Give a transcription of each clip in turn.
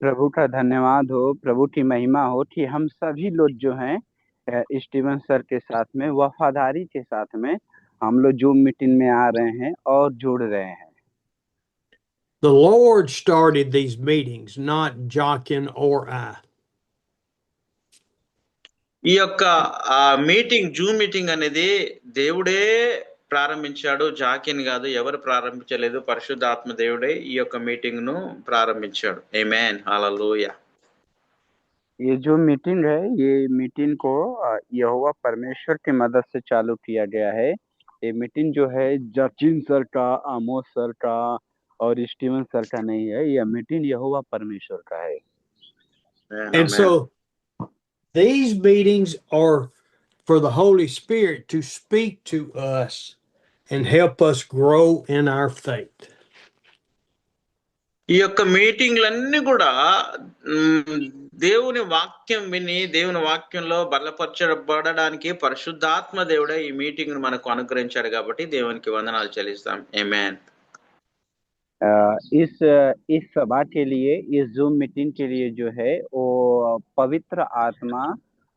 प्रभु का धन्यवाद हो, प्रभु की महिमा हो कि हम सभी लोग जो हैं स्टीवन सर के साथ में वफादारी के साथ में हम लोग जूम मीटिंग में आ रहे हैं और जुड़ रहे हैं। The Lord started these meetings, not Jochen or I. ఈ యొక్క మీటింగ్ జూమ్ మీటింగ్ అనేది దేవుడే ప్రారంభించాడు, జాకిన్ కాదు, ఎవరు ప్రారంభించలేదు, పరిశుద్ధాత్మ దేవుడే ఈ యొక్క మీటింగ్ ను ప్రారంభించాడు. ఆమేన్, హల్లెలూయా. ये जो मीटिंग है, ये मीटिंग को यहोवा परमेश्वर की मदद से चालू किया गया है। ये मीटिंग जो है जचिन सर का, आमोस सर का और स्टीवन सर का नहीं है। यह मीटिंग यहोवा परमेश्वर का है। And so these meetings are for the Holy Spirit to speak to us and help us grow in our faith. ఈ యొక్క మీటింగ్లన్నీ కూడా దేవుని వాక్యం విని దేవుని వాక్యంలో బలపరచబడడానికి పరిశుద్ధాత్మ దేవుడే ఈ మీటింగ్ ను మనకు అనుగ్రహించాడు కాబట్టి దేవునికి వందనాలు చెల్లిస్తాం. ఆమేన్. इस सभा के लिए, इस जूम मीटिंग के लिए जो है वो पवित्र आत्मा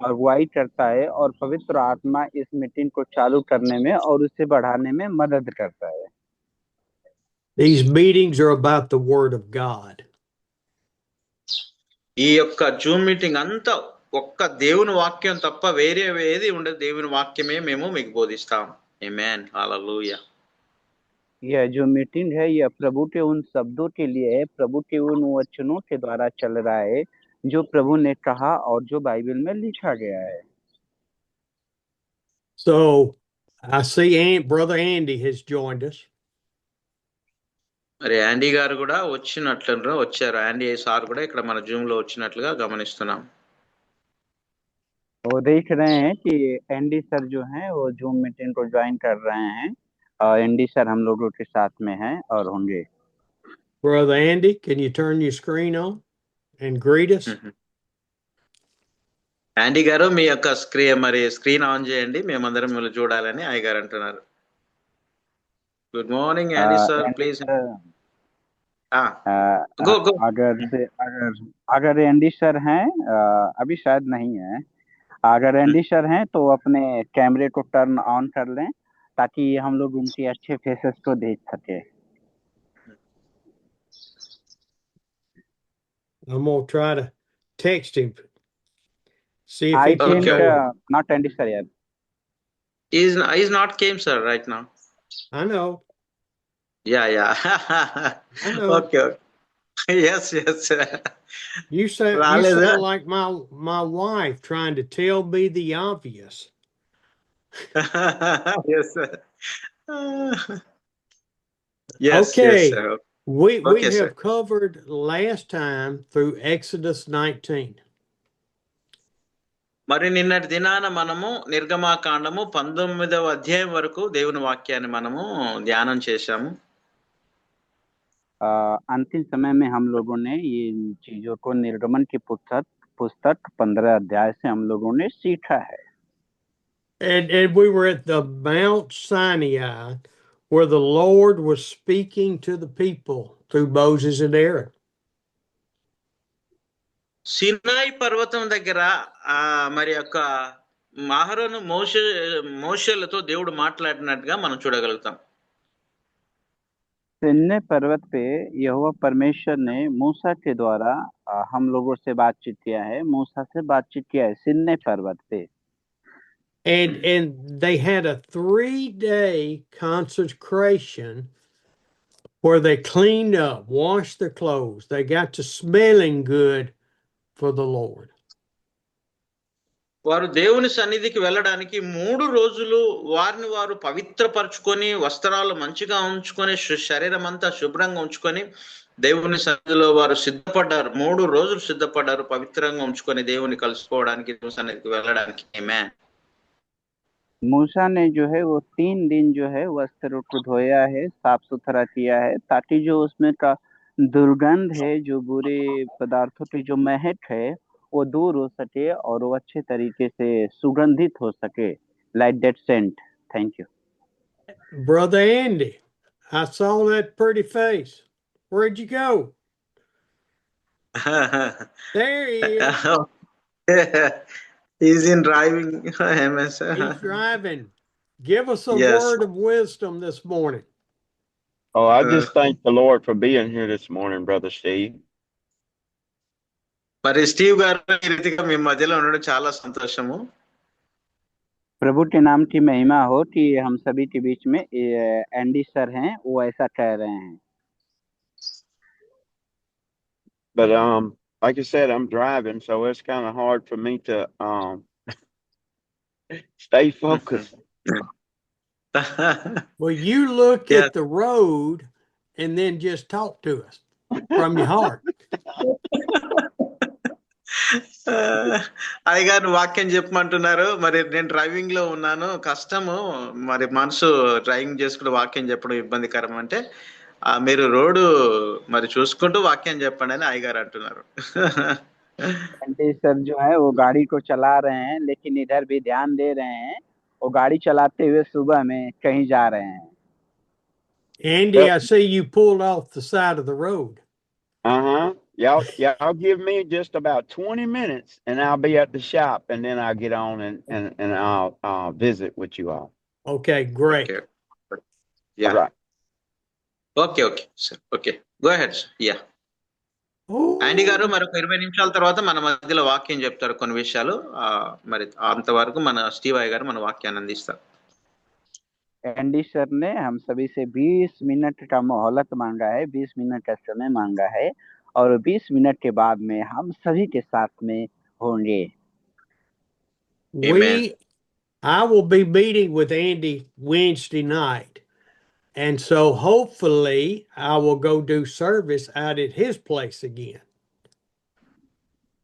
अगुवाई करता है और पवित्र आत्मा इस मीटिंग को चालू करने में और उसे बढ़ाने में मदद करता है। These meetings are about the Word of God. ఈ యొక్క జూమ్ మీటింగ్ అంతా ఒక్క దేవుని వాక్యం తప్ప వేరే ఏది ఉండదు. దేవుని వాక్యమే మేము మీకు బోధిస్తాం. ఆమేన్, హల్లెలూయా. यह जो मीटिंग है यह प्रभु के उन शब्दों के लिए है, प्रभु के उन वचनों के द्वारा चल रहा है जो प्रभु ने कहा और जो बाइबल में लिखा गया है। So I see Brother Andy has joined us. మరి యాండీ గారు కూడా వచ్చారు. యాండీ సార్ కూడా ఇక్కడ మన జూమ్ లో వచ్చినట్లుగా గమనిస్తున్నాం. वो देख रहे हैं कि एनडी सर जो हैं वो जूम मीटिंग को ज्वाइन कर रहे हैं और एनडी सर हम लोगों के साथ में हैं और होंगे। Brother Andy, can you turn your screen on and greet us? యాండీ గారు మీ యొక్క స్క్రీన్ ఆన్ చేయండి, మేమందరం మిమ్మల్ని చూడాలని అయ్య గారు అంటున్నారు. Good morning Andy sir, please go go. अगर एनडी सर हैं, अभी शायद नहीं है, अगर एनडी सर हैं तो अपने कैमरे को टर्न ऑन कर लें ताकि हम लोग उनके अच्छे फेसेस को देख सके। I'm gonna try to text him. See if I he can think join. not Andy sir yet. He's not came sir right now. I know. Yeah. I know. Okay. Yes. You sound like my wife trying to tell me the obvious. Yes sir. Okay. Yes sir. We Okay, have sir. covered last time through Exodus 19. మరి నిన్నటి దినాన మనము నిర్గమాకాండము 19వ అధ్యాయం వరకు దేవుని వాక్యాన్ని మనము ధ్యానం చేశాము. अंतिम समय में हम लोगों ने ये चीजों को निर्गमन की पुस्तक 15 अध्याय से हम लोगों ने सीखा है। And we were at the Mount Sinai where the Lord was speaking to the people through Moses and Aaron. Sinai పర్వతం దగ్గర మరి యొక్క అహరోను మోషేలతో దేవుడు మాట్లాడినట్టుగా మనం చూడగలుగుతాం. सिन्ने पर्वत पे यहोवा परमेश्वर ने मूसा के द्वारा हम लोगों से बातचीत किया है, मूसा से बातचीत किया है सिन्ने पर्वत पे। And they had a 3-day consecration where they cleaned up, washed their clothes. They got to smelling good for the Lord. వారు దేవుని సన్నిధికి వెళ్ళడానికి 3 రోజులు వారిని వారు పవిత్రపరచుకొని వస్త్రాలు మంచిగా ఉంచుకొని శరీరం అంతా శుభ్రంగా ఉంచుకొని దేవుని సన్నిధిలో వారు సిద్ధపడ్డారు. 3 రోజులు సిద్ధపడ్డారు పవిత్రంగా ఉంచుకొని దేవుని కలుసుకోవడానికి, దేవుని సన్నిధికి వెళ్ళడానికి. ఆమేన్. मूसा ने जो है वो 3 दिन जो है वस्त्र को धोया है, साफ सुथरा किया है ताकि जो उसमें का दुर्गंध है, जो बुरे पदार्थों की जो महक है वो दूर हो सके और वो अच्छे तरीके से सुगंधित हो सके, like that scent. Thank you. Brother Andy, I saw that pretty face. Where'd you go? There he is. He's in driving MS. He's driving. Give us a Yes. word of wisdom this morning. Oh, I just thank the Lord for being here this morning, Brother Steve. మరి Steve గారు ఈ రీతిగా మీ మధ్యలో ఉండడం చాలా సంతోషము. प्रभु के नाम की महिमा हो कि हम सभी के बीच में एंडी सर हैं, वो ऐसा कह रहे हैं. But like I said, I'm driving, so it's kind of hard for me to stay focused. Well, you look Yeah. at the road and then just talk to us from your heart. అయ్యగారు వాక్యం చెప్పమంటున్నారు. మరి నేను driving లో ఉన్నాను, కష్టము, మరి మనసు driving చేసుకుంటూ వాక్యం చెప్పడం ఇబ్బందికరం అంటే మీరు రోడ్డు మరి చూసుకుంటూ వాక్యం చెప్పండి అని అయ్యగారు అంటున్నారు. एंडी सर जो है वो गाड़ी को चला रहे हैं, लेकिन इधर भी ध्यान दे रहे हैं. वो गाड़ी चलाते हुए सुबह में कहीं जा रहे हैं. Andy, I see you pulled off the side of the road. Y'all give me just about 20 minutes and I'll be at the shop, and then I'll get on and I'll visit with you all. Okay, great. Okay. Yeah. All right. Okay, sir. Okay. Go ahead, sir. Yeah. ఆండీ గారు మరొక 20 నిమిషాల తర్వాత మన మధ్యలో వాక్యం చెప్తారు కొన్ని విషయాలు. మరి అంతవరకు మన స్టీవ్ అయ్య గారు మన వాక్యాన్ని అందిస్తారు. एंडी सर ने हम सभी से 20 मिनट का मोहलत मांगा है, 20 मिनट का समय मांगा है, और 20 मिनट के बाद में हम सभी के साथ में होंगे. I will be meeting with Andy Wednesday night, and so hopefully I will go do service out at his place again.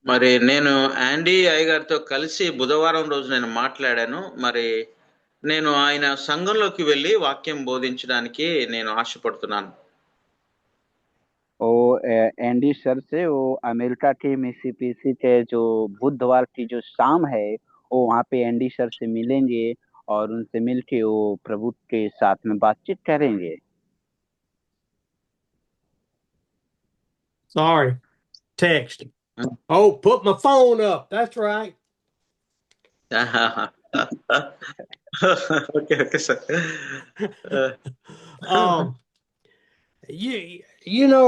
మరి నేను ఆండీ అయ్య గారితో కలిసి బుధవారం రోజు నేను మాట్లాడాను. మరి నేను ఆయన సంఘంలోకి వెళ్ళి వాక్యం బోధించడానికి నేను ఆశపడుతున్నాను. एंडी सर से वो अमेरिका के मिसिसिपी के जो बुधवार की जो शाम है वो वहाँ पे एंडी सर से मिलेंगे और उनसे मिलके वो प्रभु के साथ में बातचीत करेंगे. Sorry, texting. Oh, put my phone up. That's right. Okay, sir. You know,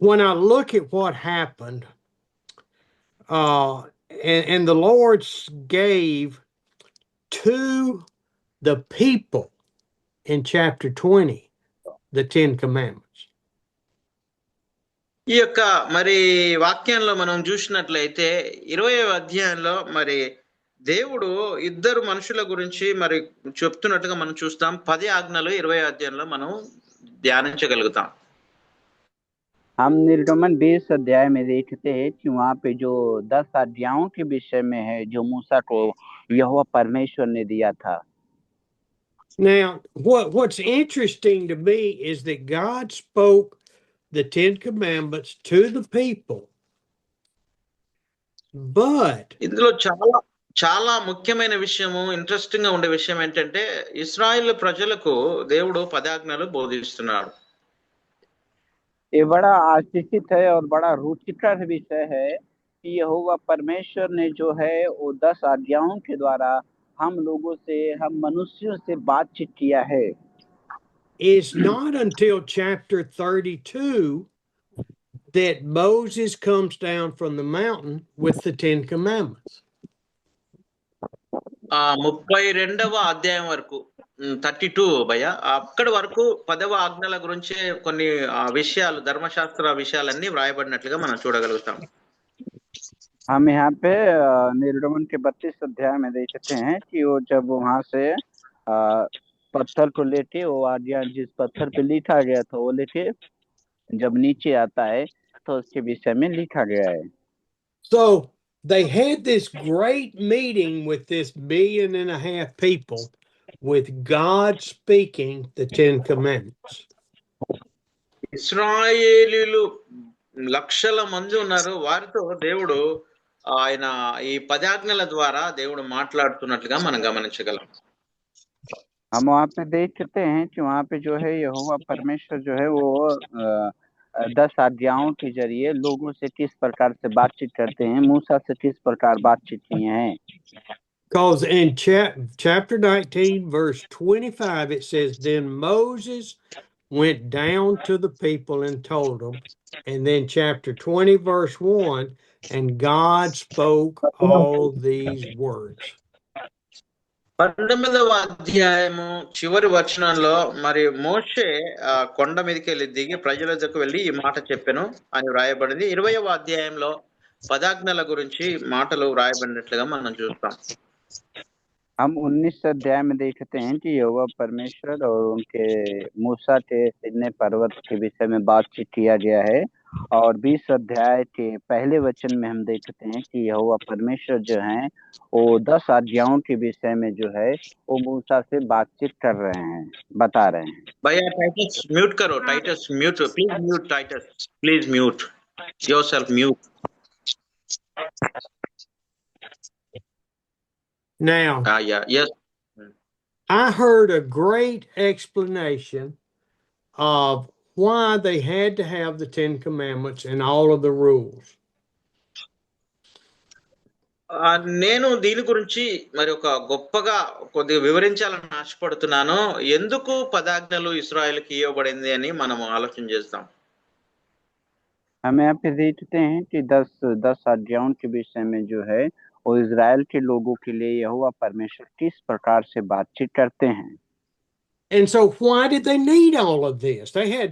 when I look at what happened, and the Lord gave to the people in chapter 20 the 10 commandments. ఈ యొక్క మరి వాక్యంలో మనం చూసినట్లయితే 20వ అధ్యాయంలో మరి దేవుడు ఇద్దరు మనుషుల గురించి మరి చెప్తున్నట్టుగా మనం చూస్తాం. 10 ఆజ్ఞలు 20వ అధ్యాయంలో మనం ధ్యానించగలుగుతాం. हम निर्गमन 20 अध्याय में देखते हैं कि वहाँ पे जो 10 आज्ञाओं के विषय में है जो मूसा को यहोवा परमेश्वर ने दिया था. Now, what's interesting to me is that God spoke the 10 commandments to the people, but ఇందులో చాలా చాలా ముఖ్యమైన విషయము, ఇంట్రెస్టింగ్ గా ఉండే విషయం ఏంటంటే ఇశ్రాయేలు ప్రజలకు దేవుడు 10 ఆజ్ఞలు బోధిస్తున్నాడు. ये बड़ा आश्चर्यचकित है और बड़ा रुचिकर विषय है कि यहोवा परमेश्वर ने जो है वो 10 आज्ञाओं के द्वारा हम लोगों से, हम मनुष्यों से बातचीत किया है. It's not until chapter 32 that Moses comes down from the mountain with the 10 commandments. 32వ అధ్యాయం వరకు 32 భయ అక్కడి వరకు 10వ ఆజ్ఞల గురించి కొన్ని విషయాలు, ధర్మశాస్త్ర విషయాలన్నీ వ్రాయబడినట్లుగా మనం చూడగలుగుతాం. हम यहाँ पे निर्गमन के 32 अध्याय में देखते हैं कि वो जब वहाँ से पत्थर को लेके वो आज्ञा जिस पत्थर पे लिखा गया था वो लेके जब नीचे आता है तो उसके विषय में लिखा गया है. So they had this great meeting with this 1.5 billion people, with God speaking the 10 commandments. ఇశ్రాయేలీలు లక్షల మంది ఉన్నారు, వారితో దేవుడు ఆయన ఈ 10 ఆజ్ఞల ద్వారా దేవుడు మాట్లాడుతున్నట్లుగా మనం గమనించగలం. हम वहाँ पे देखते हैं कि वहाँ पे जो है यहोवा परमेश्वर जो है वो 10 आज्ञाओं के जरिए लोगों से किस प्रकार से बातचीत करते हैं, मूसा से किस प्रकार बातचीत किए हैं। Because in chapter 19, verse 25, it says, Then Moses went down to the people and told them. And then chapter 20, verse 1, and God spoke all these words. 19వ అధ్యాయము చివరి వచనంలో మరి మోషే కొండ మీదకి వెళ్ళి దిగి ప్రజల దగ్గరకు వెళ్ళి ఈ మాట చెప్పెను అని వ్రాయబడింది. 20వ అధ్యాయంలో పదాజ్ఞల గురించి మాటలు వ్రాయబడినట్లుగా మనం చూస్తాం. हम 19 अध्याय में देखते हैं कि यहोवा परमेश्वर और उनके मूसा के सीनै पर्वत के विषय में बातचीत किया गया है। और 20 अध्याय के पहले वचन में हम देखते हैं कि यहोवा परमेश्वर जो हैं वो 10 आज्ञाओं के विषय में जो है वो मूसा से बातचीत कर रहे हैं, बता रहे हैं। भैया टाइटस म्यूट करो, Titus mute, please mute, Titus please mute yourself, mute. Now, yeah, yes. I heard a great explanation of why they had to have the 10 Commandments and all of the rules. నేను దీని గురించి మరి ఒక గొప్పగా కొద్దిగా వివరించాలని ఆశపడుతున్నాను. ఎందుకు పదాజ్ఞలు ఇశ్రాయేలుకి ఇవ్వబడింది అని మనం ఆలోచన చేస్తాం. हम यहाँ पे देखते हैं कि 10 आज्ञाओं के विषय में जो है वो इजराइल के लोगों के लिए यहोवा परमेश्वर किस प्रकार से बातचीत करते हैं। And so why did they need all of this? They had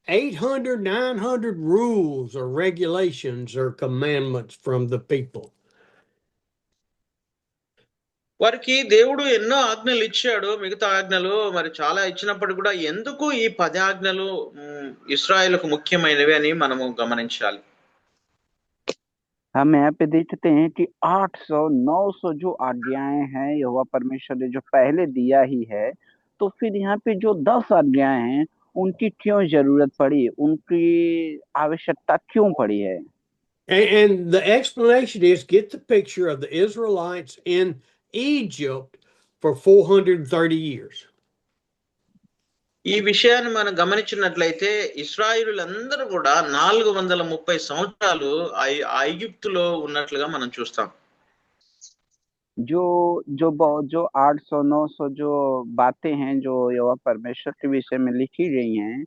800, 900 rules or regulations or commandments from the people. వారికి దేవుడు ఎన్నో ఆజ్ఞలు ఇచ్చాడు, మిగతా ఆజ్ఞలు మరి చాలా ఇచ్చినప్పటికీ కూడా ఎందుకు ఈ 10 ఆజ్ఞలు ఇశ్రాయేలుకు ముఖ్యమైనవి అని మనము గమనించాలి. हम यहाँ पे देखते हैं कि 800 900 जो आज्ञाएं हैं यहोवा परमेश्वर ने जो पहले दिया ही है, तो फिर यहाँ पे जो 10 आज्ञाएं हैं उनकी क्यों जरूरत पड़ी, उनकी आवश्यकता क्यों पड़ी है। And the explanation is, get the picture of the Israelites in Egypt for 430 years. ఈ విషయాన్ని మనం గమనించినట్లయితే ఇశ్రాయేలులందరూ కూడా 430 సంవత్సరాలు ఐగుప్తులో ఉన్నట్లుగా మనం చూస్తాం. जो जो जो 800 900 जो बातें हैं जो यहोवा परमेश्वर के विषय में लिखी गई हैं,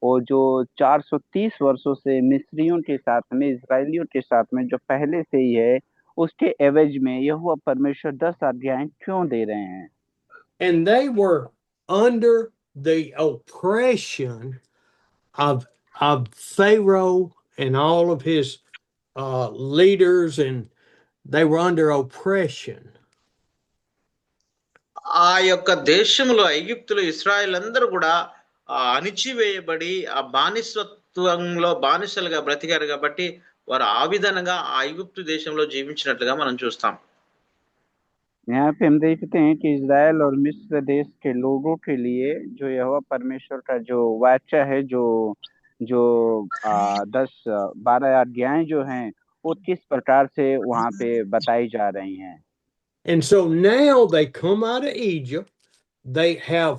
और जो 430 वर्षों से मिस्रियों के साथ में इजरायलियों के साथ में जो पहले से ही है, उसके एवज में यहोवा परमेश्वर 10 आज्ञाएं क्यों दे रहे हैं। And they were under the oppression of Pharaoh and all of his leaders, and they were under oppression. ఆ యొక్క దేశంలో ఐగుప్తులో ఇశ్రాయేల్ అందరూ కూడా అణిచివేయబడి ఆ బానిసత్వంలో బానిసలుగా బ్రతికారు కాబట్టి వారు ఆ విధంగా ఆ ఐగుప్తు దేశంలో జీవించినట్లుగా మనం చూస్తాం. यहाँ पे हम देखते हैं कि इजराइल और मिस्र देश के लोगों के लिए जो यहोवा परमेश्वर का जो वाचा है, जो जो 10-12 आज्ञाएं जो हैं वो किस प्रकार से वहां पे बताई जा रही हैं। And so now they come out of Egypt, they have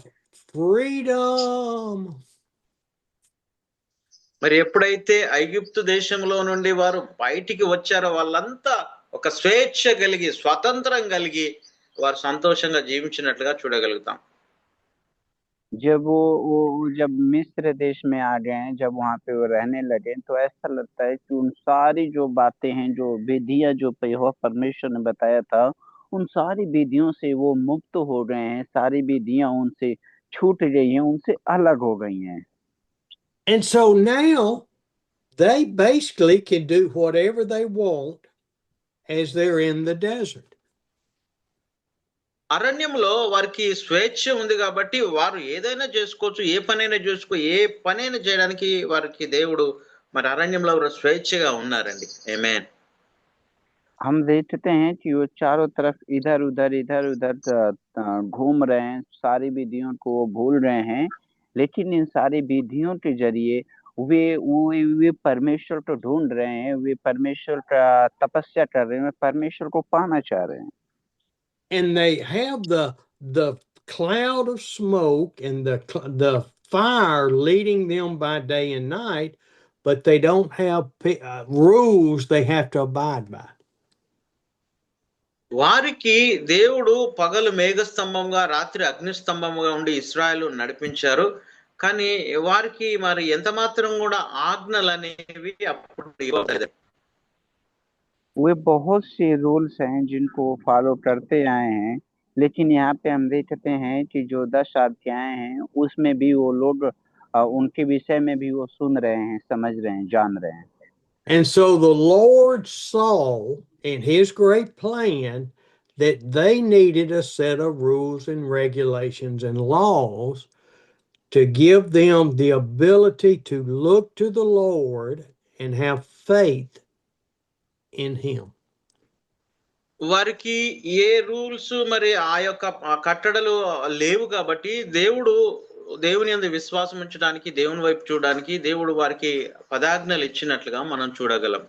freedom. మరి ఎప్పుడైతే ఐగుప్తు దేశంలో నుండి వారు బయటికి వచ్చారో వాళ్ళంతా ఒక స్వేచ్ఛ కలిగి స్వతంత్రం కలిగి వారు సంతోషంగా జీవించినట్లుగా చూడగలుగుతాం. जब जब मिस्र देश में आ गए, जब वहां पे वो रहने लगे, तो ऐसा लगता है कि उन सारी जो बातें हैं, जो विधियां जो यहोवा परमेश्वर ने बताया था, उन सारी विधियों से वो मुक्त हो गए हैं, सारी विधियां उनसे छूट गई हैं, उनसे अलग हो गई हैं। And so now they basically can do whatever they want as they're in the desert. అరణ్యంలో వారికి స్వేచ్ఛ ఉంది కాబట్టి వారు ఏదైనా చేసుకోవచ్చు, ఏ పనైనా చేయడానికి వారికి దేవుడు మరి అరణ్యంలో స్వేచ్ఛగా ఉన్నారండి. ఆమేన్. हम देखते हैं कि वो चारों तरफ इधर उधर घूम रहे हैं, सारी विधियों को वो भूल रहे हैं, लेकिन इन सारी विधियों के जरिए वे परमेश्वर को ढूंढ रहे हैं, वे परमेश्वर का तपस्या कर रहे हैं, परमेश्वर को पाना चाह रहे हैं। And they have the cloud of smoke and the fire leading them by day and night, but they don't have rules they have to abide by. వారికి దేవుడు పగలు మేఘస్తంభంగా రాత్రి అగ్నిస్తంభంగా ఉండి ఇశ్రాయేలు నడిపించారు. కానీ వారికి మరి ఎంత మాత్రం కూడా ఆజ్ఞలు అనేవి అప్పుడు ఇవ్వలేదు. वे बहुत से रूल्स हैं जिनको फॉलो करते आए हैं, लेकिन यहाँ पे हम देखते हैं कि जो 10 अध्याय हैं उसमें भी वो लोग उनके विषय में भी वो सुन रहे हैं, समझ रहे हैं, जान रहे हैं. And so the Lord saw in his great plan that they needed a set of rules and regulations and laws to give them the ability to look to the Lord and have faith in him. వారికి ఏ rules మరి ఆ యొక్క కట్టడలు లేవు కాబట్టి దేవుని యందు విశ్వాసం ఉంచడానికి, దేవుని వైపు చూడడానికి దేవుడు వారికి పదాజ్ఞలు ఇచ్చినట్లుగా మనం చూడగలం.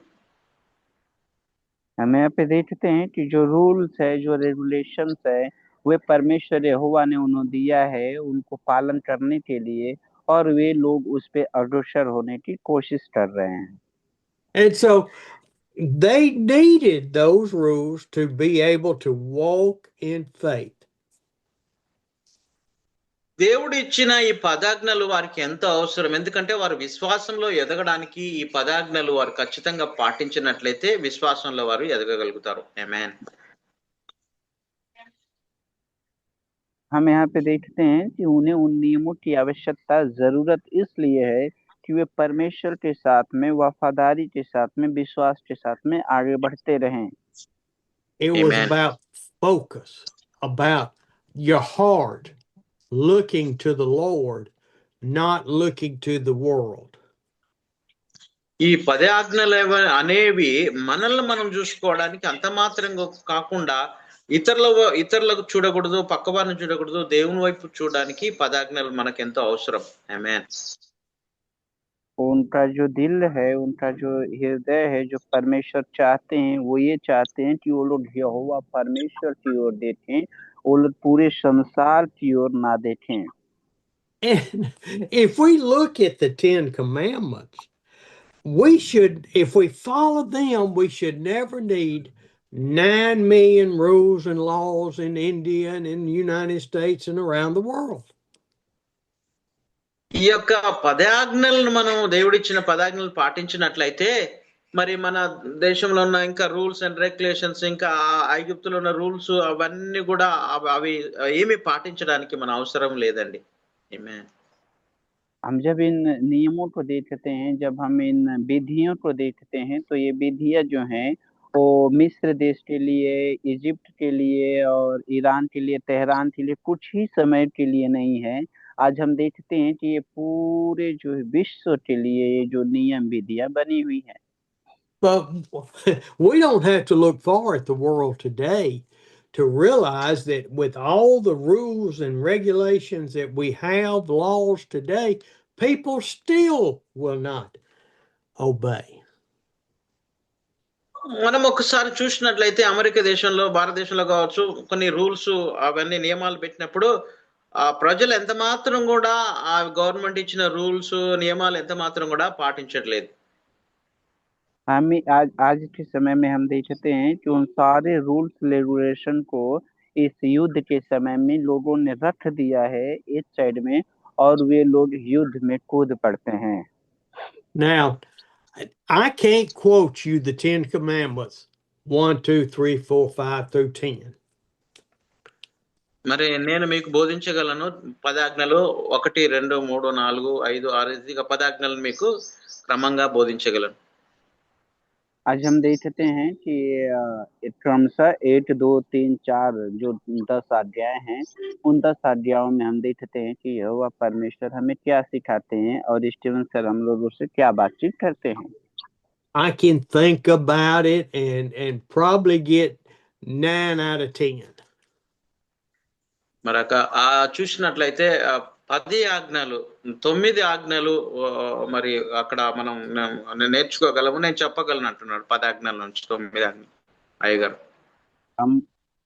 हम यहाँ पे देखते हैं कि जो रूल्स है, जो रेगुलेशंस है, वे परमेश्वर यहोवा ने उन्हें दिया है उनको पालन करने के लिए, और वे लोग उस पे अग्रसर होने की कोशिश कर रहे हैं. And so they needed those rules to be able to walk in faith. దేవుడు ఇచ్చిన ఈ పదాజ్ఞలు వారికి ఎంతో అవసరం. ఎందుకంటే వారు విశ్వాసంలో ఎదగడానికి ఈ పదాజ్ఞలు వారు ఖచ్చితంగా పాటించినట్లయితే విశ్వాసంలో వారు ఎదగగలుగుతారు. ఆమేన్. हम यहाँ पे देखते हैं कि उन्हें उन नियमों की आवश्यकता, जरूरत इसलिए है कि वे परमेश्वर के साथ में, वफादारी के साथ में, विश्वास के साथ में आगे बढ़ते रहें. It was Amen. about focus, about your heart looking to the Lord, not looking to the world. ఈ పదాజ్ఞలు అనేవి మనల్ని మనం చూసుకోవడానికి అంత మాత్రంగా కాకుండా ఇతరులకు చూడకూడదు, పక్కవారిని చూడకూడదు, దేవుని వైపు చూడడానికి పదాజ్ఞలు మనకు ఎంతో అవసరం. ఆమేన్. उनका जो दिल है, उनका जो हृदय है, जो परमेश्वर चाहते हैं, वो ये चाहते हैं कि वो लोग यहोवा परमेश्वर की ओर देखें, वो लोग पूरे संसार की ओर ना देखें. And if we look at the 10 Commandments, we should, if we follow them, we should never need 9 million rules and laws in India and in the United States and around the world. ఈ యొక్క పదాజ్ఞలను మనం దేవుడిచ్చిన పదాజ్ఞలు పాటించినట్లయితే మరి మన దేశంలో ఉన్న ఇంకా rules and regulations, ఇంకా ఐగుప్తులో ఉన్న రూల్స్ అవన్నీ కూడా అవి ఏమి పాటించడానికి మన అవసరం లేదండి. ఆమేన్. हम जब इन नियमों को देखते हैं, जब हम इन विधियों को देखते हैं, तो ये विधियां जो हैं वो मिस्र देश के लिए, इजिप्ट के लिए और ईरान के लिए, तेहरान के लिए कुछ ही समय के लिए नहीं है. आज हम देखते हैं कि ये पूरे जो विश्व के लिए ये जो नियम विधियां बनी हुई है. But we don't have to look far at the world today to realize that with all the rules and regulations that we have, laws today, people still will not obey. మనం ఒకసారి చూసినట్లయితే అమెరికా దేశంలో, భారతదేశంలో కావచ్చు, కొన్ని rules అవన్నీ నియమాలు పెట్టినప్పుడు ఆ ప్రజలు ఎంత మాత్రం కూడా ఆ గవర్నమెంట్ ఇచ్చిన రూల్స్ నియమాలు ఎంత మాత్రం కూడా పాటించట్లేదు. हमें आज के समय में हम देखते हैं कि उन सारे रूल्स रेगुलेशन को इस युद्ध के समय में लोगों ने रख दिया है एक साइड में, और वे लोग युद्ध में कूद पड़ते हैं. Now, I can't quote you the 10 Commandments 1, 2, 3, 4, 5 through 10. మరి నేను మీకు బోధించగలను పదాజ్ఞలు 1, 2, 3, 4, 5, 6 ఇక పదాజ్ఞలను మీకు క్రమంగా బోధించగలను. आज हम देखते हैं कि क्रमशः 1, 2, 3, 4 जो 10 अध्याय हैं, उन 10 अध्यायों में हम देखते हैं कि यहोवा परमेश्वर हमें क्या सिखाते हैं और स्टीवन सर हम लोगों से क्या बातचीत करते हैं. I can think about it and probably get 9 out of 10. మరి ఆ చూసినట్లయితే 10 ఆజ్ఞలు, 9 ఆజ్ఞలు మరి అక్కడ మనం నేర్చుకోగలము. నేను చెప్పగలను అంటున్నాడు 10 ఆజ్ఞల నుంచి 9 ఆజ్ఞలు. అయ్యగారు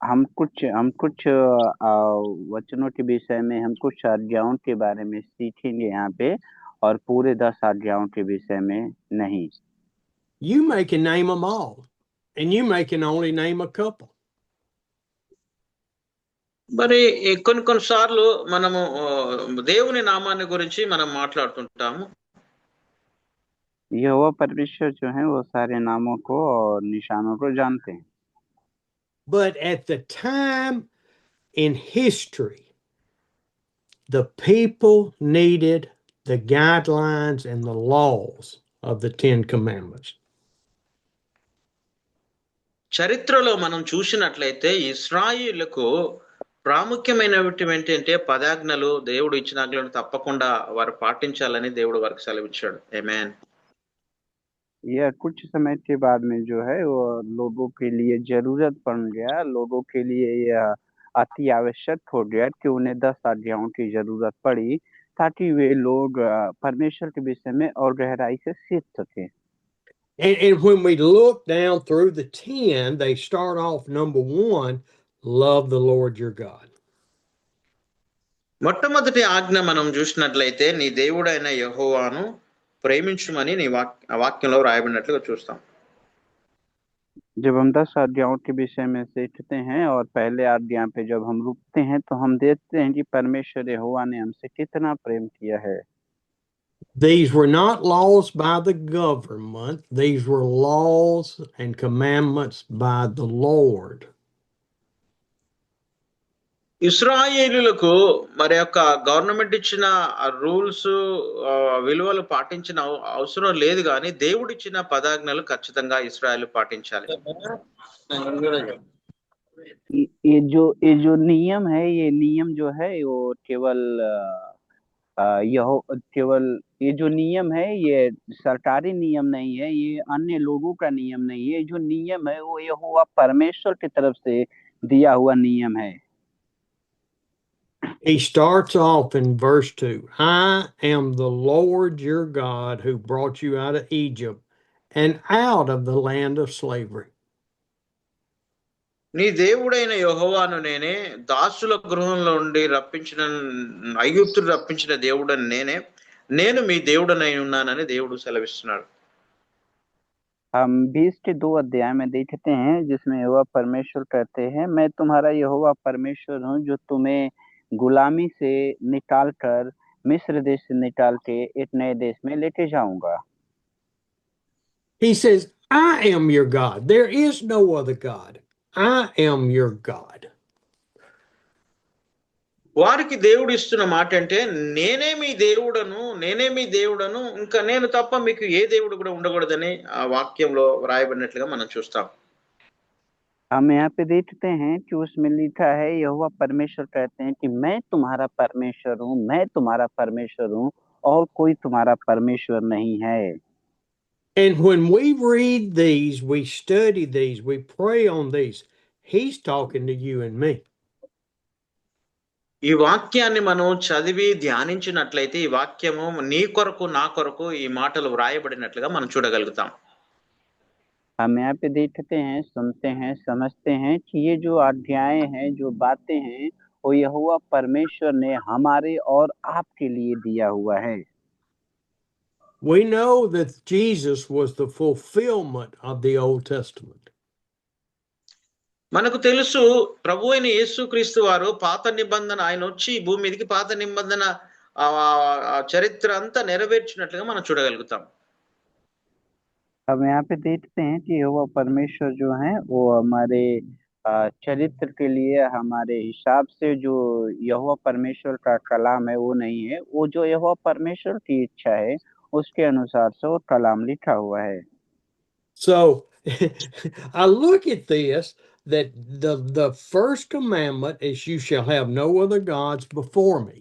हम कुछ वचनों के विषय में हम कुछ आज्ञाओं के बारे में सीखेंगे यहाँ पे, और पूरे 10 आज्ञाओं के विषय में नहीं। You may can name them all, and you may can only name a couple. మరి కొన్నిసార్లు మనము దేవుని నామాన్ని గురించి మనం మాట్లాడుతుంటాము. यहोवा परमेश्वर जो है वो सारे नामों को और निशानों को जानते हैं। But at the time in history, the people needed the guidelines and the laws of the 10 Commandments. చరిత్రలో మనం చూసినట్లయితే ఇశ్రాయేలుకు ప్రాముఖ్యమైనటువంటి ఏంటంటే పదాజ్ఞలు, దేవుడు ఇచ్చిన ఆజ్ఞలను తప్పకుండా వారు పాటించాలని దేవుడు వారికి సెలవిచ్చాడు. ఆమేన్. यह कुछ समय के बाद में जो है वो लोगों के लिए जरूरत बन गया, लोगों के लिए यह अति आवश्यक हो गया कि उन्हें 10 आज्ञाओं की जरूरत पड़ी ताकि वे लोग परमेश्वर के विषय में और गहराई से सीख सकें। And when we look down through the 10, they start off number 1, love the Lord your God. మొట్టమొదటి ఆజ్ఞ మనం చూసినట్లయితే నీ దేవుడైన యెహోవాను ప్రేమించుమని నీ వాక్యంలో రాయబడినట్లుగా చూస్తాం. जब हम 10 आज्ञाओं के विषय में सीखते हैं और पहले आज्ञा पे जब हम रुकते हैं तो हम देखते हैं कि परमेश्वर यहोवा ने हमसे कितना प्रेम किया है। These were not laws by the government, these were laws and commandments by the Lord. ఇశ్రాయేలులకు మరి యొక్క గవర్నమెంట్ ఇచ్చిన రూల్స్ విలువలు పాటించిన అవసరం లేదు, కానీ దేవుడిచ్చిన పదాజ్ఞలు ఖచ్చితంగా ఇశ్రాయేలు పాటించాలి. ये जो नियम है, ये नियम जो है वो केवल ये जो नियम है ये सरकारी नियम नहीं है, ये अन्य लोगों का नियम नहीं है। जो नियम है वो यहोवा परमेश्वर की तरफ से दिया हुआ नियम है। He starts off in verse 2, I am the Lord your God who brought you out of Egypt and out of the land of slavery. నీ దేవుడైన యెహోవాను నేనే, దాసుల గృహంలో ఉండి ఐగుప్తుడు రప్పించిన దేవుడని నేనే, నేను మీ దేవుడనై ఉన్నానని దేవుడు సెలవిస్తున్నాడు. हम 20 के 2 अध्याय में देखते हैं जिसमें यहोवा परमेश्वर कहते हैं, मैं तुम्हारा यहोवा परमेश्वर हूँ जो तुम्हें गुलामी से निकाल कर मिस्र देश से निकाल के एक नए देश में लेके जाऊंगा। He says, I am your God. There is no other God. I am your God. వారికి దేవుడు ఇస్తున్న మాట అంటే నేనే మీ దేవుడను, ఇంకా నేను తప్ప మీకు ఏ దేవుడు కూడా ఉండకూడదని ఆ వాక్యంలో రాయబడినట్లుగా మనం చూస్తాం. हम यहाँ पे देखते हैं कि उसमें लिखा है यहोवा परमेश्वर कहते हैं कि मैं तुम्हारा परमेश्वर हूँ, मैं तुम्हारा परमेश्वर हूँ और कोई तुम्हारा परमेश्वर नहीं है। And when we read these, we study these, we pray on these, he's talking to you and me. ఈ వాక్యాన్ని మనం చదివి ధ్యానించినట్లయితే ఈ వాక్యము నీ కొరకు నా కొరకు ఈ మాటలు వ్రాయబడినట్లుగా మనం చూడగలుగుతాం. हम यहाँ पे देखते हैं, सुनते हैं, समझते हैं कि ये जो आज्ञाएं हैं, जो बातें हैं, वो यहोवा परमेश्वर ने हमारे और आपके लिए दिया हुआ है। We know that Jesus was the fulfillment of the Old Testament. మనకు తెలుసు ప్రభు అయిన యేసుక్రీస్తు వారు పాత నిబంధన, ఆయన వచ్చి భూమి మీదకి పాత నిబంధన చరిత్ర అంతా నెరవేర్చినట్లుగా మనం చూడగలుగుతాం. हम यहाँ पे देखते हैं कि यहोवा परमेश्वर जो है वो हमारे चरित्र के लिए, हमारे हिसाब से जो यहोवा परमेश्वर का कलाम है वो नहीं है, वो जो यहोवा परमेश्वर की इच्छा है उसके अनुसार से वो कलाम लिखा हुआ है। So I look at this, that the first commandment is you shall have no other gods before me.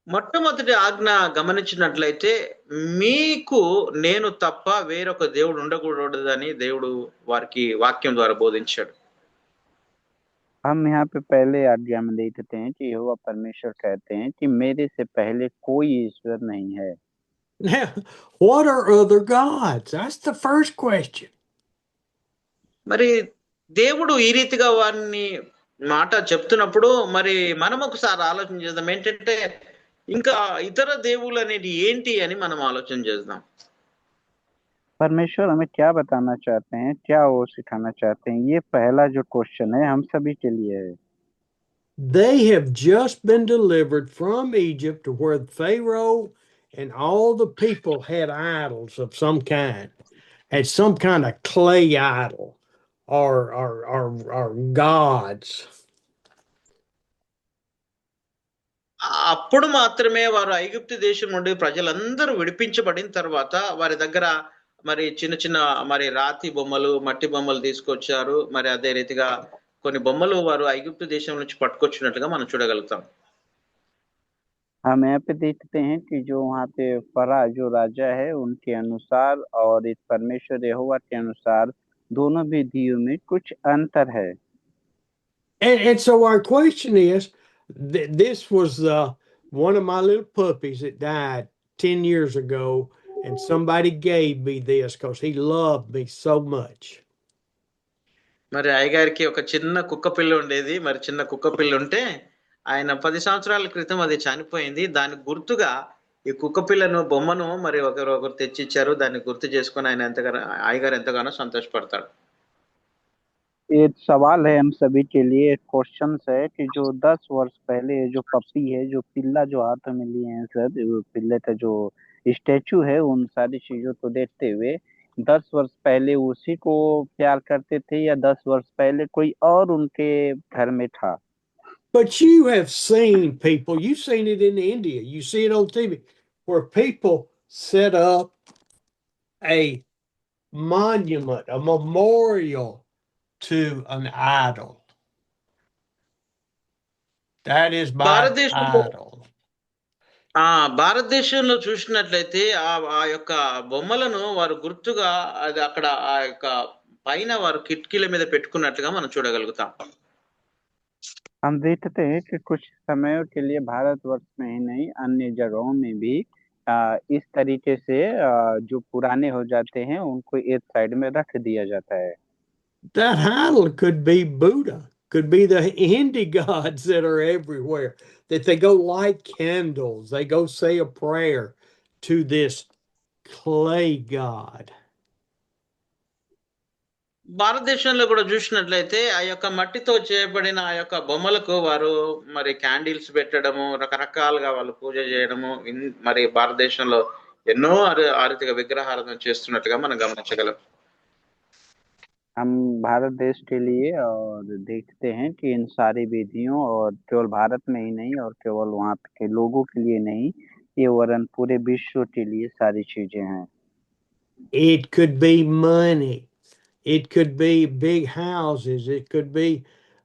మొట్టమొదటి ఆజ్ఞ గమనించినట్లయితే మీకు నేను తప్ప వేరొక దేవుడు ఉండకూడదని దేవుడు వారికి వాక్యం ద్వారా బోధించాడు. हम यहाँ पे पहले आज्ञा में देखते हैं कि यहोवा परमेश्वर कहते हैं कि मेरे से पहले कोई ईश्वर नहीं है। Now, what are other gods? That's the first question. మరి దేవుడు ఈ రీతిగా వారిని మాట చెప్తున్నప్పుడు మరి మనం ఒకసారి ఆలోచన చేద్దాం. ఏంటంటే ఇంకా ఇతర దేవుళ్ళు అనేది ఏంటి అని మనం ఆలోచన చేద్దాం. परमेश्वर हमें क्या बताना चाहते हैं, क्या वो सिखाना चाहते हैं, ये पहला जो क्वेश्चन है हम सभी के लिए है। They have just been delivered from Egypt to where Pharaoh and all the people had idols of some kind, had some kind of clay idol or gods. అప్పుడు మాత్రమే వారు ఐగుప్తు దేశం నుండి ప్రజలందరూ విడిపించబడిన తర్వాత వారి దగ్గర మరి చిన్న చిన్న మరి రాతి బొమ్మలు, మట్టి బొమ్మలు తీసుకొచ్చారు. మరి అదే రీతిగా కొన్ని బొమ్మలు వారు ఐగుప్తు దేశం నుంచి పట్టుకొచ్చినట్లుగా మనం చూడగలుగుతాం. हम यहाँ पे देखते हैं कि जो वहाँ पे फरा जो राजा है उनके अनुसार और इस परमेश्वर यहोवा के अनुसार दोनों विधियों में कुछ अंतर है। And so our question is, this was one of my little puppies that died 10 years ago, and somebody gave me this because he loved me so much. మరి అయ్యగారికి ఒక చిన్న కుక్క పిల్ల ఉండేది. మరి చిన్న కుక్క పిల్ల ఉంటే ఆయన 10 సంవత్సరాల క్రితం అది చనిపోయింది. దానికి గుర్తుగా ఈ కుక్క పిల్లను బొమ్మను మరి ఒకరు తెచ్చిచ్చారు. దాన్ని గుర్తు చేసుకొని ఆయన అయ్యగారు ఎంతగానో సంతోషపడతాడు. एक सवाल है हम सभी के लिए, एक क्वेश्चन है कि जो 10 वर्ष पहले जो पप्पी है, जो पिल्ला जो हाथ में लिए हैं सर, वो पिल्ले का जो स्टैचू है, उन सारी चीजों को देखते हुए 10 वर्ष पहले उसी को प्यार करते थे या 10 वर्ष पहले कोई और उनके घर में था? But you have seen people, you've seen it in India, you see it on TV, where people set up a monument, a memorial to an idol. That is my idol. భారతదేశంలో చూసినట్లయితే ఆ యొక్క బొమ్మలను వారు గుర్తుగా అది అక్కడ ఆ యొక్క పైన వారు కిటికీల మీద పెట్టుకున్నట్లుగా మనం చూడగలుగుతాం. हम देखते हैं कि कुछ समयों के लिए भारतवर्ष में ही नहीं अन्य जगहों में भी इस तरीके से जो पुराने हो जाते हैं उनको एक साइड में रख दिया जाता है। That idol could be Buddha, could be the Hindi gods that are everywhere, that they go light candles, they go say a prayer to this clay god. భారతదేశంలో కూడా చూసినట్లయితే ఆ యొక్క మట్టితో చేయబడిన ఆ యొక్క బొమ్మలకు వారు మరి క్యాండిల్స్ పెట్టడము, రకరకాలుగా వాళ్ళు పూజ చేయడము, మరి భారతదేశంలో ఎన్నో ఆరితిగా విగ్రహాలను చేస్తున్నట్టుగా మనం గమనించగలం. हम भारत देश के लिए और देखते हैं कि इन सारी विधियों और केवल भारत में ही नहीं और केवल वहाँ के लोगों के लिए नहीं, ये वरन पूरे विश्व के लिए सारी चीजें हैं। It could be money. It could be big houses. It could be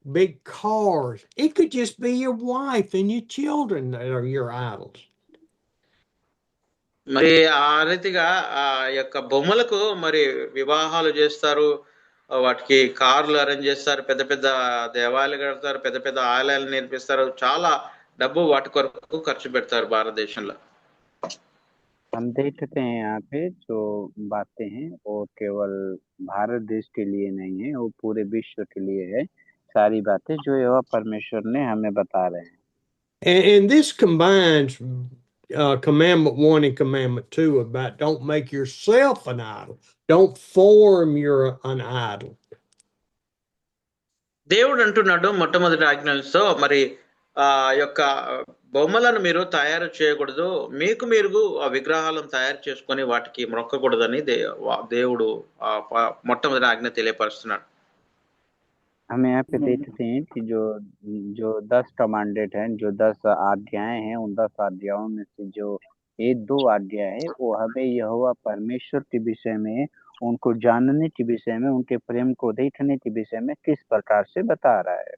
big cars. It could just be your wife and your children that are your idols. మరి ఆ రీతిగా ఆ యొక్క బొమ్మలకు మరి వివాహాలు చేస్తారు, వాటికి కార్లు అరేంజ్ చేస్తారు, పెద్ద పెద్ద దేవాలయాలు కడతారు, పెద్ద పెద్ద ఆలయాలు నిర్మిస్తారు, చాలా డబ్బు వాటి కొరకు ఖర్చు పెడతారు భారతదేశంలో. हम देखते हैं यहाँ पे जो बातें हैं वो केवल भारत देश के लिए नहीं है, वो पूरे विश्व के लिए है, सारी बातें जो यह परमेश्वर ने हमें बता रहे हैं। And this combines commandment 1 and commandment 2 about don't make yourself an idol. Don't form an idol. దేవుడు అంటున్నాడు మొట్టమొదటి ఆజ్ఞలతో మరి ఆ యొక్క బొమ్మలను మీరు తయారు చేయకూడదు, మీకు మీరు ఆ విగ్రహాలను తయారు చేసుకొని వాటికి మొక్కకూడదని దేవుడు మొట్టమొదటి ఆజ్ఞ తెలియపరుస్తున్నాడు. हम यहाँ पे देखते हैं कि जो जो 10 कमांडेड हैं, जो 10 आज्ञाएं हैं, उन 10 आज्ञाओं में से जो 1-2 आज्ञा है वो हमें यहोवा परमेश्वर के विषय में, उनको जानने के विषय में, उनके प्रेम को देखने के विषय में किस प्रकार से बता रहा है।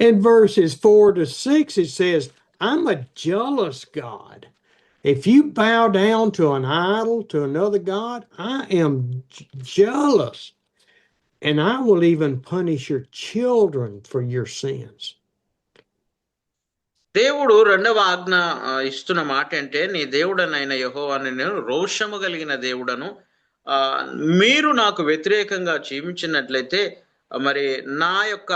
In verses 4 to 6 it says, I'm a jealous God. If you bow down to an idol, to another God, I am jealous. And I will even punish your children for your sins. దేవుడు రెండవ ఆజ్ఞ ఇస్తున్న మాట అంటే, నీ దేవుడనైన యెహోవాను నేను రోషము కలిగిన దేవుడను, మీరు నాకు వ్యతిరేకంగా జీవించినట్లయితే మరి నా యొక్క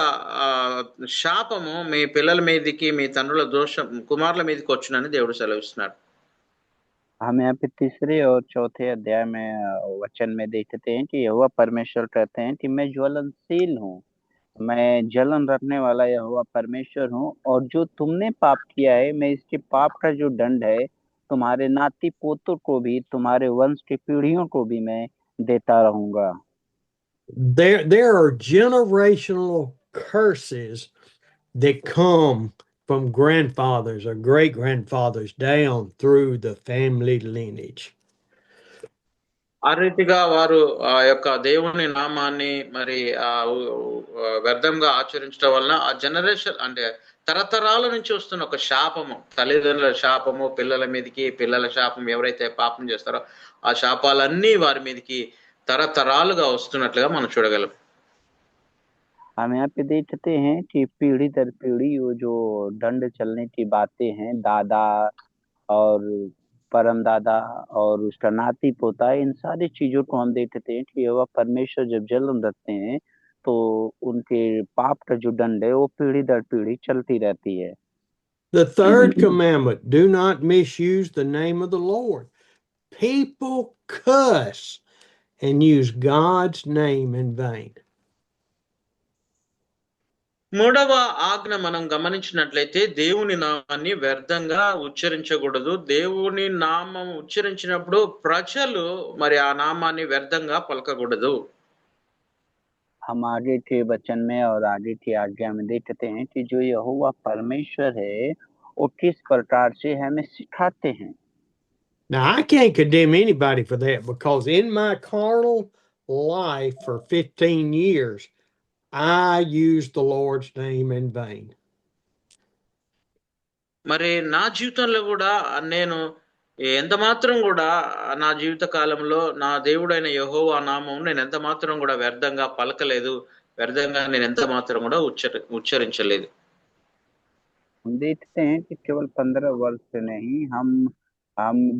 శాపము మీ పిల్లల మీదకి మీ తండ్రుల దోషం కుమారుల మీదకి వచ్చునని దేవుడు సెలవిస్తున్నాడు. हम यहाँ पे तीसरे और चौथे अध्याय में वचन में देखते हैं कि यहोवा परमेश्वर कहते हैं कि मैं ज्वलनशील हूँ, मैं जलन रखने वाला यहोवा परमेश्वर हूँ, और जो तुमने पाप किया है मैं इसके पाप का जो दंड है तुम्हारे नाती पोतों को भी, तुम्हारे वंश की पीढ़ियों को भी मैं देता रहूंगा. There are generational curses that come from grandfathers or great grandfathers down through the family lineage. ఆ రీతిగా వారు ఆ యొక్క దేవుని నామాన్ని మరి వ్యర్థంగా ఆచరించడం వలన ఆ జనరేషన్ అంటే తరతరాల నుంచి వస్తున్న ఒక శాపము, తల్లిదండ్రుల శాపము పిల్లల మీదకి, పిల్లల శాపం ఎవరైతే పాపం చేస్తారో ఆ శాపాలన్నీ వారి మీదకి తరతరాలుగా వస్తున్నట్లుగా మనం చూడగలం. हम यहाँ पे देखते हैं कि पीढ़ी दर पीढ़ी वो जो दंड चलने की बातें हैं, दादा और परम दादा और उसका नाती पोता, इन सारी चीजों को हम देखते हैं कि वह परमेश्वर जब जन्म रखते हैं तो उनके पाप का जो दंड है वो पीढ़ी दर पीढ़ी चलती रहती है. The third commandment, do not misuse the name of the Lord. People cuss and use God's name in vain. మూడవ ఆజ్ఞ మనం గమనించినట్లయితే దేవుని నామాన్ని వ్యర్థంగా ఉచ్చరించకూడదు. దేవుని నామం ఉచ్చరించినప్పుడు ప్రజలు మరి ఆ నామాన్ని వ్యర్థంగా పలకకూడదు. हम आगे के वचन में और आगे की आज्ञा में देखते हैं कि जो यहोवा परमेश्वर है वो किस प्रकार से हमें सिखाते हैं. Now, I can't condemn anybody for that because in my carnal life for 15 years, I used the Lord's name in vain. మరి నా జీవితంలో కూడా నేను ఎంత మాత్రం కూడా నా జీవిత కాలంలో నా దేవుడైన యెహోవా నామం నేను ఎంత మాత్రం కూడా వ్యర్థంగా పలకలేదు, వ్యర్థంగా నేను ఎంత మాత్రం కూడా ఉచ్చరించలేదు. हम देखते हैं कि केवल 15 वर्ष से नहीं, हम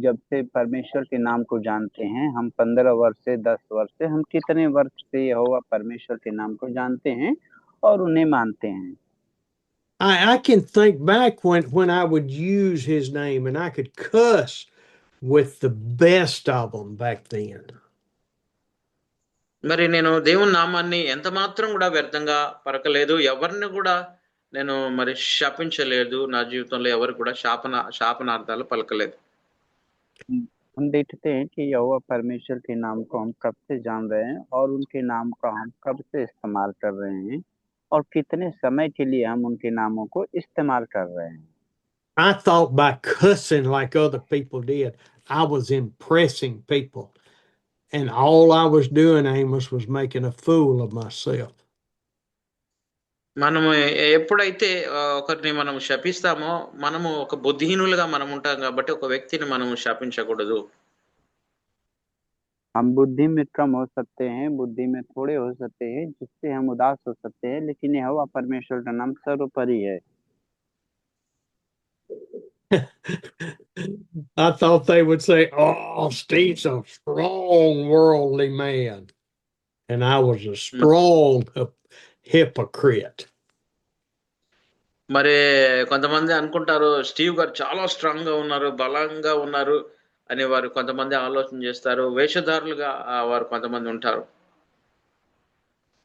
जब से परमेश्वर के नाम को जानते हैं, हम 15 वर्ष से 10 वर्ष से, हम कितने वर्ष से यहोवा परमेश्वर के नाम को जानते हैं और उन्हें मानते हैं. I can think back when I would use his name and I could cuss with the best of them back then. మరి నేను దేవుని నామాన్ని ఎంత మాత్రం కూడా వ్యర్థంగా పలకలేదు, ఎవరిని కూడా నేను మరి శాపించలేదు, నా జీవితంలో ఎవరు కూడా శాపనార్థాలు పలకలేదు. हम देखते हैं कि यहोवा परमेश्वर के नाम को हम कब से जान रहे हैं और उनके नाम का हम कब से इस्तेमाल कर रहे हैं और कितने समय के लिए हम उनके नामों को इस्तेमाल कर रहे हैं. I thought by cussing like other people did, I was impressing people. And all I was doing, Amos, was making a fool of myself. మనము ఎప్పుడైతే ఒకరిని మనం శపిస్తామో మనము ఒక బుద్ధిహీనులుగా మనం ఉంటాం కాబట్టి ఒక వ్యక్తిని మనము శపించకూడదు. हम बुद्धि में कम हो सकते हैं, बुद्धि में थोड़े हो सकते हैं, जिससे हम उदास हो सकते हैं, लेकिन यहोवा परमेश्वर का नाम सर्वोपरि है. I thought they would say, "Oh, Steve's a strong worldly man," and I was a strong hypocrite. మరి కొంతమంది అనుకుంటారు స్టీవ్ గారు చాలా స్ట్రాంగ్ గా ఉన్నారు, బలంగా ఉన్నారు అని వారు కొంతమంది ఆలోచన చేస్తారు. వేషధారులుగా వారు కొంతమంది ఉంటారు.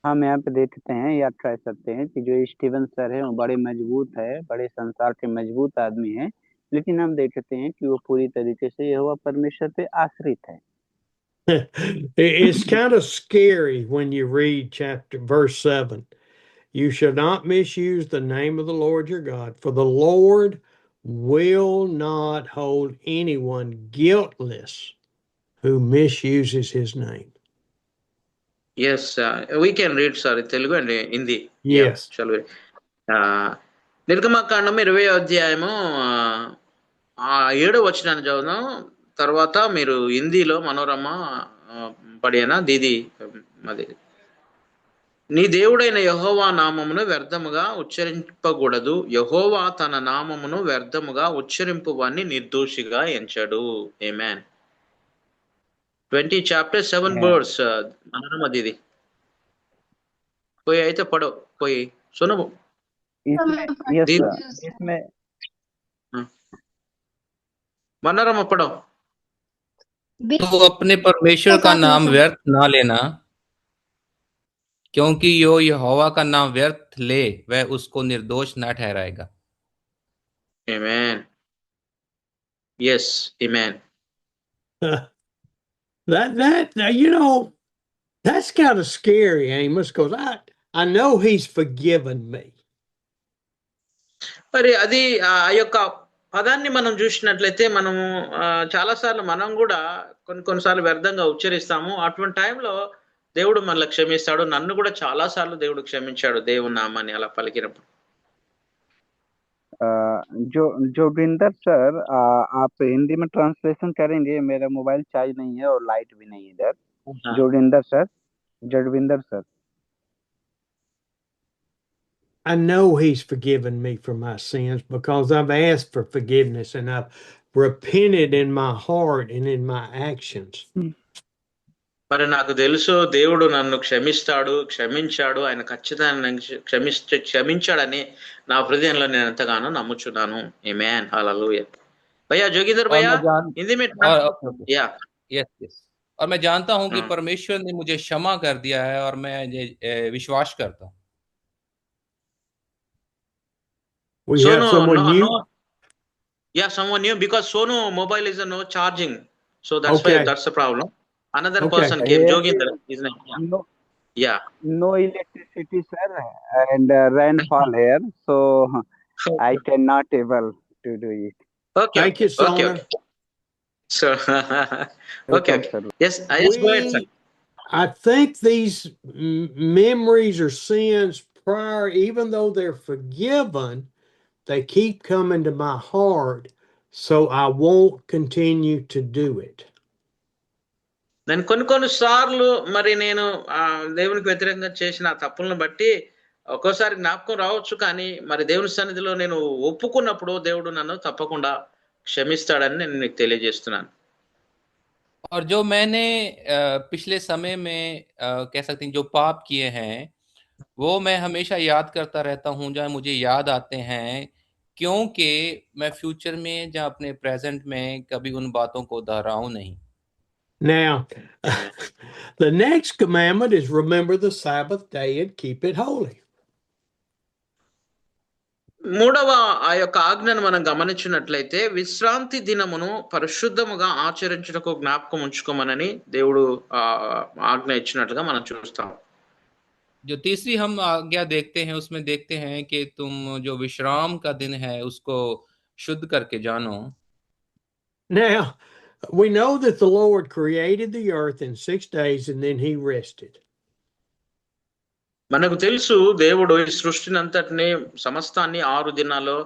हम यहाँ पे देखते हैं या कह सकते हैं कि जो स्टीवन सर है वो बड़े मजबूत है, बड़े संसार के मजबूत आदमी है, लेकिन हम देखते हैं कि वो पूरी तरीके से यहोवा परमेश्वर पे आश्रित है. It's kind of scary when you read verse 7. You shall not misuse the name of the Lord your God, for the Lord will not hold anyone guiltless who misuses his name. Yes, we can read, sorry, Telugu and Hindi. Yes. Shall we? నిర్గమకాండం 20వ అధ్యాయము 7వ వచనాన్ని చదువుదాం. తర్వాత మీరు హిందీలో మనోరమ పడియనా దీది అది నీ దేవుడైన యెహోవా నామమును వ్యర్థముగా ఉచ్చరింపకూడదు. యెహోవా తన నామమును వ్యర్థముగా ఉచ్చరింపువాన్ని నిర్దోషిగా ఎంచడు. ఆమేన్. 20 chapter 7 verse మనోరమ దీది. कोई అయితే पढ़ो कोई सुनो इसमें यस दी सर, इसमें मनोरमा पढ़ो। तो अपने परमेश्वर का नाम व्यर्थ ना लेना, क्योंकि यो यहोवा का नाम व्यर्थ ले वह उसको निर्दोष न ठहराएगा। Amen. Yes, amen. That's kind of scary, Amos, because I know he's forgiven me. మరి అది ఆ యొక్క పదాన్ని మనం చూసినట్లయితే మనము చాలాసార్లు మనం కూడా కొన్నిసార్లు వ్యర్థంగా ఉచ్చరిస్తాము. అటువంటి టైంలో దేవుడు మనల్ని క్షమిస్తాడు. నన్ను కూడా చాలాసార్లు దేవుడు క్షమించాడు దేవుని నామాన్ని అలా పలికినప్పుడు. जोगिंदर सर, आप हिंदी में ट्रांसलेशन करेंगे? मेरा मोबाइल चार्ज नहीं है और लाइट भी नहीं है इधर। Joginder sir, Jadwinder sir, I know he's forgiven me for my sins because I've asked for forgiveness and I've repented in my heart and in my actions. మరి నాకు తెలుసు దేవుడు నన్ను క్షమించాడు, ఆయన ఖచ్చితంగా క్షమించాడని నా హృదయంలో నేను ఎంతగానో నమ్ముచున్నాను. ఆమేన్, హల్లెలూయా. भैया जोगिंदर भैया हिंदी में या यस और मैं जानता हूं कि परमेश्वर ने मुझे क्षमा कर दिया है और मैं विश्वास करता हूं। We have someone new. Yeah, someone new, because Sonu mobile is no charging, so that's why that's the problem. Another person came, Joginder, his name. Yeah. No electricity, sir, and rainfall here, so I cannot able to do it. Okay. Thank you, Sona. Okay. So, okay. Yes, yes, go ahead, sir. I think these memories or sins prior, even though they're forgiven, they keep coming to my heart, so I won't continue to do it. నేను కొన్నిసార్లు మరి నేను దేవునికి వ్యతిరేకంగా చేసిన తప్పులను బట్టి ఒక్కోసారి జ్ఞాపకం రావచ్చు, కానీ మరి దేవుని సన్నిధిలో నేను ఒప్పుకున్నప్పుడు దేవుడు నన్ను తప్పకుండా క్షమిస్తాడని నేను మీకు తెలియజేస్తున్నాను. और जो मैंने पिछले समय में कह सकते हैं जो पाप किए हैं वो मैं हमेशा याद करता रहता हूँ, जहाँ मुझे याद आते हैं, क्योंकि मैं फ्यूचर में या अपने प्रेजेंट में कभी उन बातों को दोहराऊं नहीं। Now, the next commandment is remember the Sabbath day and keep it holy. మూడవ ఆ యొక్క ఆజ్ఞను మనం గమనించినట్లయితే విశ్రాంతి దినమును పరిశుద్ధముగా ఆచరించుటకు జ్ఞాపకం ఉంచుకోమనని దేవుడు ఆజ్ఞ ఇచ్చినట్లుగా మనం చూస్తాం. जो तीसरी हम आज्ञा देखते हैं उसमें देखते हैं कि तुम जो विश्राम का दिन है उसको शुद्ध करके जानो। Now, we know that the Lord created the earth in 6 days and then he rested. మనకు తెలుసు దేవుడు ఈ సృష్టిని అంతటిని సమస్తాన్ని 6 దినాల్లో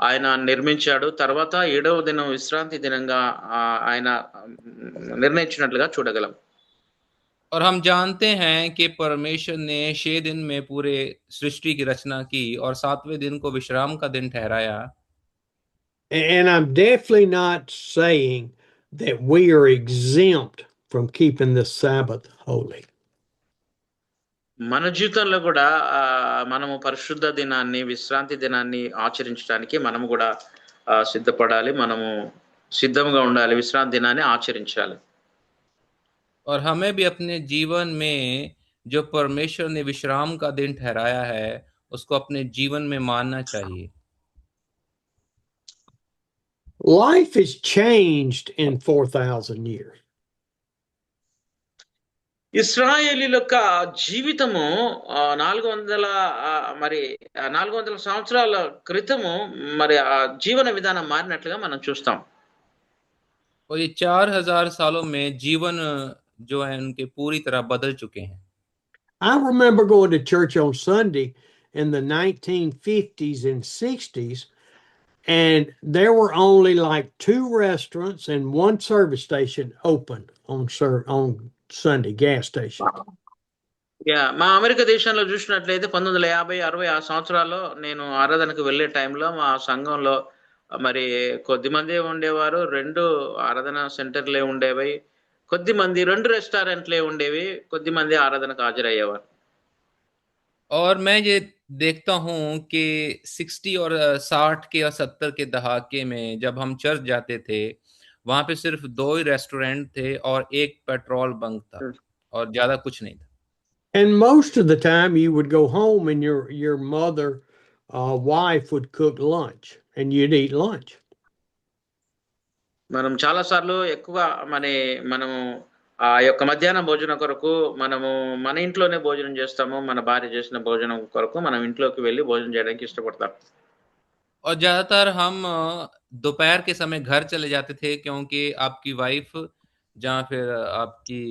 ఆయన నిర్మించాడు. తర్వాత 7వ దినం విశ్రాంతి దినంగా ఆయన నిర్ణయించినట్లుగా చూడగలం. और हम जानते हैं कि परमेश्वर ने 6 दिन में पूरे सृष्टि की रचना की और 7वें दिन को विश्राम का दिन ठहराया। And I'm definitely not saying that we are exempt from keeping the Sabbath holy. మన జీవితంలో కూడా మనము పరిశుద్ధ దినాన్ని విశ్రాంతి దినాన్ని ఆచరించడానికి మనము కూడా సిద్ధపడాలి, మనము సిద్ధంగా ఉండాలి, విశ్రాంతి దినాన్ని ఆచరించాలి. और हमें भी अपने जीवन में जो परमेश्वर ने विश्राम का दिन ठहराया है उसको अपने जीवन में मानना चाहिए। Life is changed in 4,000 years. ఇశ్రాయేలీల యొక్క జీవితము 400 సంవత్సరాల క్రితము మరి ఆ జీవన విధానం మారినట్లుగా మనం చూస్తాం. और ये 4000 सालों में जीवन जो है उनके पूरी तरह बदल चुके हैं। I remember going to church on Sunday in the 1950s and 60s, and there were only like 2 restaurants and 1 service station open on Sunday, gas station. మా అమెరికా దేశంలో చూసినట్లయితే 1950, 60 ఆ సంవత్సరాల్లో నేను ఆరాధనకు వెళ్ళే టైంలో మా సంఘంలో మరి కొద్దిమంది ఉండేవారు, 2 ఆరాధన సెంటర్లే ఉండేవి, కొద్దిమంది 2 రెస్టారెంట్లే ఉండేవి, కొద్దిమంది ఆరాధనకు హాజరయ్యేవారు. और मैं ये देखता हूँ कि 60 और 60 के और 70 के दहाके में जब हम चर्च जाते थे, वहां पे सिर्फ 2 ही रेस्टोरेंट थे और एक पेट्रोल बंक था और ज्यादा कुछ नहीं था। And most of the time you would go home and your mother wife would cook lunch and you'd eat lunch. మనం చాలా సార్లు ఎక్కువ మనము ఆ యొక్క మధ్యాహ్న భోజనం కొరకు మనము మన ఇంట్లోనే భోజనం చేస్తాము. మన భార్య చేసిన భోజనం కొరకు మనం ఇంట్లోకి వెళ్లి భోజనం చేయడానికి ఇష్టపడతాం. और ज्यादातर हम दोपहर के समय घर चले जाते थे क्योंकि आपकी वाइफ या फिर आपकी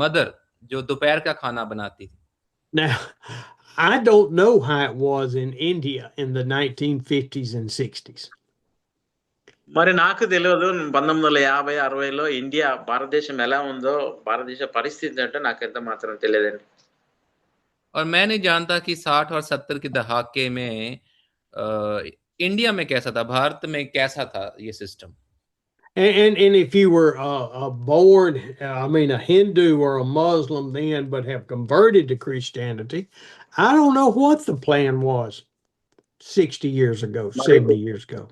मदर जो दोपहर का खाना बनाती थी। Now, I don't know how it was in India in the 1950s and 60s. మరి నాకు తెలియదు 1950, 60లో ఇండియా భారతదేశం ఎలా ఉందో, భారతదేశ పరిస్థితి ఏంటో నాకు ఎంత మాత్రం తెలియదండి. और मैं नहीं जानता कि 60 और 70 के दहाके में इंडिया में कैसा था, भारत में कैसा था ये system. And if you were born, I mean, a Hindu or a Muslim then, but have converted to Christianity, I don't know what the plan was 60 years ago, మరి 70 years ago.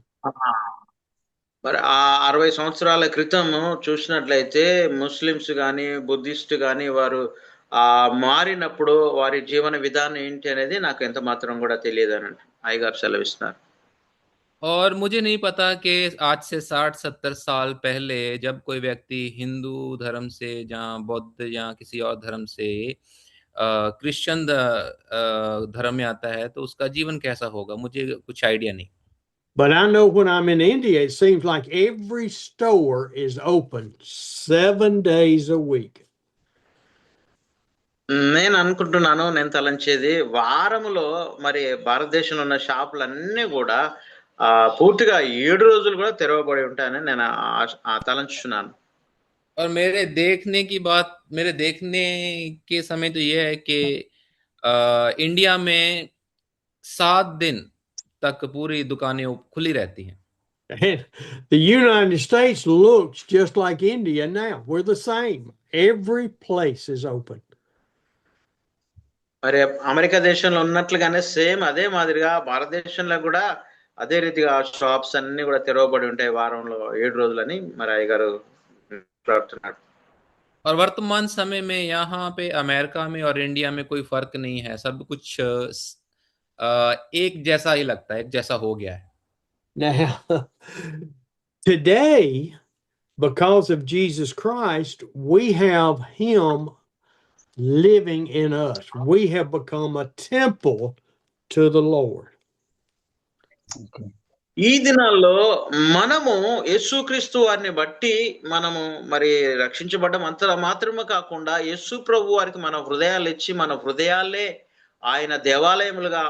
మరి ఆ 60 సంవత్సరాల క్రితం చూసినట్లయితే ముస్లిమ్స్ గాని, Buddhist గాని వారు మారినప్పుడు వారి జీవన విధానం ఏంటి అనేది నాకు ఎంత మాత్రం కూడా తెలియదనండి. అయ్యగారు సెలవిస్తున్నారు. और मुझे नहीं पता कि आज से 60-70 साल पहले जब कोई व्यक्ति हिंदू धर्म से या बौद्ध या किसी और धर्म से क्रिश्चियन धर्म में आता है तो उसका जीवन कैसा होगा, मुझे कुछ आइडिया नहीं। But I know when I'm in India, it seems like every store is open 7 days a week. నేను అనుకుంటున్నాను, నేను తలంచేది వారములో మరి భారతదేశంలో ఉన్న షాపులన్నీ కూడా పూర్తిగా 7 రోజులు కూడా తెరవబడి ఉంటాయని నేను తలంచుతున్నాను. और मेरे देखने के समय तो ये है कि इंडिया में 7 दिन तक पूरी दुकानें खुली रहती हैं। And the United States looks just like India now. We're the same. Every place is open. మరి అమెరికా దేశంలో ఉన్నట్లుగానే సేమ్ అదే మాదిరిగా భారతదేశంలో కూడా అదే రీతిగా షాప్స్ అన్ని కూడా తెరవబడి ఉంటాయి వారంలో 7 రోజులని మరి అయ్యగారు మాట్లాడుతున్నారు. और वर्तमान समय में यहाँ पे अमेरिका में और इंडिया में कोई फर्क नहीं है, सब कुछ एक जैसा ही लगता है, एक जैसा हो गया है। Now, today, because of Jesus Christ, we have Him living in us. We have become a temple to the Lord. ఈ దినాల్లో మనము యేసుక్రీస్తు వారిని బట్టి మనము మరి రక్షించబడ్డం అంత మాత్రమే కాకుండా యేసు ప్రభు వారికి మన హృదయాలు ఇచ్చి మన హృదయాలే ఆయన దేవాలయములుగా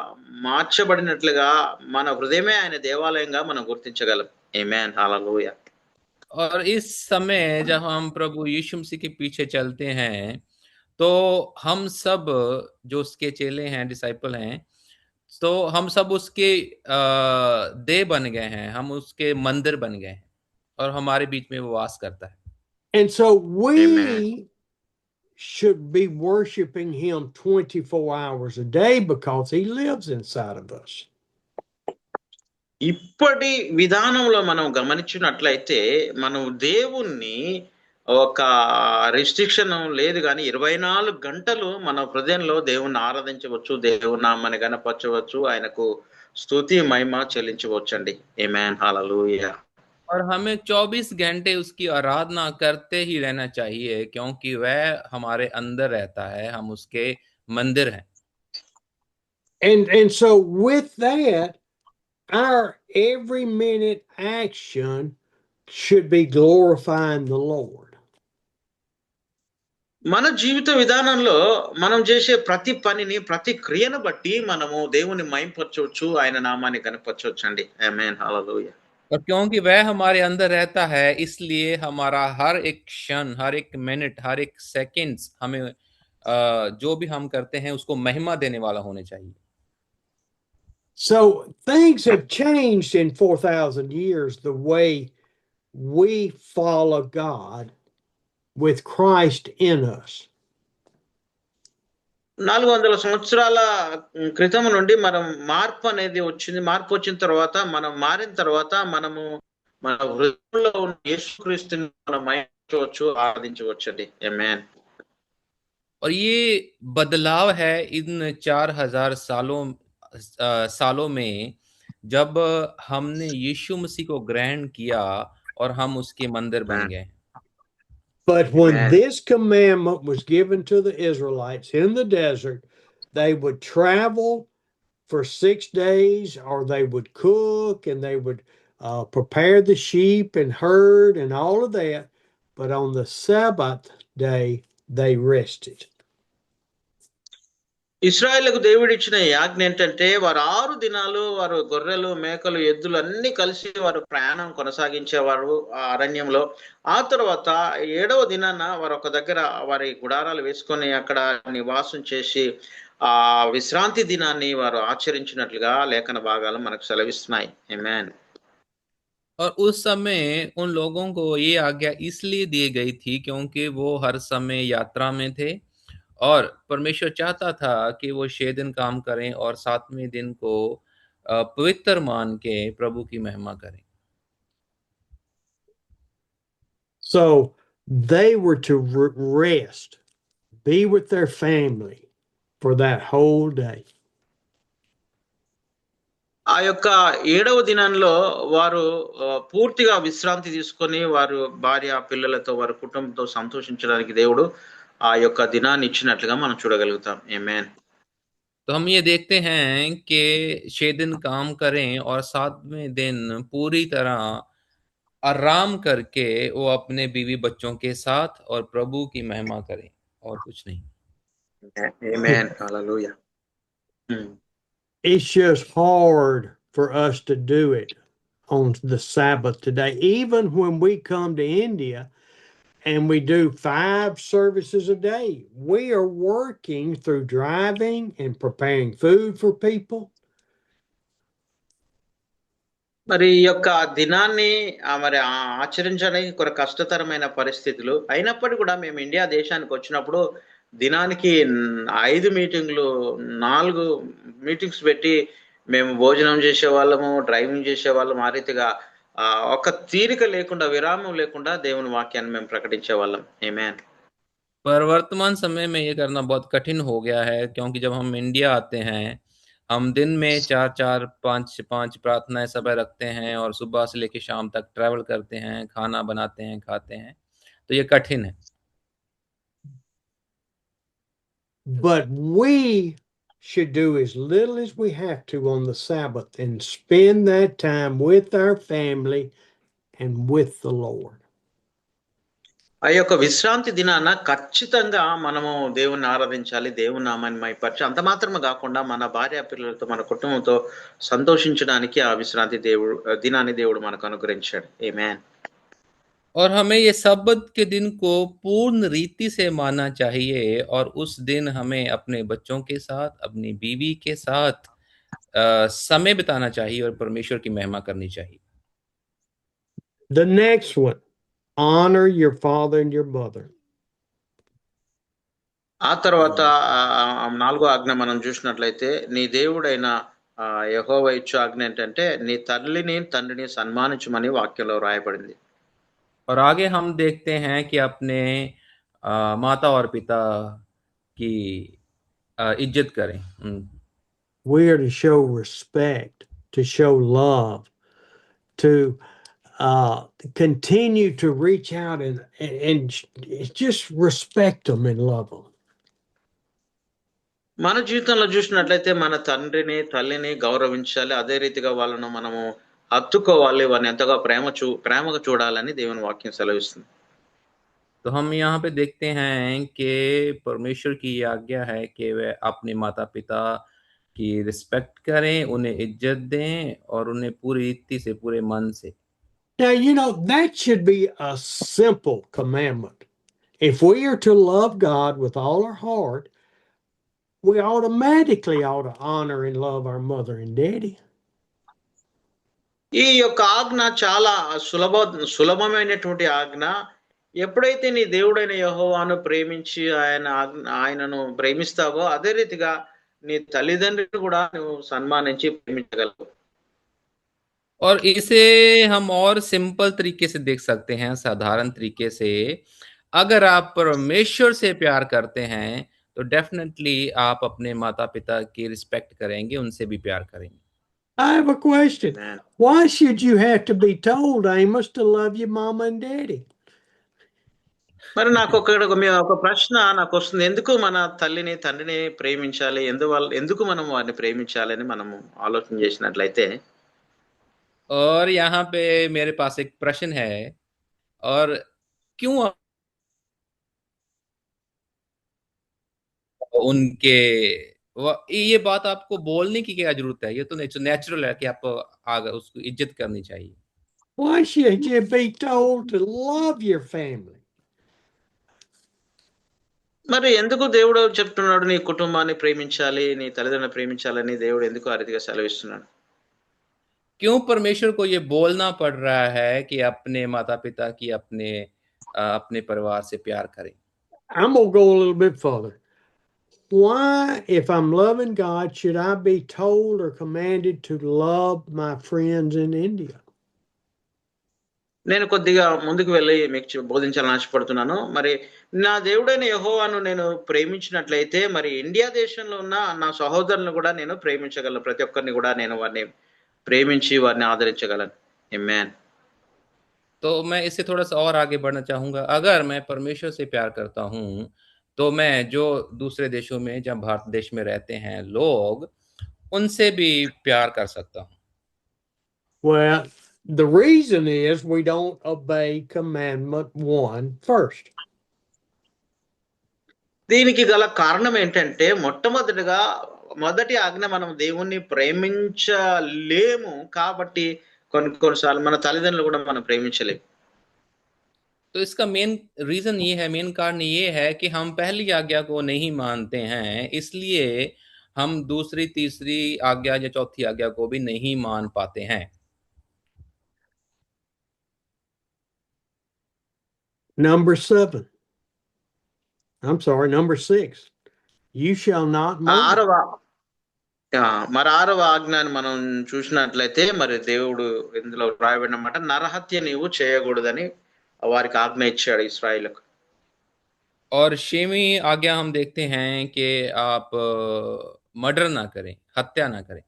మార్చబడినట్లుగా మన హృదయమే ఆయన దేవాలయంగా మనం గుర్తించగలం. ఆమేన్, హల్లెలూయా. और इस समय जब हम प्रभु यीशु मसीह के पीछे चलते हैं तो हम सब जो उसके चेले हैं, डिसाइपल हैं, तो हम सब उसके देह बन गए हैं, हम उसके मंदिर बन गए हैं और हमारे बीच में वो वास करता है। And so we Amen. should be worshiping Him 24 hours a day because He lives inside of us. ఇప్పటి విధానంలో మనం గమనించినట్లయితే మనం దేవుణ్ణి ఒక రిస్ట్రిక్షన్ లేదు కానీ 24 గంటలు మన హృదయంలో దేవుణ్ణి ఆరాధించవచ్చు, దేవుని నామాన్ని గణపరచవచ్చు, ఆయనకు స్తుతి మహిమ చెల్లించవచ్చండి. ఆమేన్, హల్లెలూయా. और हमें 24 घंटे उसकी आराधना करते ही रहना चाहिए क्योंकि वह हमारे अंदर रहता है, हम उसके मंदिर हैं। And so with that, our every minute action should be glorifying the Lord. మన జీవిత విధానంలో మనం చేసే ప్రతి పనిని, ప్రతి క్రియను బట్టి మనము దేవుని మహిమపరచవచ్చు, ఆయన నామాన్ని కనపరచవచ్చు అండి. ఆమేన్, హల్లెలూయా. और क्योंकि वह हमारे अंदर रहता है इसलिए हमारा हर एक क्षण, हर एक मिनट, हर एक सेकंड्स हमें जो भी हम करते हैं उसको महिमा देने वाला होने चाहिए। So things have changed in 4,000 years the way we follow God with Christ in us. 400 సంవత్సరాల క్రితం నుండి మనం మార్పు అనేది వచ్చింది. మార్పు వచ్చిన తర్వాత మనం మారిన తర్వాత మనము మన హృదయంలో ఉన్న యేసుక్రీస్తుని మనం మైంచవచ్చు, ఆరాధించవచ్చండి. ఆమేన్. और ये बदलाव है इन 4000 सालों में जब हमने यीशु मसीह को ग्रहण किया और हम उसके मंदिर बन गए. But when Amen. this commandment was given to the Israelites in the desert, they would travel for 6 days, or they would cook and they would prepare the sheep and herd and all of that. But on the Sabbath day, they rested. ఇశ్రాయేలుకు దేవుడు ఇచ్చిన ఈ ఆజ్ఞ ఏంటంటే వారు 6 దినాలు వారు గొర్రెలు, మేకలు, ఎద్దులు అన్ని కలిసి వారు ప్రయాణం కొనసాగించేవారు ఆ అరణ్యంలో. ఆ తర్వాత 7వ దినాన వారు ఒక దగ్గర వారి గుడారాలు వేసుకొని అక్కడ నివాసం చేసి ఆ విశ్రాంతి దినాన్ని వారు ఆచరించినట్లుగా లేఖన భాగాలు మనకు సెలవిస్తున్నాయి. ఆమేన్. और उस समय उन लोगों को ये आज्ञा इसलिए दी गई थी क्योंकि वो हर समय यात्रा में थे और परमेश्वर चाहता था कि वो 6 दिन काम करें और 7वें दिन को पवित्र मान के प्रभु की महिमा करें. So they were to rest, be with their family for that whole day. ఆ యొక్క 7వ దినంలో వారు పూర్తిగా విశ్రాంతి తీసుకొని వారు భార్య పిల్లలతో వారి కుటుంబంతో సంతోషించడానికి దేవుడు ఆ యొక్క దినాన్ని ఇచ్చినట్లుగా మనం చూడగలుగుతాం. ఆమేన్. तो हम ये देखते हैं कि 6 दिन काम करें और 7वें दिन पूरी तरह आराम करके वो अपने बीवी बच्चों के साथ और प्रभु की महिमा करें और कुछ नहीं. ఆమేన్. హల్లెలూయా. It's just hard for us to do it on the Sabbath today. Even when we come to India and we do 5 services a day, we are working through driving and preparing food for people. మరి ఈ యొక్క దినాన్ని మరి ఆచరించడానికి కొన్ని కష్టతరమైన పరిస్థితులు అయినప్పటికీ కూడా మేము ఇండియా దేశానికి వచ్చినప్పుడు దినానికి 5 మీటింగ్లు 4 మీటింగ్స్ పెట్టి మేము భోజనం చేసేవాళ్ళము, డ్రైవింగ్ చేసేవాళ్ళం. ఆ రీతిగా ఒక తీరిక లేకుండా, విరామం లేకుండా దేవుని వాక్యాన్ని మేము ప్రకటించే వాళ్ళం. ఆమేన్. पर वर्तमान समय में ये करना बहुत कठिन हो गया है क्योंकि जब हम इंडिया आते हैं हम दिन में 4-4, 5-5 प्रार्थनाएं सभा रखते हैं और सुबह से लेकर शाम तक ट्रैवल करते हैं, खाना बनाते हैं, खाते हैं, तो ये कठिन है. But we should do as little as we have to on the Sabbath and spend that time with our family and with the Lord. ఆ యొక్క విశ్రాంతి దినాన ఖచ్చితంగా మనము దేవుణ్ణి ఆరాధించాలి, దేవుని నామాన్ని మహిమపరచాలి. అంత మాత్రమే కాకుండా మన భార్య పిల్లలతో మన కుటుంబంతో సంతోషించడానికి ఆ విశ్రాంతి దినాన్ని దేవుడు మనకు అనుగ్రహించాడు. ఆమేన్. और हमें ये सब्बत के दिन को पूर्ण रीति से मानना चाहिए और उस दिन हमें अपने बच्चों के साथ, अपनी बीवी के साथ समय बिताना चाहिए और परमेश्वर की महिमा करनी चाहिए. The next one, honor your father and your mother. ఆ తర్వాత 4వ ఆజ్ఞ మనం చూసినట్లయితే నీ దేవుడైన యెహోవా ఇచ్చు ఆజ్ఞ ఏంటంటే నీ తల్లిని తండ్రిని సన్మానించమని వాక్యంలో రాయబడింది. और आगे हम देखते हैं कि अपने माता और पिता की इज्जत करें. We are to show respect, to show love, to continue to reach out and just respect them and love them. మన జీవితంలో చూసినట్లయితే మన తండ్రిని తల్లిని గౌరవించాలి, అదే రీతిగా వాళ్ళను మనము హత్తుకోవాలి, వారిని ఎంతగా ప్రేమగా చూడాలని దేవుని వాక్యం సెలవిస్తుంది. तो हम यहाँ पे देखते हैं कि परमेश्वर की आज्ञा है कि वे अपने माता पिता की रिस्पेक्ट करें, उन्हें इज्जत दें और उन्हें पूरी रीति से, पूरे मन से. Now, that should be a simple commandment. If we are to love God with all our heart, we automatically ought to honor and love our mother and daddy. ఈ యొక్క ఆజ్ఞ చాలా సులభమైనటువంటి ఆజ్ఞ. ఎప్పుడైతే నీ దేవుడైన యెహోవాను ప్రేమించి ఆయనను ప్రేమిస్తావో అదే రీతిగా నీ తల్లిదండ్రులను కూడా నువ్వు సన్మానించి ప్రేమించగలవు. और इसे हम और सिंपल तरीके से देख सकते हैं, साधारण तरीके से। अगर आप परमेश्वर से प्यार करते हैं, तो डेफ़िनेटली आप अपने माता-पिता की रिस्पेक्ट करेंगे, उनसे भी प्यार करेंगे। I have a question. Amen. Why should you have to be told, Amos, to love your mama and daddy? మరి నాకు ఒక ప్రశ్న నాకు వస్తుంది. ఎందుకు మన తల్లిని తండ్రిని ప్రేమించాలి? ఎందుకు మనం వారిని ప్రేమించాలని మనము ఆలోచన చేసినట్లయితే और यहाँ पे मेरे पास एक प्रश्न है, और क्यों उनके ये बात आपको बोलने की क्या ज़रूरत है? ये तो नेचुरल है कि आप उसको इज़्ज़त करनी चाहिए। Why should you be told to love your family? మరి ఎందుకు దేవుడు చెప్తున్నాడు నీ కుటుంబాన్ని ప్రేమించాలి, నీ తల్లిదండ్రులను ప్రేమించాలని దేవుడు ఎందుకు ఆ రీతిగా సెలవిస్తున్నాడు? क्यों परमेश्वर को ये बोलना पड़ रहा है कि अपने माता-पिता की अपने परिवार से प्यार करें? I'm going to go a little bit further. Why, if I'm loving God, should I be told or commanded to love my friends in India? నేను కొద్దిగా ముందుకు వెళ్ళి మీకు బోధించాలని ఆశపడుతున్నాను. మరి నా దేవుడైన యెహోవాను నేను ప్రేమించినట్లయితే మరి ఇండియా దేశంలో ఉన్న నా సహోదరులను కూడా నేను ప్రేమించగలను. ప్రతి ఒక్కరిని కూడా నేను వారిని ప్రేమించి వారిని ఆదరించగలను. ఆమేన్. तो मैं इससे थोड़ा-सा और आगे बढ़ना चाहूँगा। अगर मैं परमेश्वर से प्यार करता हूँ, तो मैं जो दूसरे देशों में, जहाँ भारत देश में रहते हैं लोग, उनसे भी प्यार कर सकता हूँ। Well, the reason is we don't obey commandment 1 first. దీనికి గల కారణం ఏంటంటే మొదటి ఆజ్ఞ మనం దేవుణ్ణి ప్రేమించలేము. కాబట్టి కొన్నిసార్లు మన తల్లిదండ్రులు కూడా మనం ప్రేమించలేము. तो इसका मेन रीज़न ये है, मेन कारण ये है कि हम पहली आज्ञा को नहीं मानते हैं, इसलिए हम दूसरी, तीसरी आज्ञा या चौथी आज्ञा को भी नहीं मान पाते हैं। Number 7. I'm sorry, number 6. You shall not murder. మరి 6వ ఆజ్ఞని మనం చూసినట్లయితే మరి దేవుడు ఇందులో రాయబడినమాట నరహత్య నీవు చేయకూడదని వారికి ఆజ్ఞ ఇచ్చాడు ఇశ్రాయేలుకు. और 6वीं आज्ञा हम देखते हैं कि आप मर्डर ना करें, हत्या ना करें.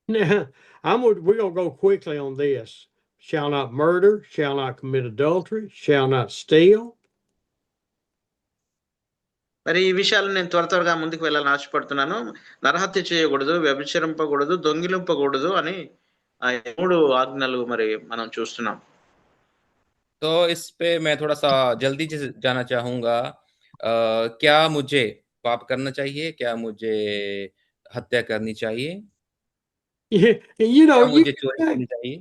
Now, we're going to go quickly on this. Shall not murder, shall not commit adultery, shall not steal. మరి ఈ విషయాలు నేను త్వరగా ముందుకు వెళ్ళాలని ఆశపడుతున్నాను. నరహత్య చేయకూడదు, వ్యభిచరింపకూడదు, దొంగిలింపకూడదు అని 3 ఆజ్ఞలు మరి మనం చూస్తున్నాం. तो इस पे मैं थोड़ा-सा जल्दी से जाना चाहूँगा। क्या मुझे पाप करना चाहिए? क्या मुझे हत्या करनी चाहिए? You know, क्या मुझे चोरी करनी चाहिए?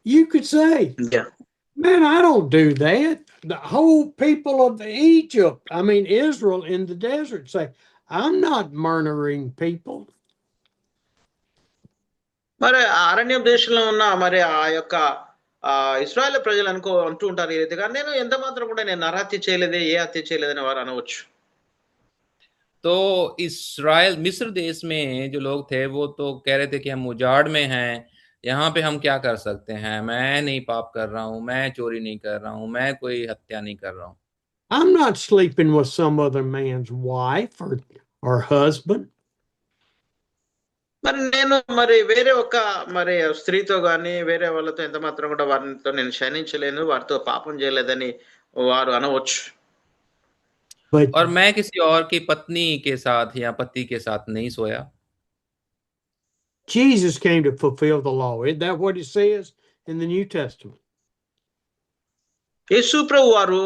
You could say, Yeah. man, I don't do that. The whole people of Egypt, I mean Israel in the desert, say, I'm not murdering people. మరి అరణ్య దేశంలో ఉన్న మరి ఆ యొక్క ఇశ్రాయేల్ ప్రజలు అంటూ ఉంటారు ఈ రీతిగా, నేను ఎంత మాత్రం కూడా నేను నరహత్య చేయలేదే, ఏ హత్య చేయలేదని వారు అనవచ్చు. तो इस्राएल मिस्र देश में जो लोग थे वो तो कह रहे थे कि हम उजाड़ में हैं, यहाँ पे हम क्या कर सकते हैं? मैं नहीं पाप कर रहा हूँ, मैं चोरी नहीं कर रहा हूँ, मैं कोई हत्या नहीं कर रहा हूँ. I'm not sleeping with some other man's wife or husband. మరి నేను వేరే మరి స్త్రీతో గాని వేరే వాళ్ళతో ఎంత మాత్రం కూడా వారితో నేను శయనించలేను, వారితో పాపం చేయలేదని వారు అనవచ్చు. और मैं किसी और की पत्नी के साथ या पति के साथ नहीं सोया. Jesus came to fulfill the law. Isn't that what it says in the New Testament? యేసు ప్రభు వారు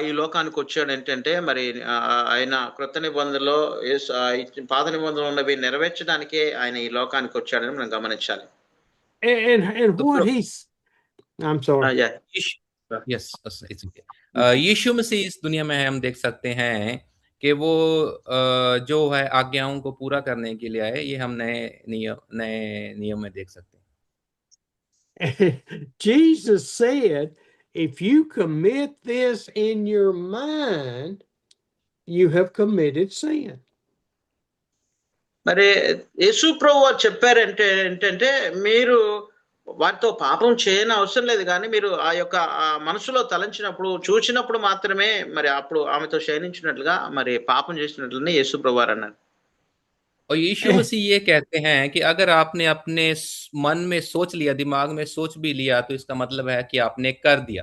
ఈ లోకానికి వచ్చాడు ఏంటంటే మరి ఆయన క్రొత్త నిబంధనలో పాత నిబంధనలో ఉన్నవి నెరవేర్చడానికే ఆయన ఈ లోకానికి వచ్చాడని మనం గమనించాలి. And what he's, I'm sorry. Yes, it's okay. यीशु मसीह इस दुनिया में है, हम देख सकते हैं कि वो जो है आज्ञाओं को पूरा करने के लिए आए, ये हम नए नियम में देख सकते हैं. Jesus said if you commit this in your mind, you have committed sin. మరి యేసు ప్రభు వారు చెప్పారంటే ఏంటంటే మీరు వారితో పాపం చేయని అవసరం లేదు, కానీ మీరు ఆ యొక్క ఆ మనసులో తలంచినప్పుడు చూసినప్పుడు మాత్రమే మరి అప్పుడు ఆమెతో శయనించినట్లుగా మరి పాపం చేసినట్లని యేసు ప్రభు వారు అన్నారు. और यीशु मसीह ये कहते हैं कि अगर आपने अपने मन में सोच लिया, दिमाग में सोच भी लिया, तो इसका मतलब है कि आपने कर दिया.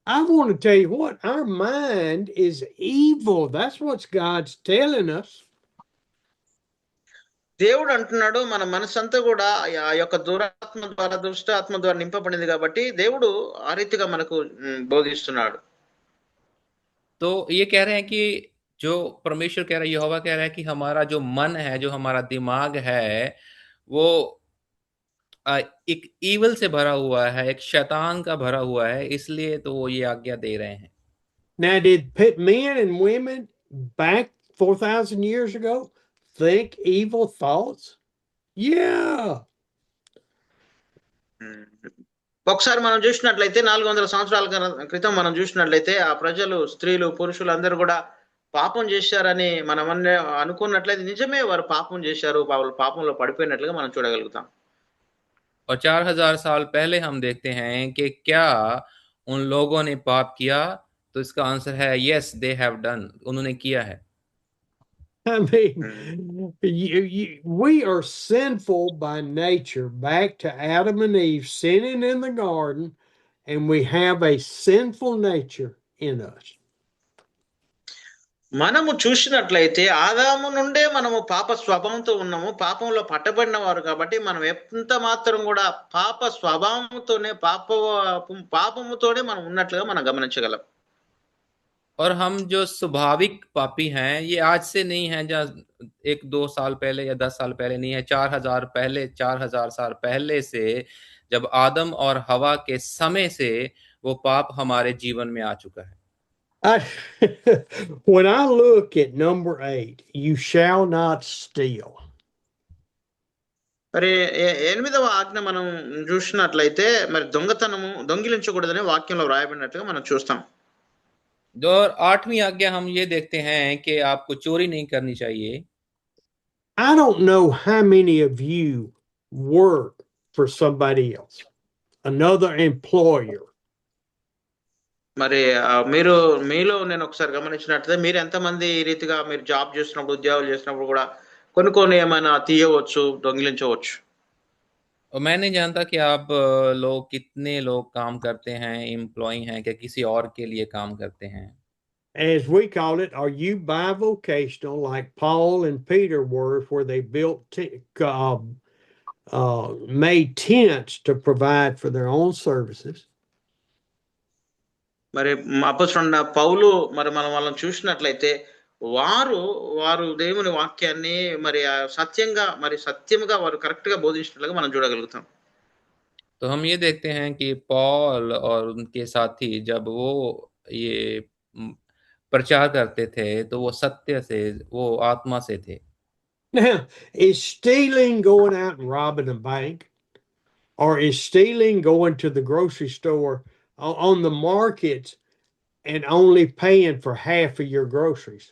I want to tell you what, our mind is evil. That's what God's telling us. దేవుడు అంటున్నాడు మన మనసంతా కూడా ఆ యొక్క దురాత్మ ద్వారా దుష్టాత్మ ద్వారా నింపబడింది కాబట్టి దేవుడు ఆ రీతిగా మనకు బోధిస్తున్నాడు. तो ये कह रहे हैं कि जो परमेश्वर कह रहा है, यहोवा कह रहा है कि हमारा जो मन है, जो हमारा दिमाग है, वो एक ईवल से भरा हुआ है, एक शैतान का भरा हुआ है, इसलिए तो वो ये आज्ञा दे रहे हैं. Now, did men and women back 4,000 years ago think evil thoughts? Yeah. ఒకసారి మనం చూసినట్లయితే 400 సంవత్సరాల క్రితం మనం చూసినట్లయితే ఆ ప్రజలు, స్త్రీలు, పురుషులు అందరూ కూడా పాపం చేశారని మనం అనుకున్నట్లయితే నిజమే వారు పాపం చేశారు, వాళ్ళు పాపంలో పడిపోయినట్లుగా మనం చూడగలుగుతాం. और 4000 साल पहले हम देखते हैं कि क्या उन लोगों ने पाप किया, तो इसका आंसर है yes, they have done. उन्होंने किया है. I mean, we are sinful by nature, back to Adam and Eve sinning in the garden, and we have a sinful nature in us. మనము చూసినట్లయితే ఆదాము నుండే మనము పాప స్వభావంతో ఉన్నాము, పాపంలో పట్టబడిన వారు కాబట్టి మనం ఎంత మాత్రం కూడా పాప స్వభావంతోనే పాపముతోనే మనం ఉన్నట్లుగా మనం గమనించగలం. और हम जो स्वाभाविक पापी हैं, ये आज से नहीं है, जहाँ 1-2 साल पहले या 10 साल पहले नहीं है, 4000 साल पहले से, जब आदम और हवा के समय से वो पाप हमारे जीवन में आ चुका है. When I look at number 8, you shall not steal. మరి 8వ ఆజ్ఞ మనం చూసినట్లయితే మరి దొంగిలించకూడదనే వాక్యంలో రాయబడినట్లుగా మనం చూస్తాం. और 8वीं आज्ञा हम ये देखते हैं कि आपको चोरी नहीं करनी चाहिए. I don't know how many of you work for somebody else, another employer. మరి మీలో నేను ఒకసారి గమనించినట్లయితే మీరు ఎంతమంది ఈ రీతిగా మీరు జాబ్ చేస్తున్నప్పుడు, ఉద్యోగాలు చేసినప్పుడు కూడా కొన్ని ఏమైనా తీయవచ్చు, దొంగిలించవచ్చు. और मैं नहीं जानता कि आप लोग कितने लोग काम करते हैं, एम्प्लॉय हैं, कि किसी और के लिए काम करते हैं. As we call it, are you bivocational like Paul and Peter were, where they made tents to provide for their own services? మరి అపొస్తలుడైన పౌలు మరి మనం వాళ్ళని చూసినట్లయితే వారు దేవుని వాక్యాన్ని మరి సత్యముగా వారు కరెక్ట్ గా బోధించినట్లుగా మనం చూడగలుగుతాం. तो हम ये देखते हैं कि पॉल और उनके साथी जब वो ये प्रचार करते थे, तो वो सत्य से, वो आत्मा से थे. Now, is stealing going out and robbing a bank, or is stealing going to the grocery store on the markets and only paying for half of your groceries?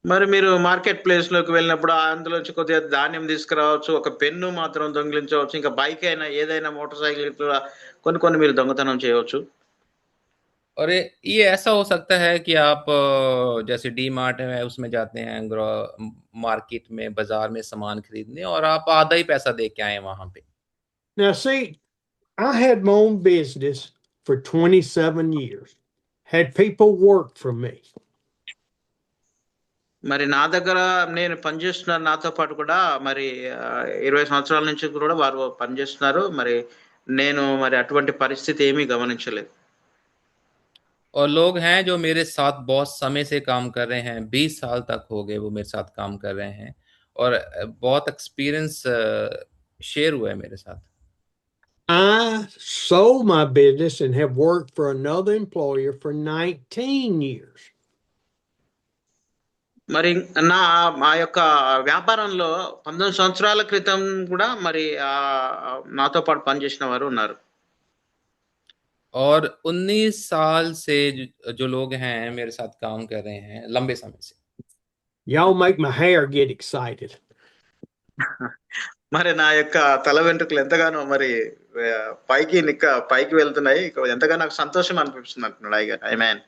మరి మీరు మార్కెట్ ప్లేస్ లోకి వెళ్ళినప్పుడు అందులోంచి కొద్దిగా ధాన్యం తీసుకురావచ్చు, ఒక పెన్ను మాత్రం దొంగిలించవచ్చు, ఇంకా బైక్ అయినా ఏదైనా మోటార్ సైకిల్ కొన్ని మీరు దొంగతనం చేయవచ్చు. और ये ऐसा हो सकता है कि आप जैसे डी मार्ट है, उसमें जाते हैं मार्केट में, बाजार में सामान खरीदने, और आप आधा ही पैसा दे के आए वहां पे. Now, see, I had my own business for 27 years, had people work for me. మరి నా దగ్గర నేను పనిచేస్తున్నాను, నాతో పాటు కూడా మరి 20 సంవత్సరాల నుంచి కూడా వారు పనిచేస్తున్నారు. మరి నేను మరి అటువంటి పరిస్థితి ఏమీ గమనించలేదు. और लोग हैं जो मेरे साथ बहुत समय से काम कर रहे हैं, 20 साल तक हो गए वो मेरे साथ काम कर रहे हैं, और बहुत एक्सपीरियंस शेयर हुआ है मेरे साथ. I sold my business and have worked for another employer for 19 years. మరి మా యొక్క వ్యాపారంలో 19 సంవత్సరాల క్రితం కూడా మరి నాతో పాటు పనిచేసిన వారు ఉన్నారు. और 19 साल से जो लोग हैं मेरे साथ काम कर रहे हैं लंबे समय से। Y'all make my hair get excited. మరి నా యొక్క తల వెంట్రుకలు ఎంతగానో మరి పైకి వెళ్తున్నాయి, ఎంతగానో నాకు సంతోషం అనిపిస్తుంది అంటున్నాడు ఐ మ్యాన్.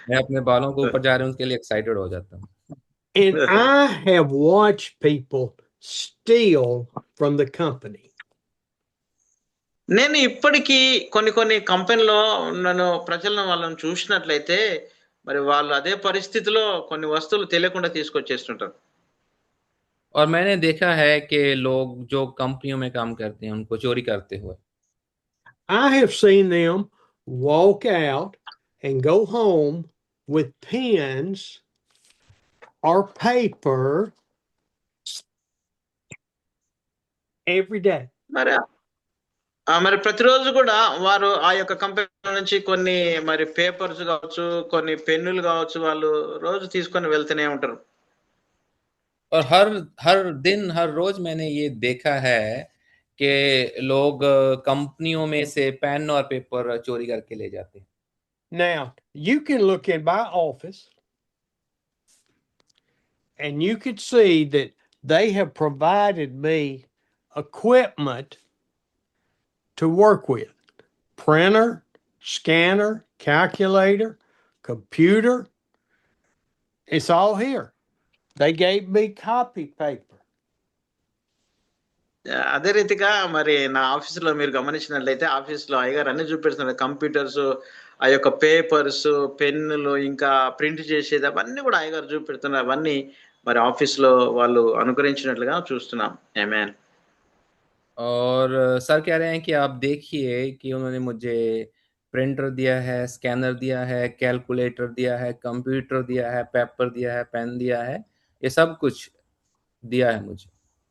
मैं अपने बालों को ऊपर जा रहे हैं उसके लिए एक्साइटेड हो जाता हूँ। And I have watched people steal from the company. నేను ఇప్పటికీ కొన్ని కంపెనీలో ప్రజలను వాళ్ళని చూసినట్లయితే మరి వాళ్ళు అదే పరిస్థితిలో కొన్ని వస్తువులు తెలియకుండా తీసుకొచ్చేస్తుంటారు. और मैंने देखा है कि लोग जो कंपनियों में काम करते हैं उनको चोरी करते हुए। I have seen them walk out and go home with pens or paper every day. మరి ప్రతిరోజు కూడా వారు ఆ యొక్క కంపెనీ నుంచి కొన్ని మరి పేపర్స్ కావచ్చు, కొన్ని పెన్నులు కావచ్చు, వాళ్ళు రోజు తీసుకొని వెళ్తూనే ఉంటారు. और हर दिन हर रोज मैंने ये देखा है कि लोग कंपनियों में से पेन और पेपर चोरी करके ले जाते हैं। Now, you can look in my office and you can see that they have provided me equipment to work with: printer, scanner, calculator, computer. It's all here. They gave me copy paper. అదే రీతిగా మరి నా ఆఫీసులో మీరు గమనించినట్లయితే ఆఫీసులో అయ్యగారు అన్ని చూపిస్తున్నారు. కంప్యూటర్స్, ఆ యొక్క పేపర్స్, పెన్నులు, ఇంకా ప్రింట్ చేసేది అవన్నీ కూడా అయ్యగారు చూపెడుతున్నారు. అవన్నీ మరి ఆఫీసులో వాళ్ళు అనుకరించినట్లుగా చూస్తున్నాం. ఆమేన్. और सर कह रहे हैं कि आप देखिए कि उन्होंने मुझे प्रिंटर दिया है, स्कैनर दिया है, कैलकुलेटर दिया है, कंप्यूटर दिया है, पेपर दिया है, पेन दिया है, ये सब कुछ दिया है मुझे।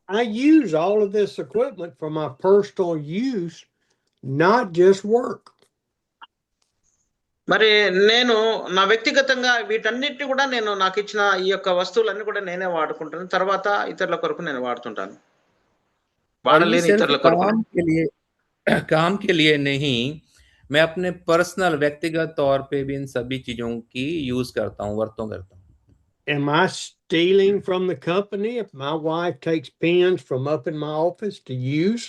I use all of this equipment for my personal use, not just work. మరి నేను నా వ్యక్తిగతంగా వీటన్నిటిని కూడా నేను నాకు ఇచ్చిన ఈ యొక్క వస్తువులన్నీ కూడా నేనే వాడుకుంటాను. తర్వాత ఇతరుల కొరకు నేను వాడుతుంటాను. और ये వాడలేని सिर्फ ఇతరుల కొరకు. काम के लिए नहीं, मैं अपने पर्सनल व्यक्तिगत तौर पे भी इन सभी चीजों की यूज करता हूँ, वर्तों करता हूँ। Am I stealing from the company if my wife takes pens from up in my office to use?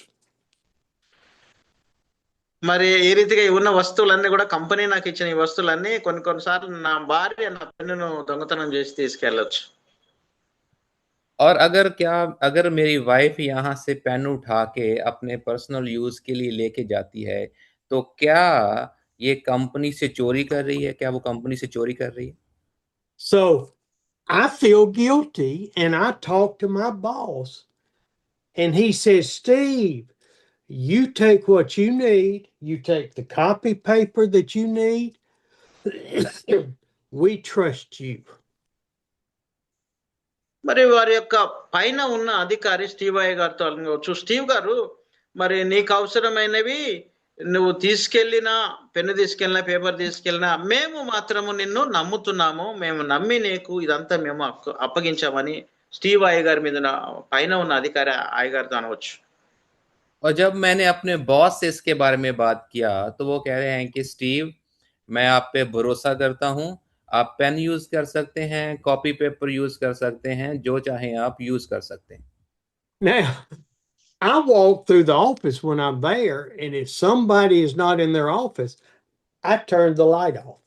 మరి ఈ రీతిగా ఉన్న వస్తువులన్నీ కూడా కంపెనీ నాకు ఇచ్చిన ఈ వస్తువులన్నీ కొన్నిసార్లు నా భార్య నా పెన్నును దొంగతనం చేసి తీసుకెళ్ళొచ్చు. और अगर मेरी वाइफ यहाँ से पेन उठा के अपने पर्सनल यूज के लिए लेके जाती है, तो क्या ये कंपनी से चोरी कर रही है? क्या वो कंपनी से चोरी कर रही है? So I feel guilty and I talk to my boss and he says, Steve, you take what you need, you take the copy paper that you need. We trust you. మరి వారి యొక్క పైన ఉన్న అధికారి స్టీవ్ అయ్య గారితో అడగవచ్చు, Steve గారు మరి నీకు అవసరమైనవి నువ్వు తీసుకెళ్ళినా, పెన్ను తీసుకెళ్ళినా, పేపర్ తీసుకెళ్ళినా, మేము మాత్రము నిన్ను నమ్ముతున్నాము, మేము నమ్మి నీకు ఇదంతా మేము అప్పగించామని స్టీవ్ అయ్య గారి మీద పైన ఉన్న అధికారి అయ్య గారితో అనవచ్చు. और जब मैंने अपने बॉस से इसके बारे में बात किया तो वो कह रहे हैं कि स्टीव, मैं आप पे भरोसा करता हूँ, आप पेन यूज कर सकते हैं, कॉपी पेपर यूज कर सकते हैं, जो चाहे आप यूज कर सकते हैं। Now, I walk through the office when I'm there, and if somebody is not in their office, I turn the light off.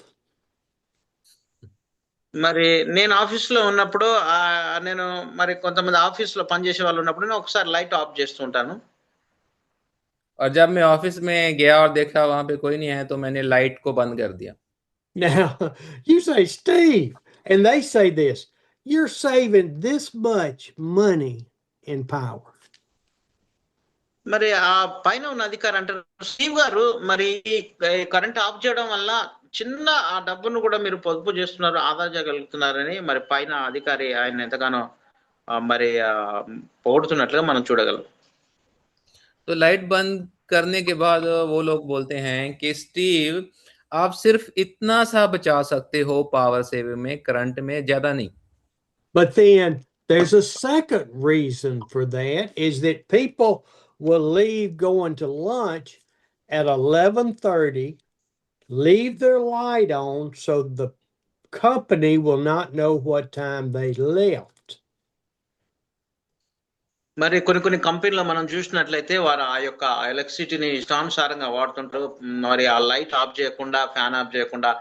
మరి నేను ఆఫీస్లో ఉన్నప్పుడు నేను మరి కొంతమంది ఆఫీస్లో పనిచేసే వాళ్ళు ఉన్నప్పుడు నేను ఒకసారి లైట్ ఆఫ్ చేస్తూ ఉంటాను. और जब मैं ऑफिस में गया और देखा वहां पे कोई नहीं है तो मैंने लाइट को बंद कर दिया। Now, you say, Steve, and they say this, you're saving this much money in power. మరి ఆ పైన ఉన్న అధికారి అంటారు, స్టీవ్ గారు మరి కరెంట్ ఆఫ్ చేయడం వల్ల చిన్న ఆ డబ్బును కూడా మీరు పొదుపు చేస్తున్నారు, ఆదా చేయగలుగుతున్నారని మరి పైన అధికారి ఆయన ఎంతగానో మరి పొగుడుతున్నట్లుగా మనం చూడగలం. तो लाइट बंद करने के बाद वो लोग बोलते हैं कि स्टीव, आप सिर्फ इतना सा बचा सकते हो पावर सेव में, करंट में, ज्यादा नहीं। But then there's a second reason for that, is that people will leave going to lunch at 11:30 leave their light on so the company will not know what time they left. మరి కొన్ని కంపెనీలో మనం చూసినట్లయితే వారు ఆ యొక్క ఎలక్ట్రిసిటీని ఇష్టానుసారంగా వాడుతుంటారు. మరి ఆ లైట్ ఆఫ్ చేయకుండా, ఫ్యాన్ ఆఫ్ చేయకుండా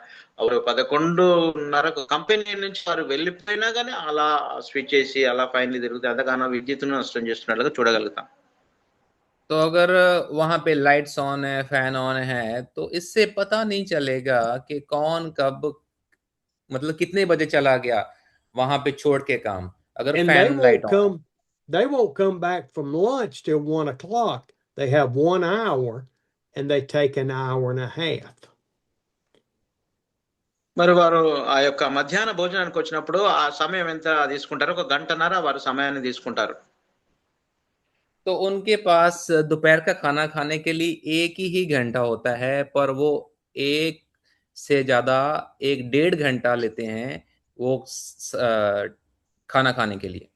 వారు 11:30 కంపెనీ నుంచి వారు వెళ్ళిపోయినా కానీ అలా స్విచ్ చేసి అలా ఫైన్లు తిరుగుతాయి. అంతగానో విద్యుత్తును నష్టం చేస్తున్నట్లుగా చూడగలుగుతాం. तो अगर वहां पे लाइट्स ऑन है, फैन ऑन है, तो इससे पता नहीं चलेगा कि कौन कब, मतलब कितने बजे चला गया वहां पे छोड़ के काम, अगर And फैन लाइट ऑन है। they won't come back from lunch till 1 o'clock. They have 1 hour and they take an hour and a half. మరి వారు ఆ యొక్క మధ్యాహ్న భోజనానికి వచ్చినప్పుడు ఆ సమయం ఎంత తీసుకుంటారు? 1 గంటన్నర వారు సమయాన్ని తీసుకుంటారు. तो उनके पास दोपहर का खाना खाने के लिए 1 ही घंटा होता है, पर वो 1 से ज्यादा 1-1.5 घंटा लेते हैं वो खाना खाने के लिए।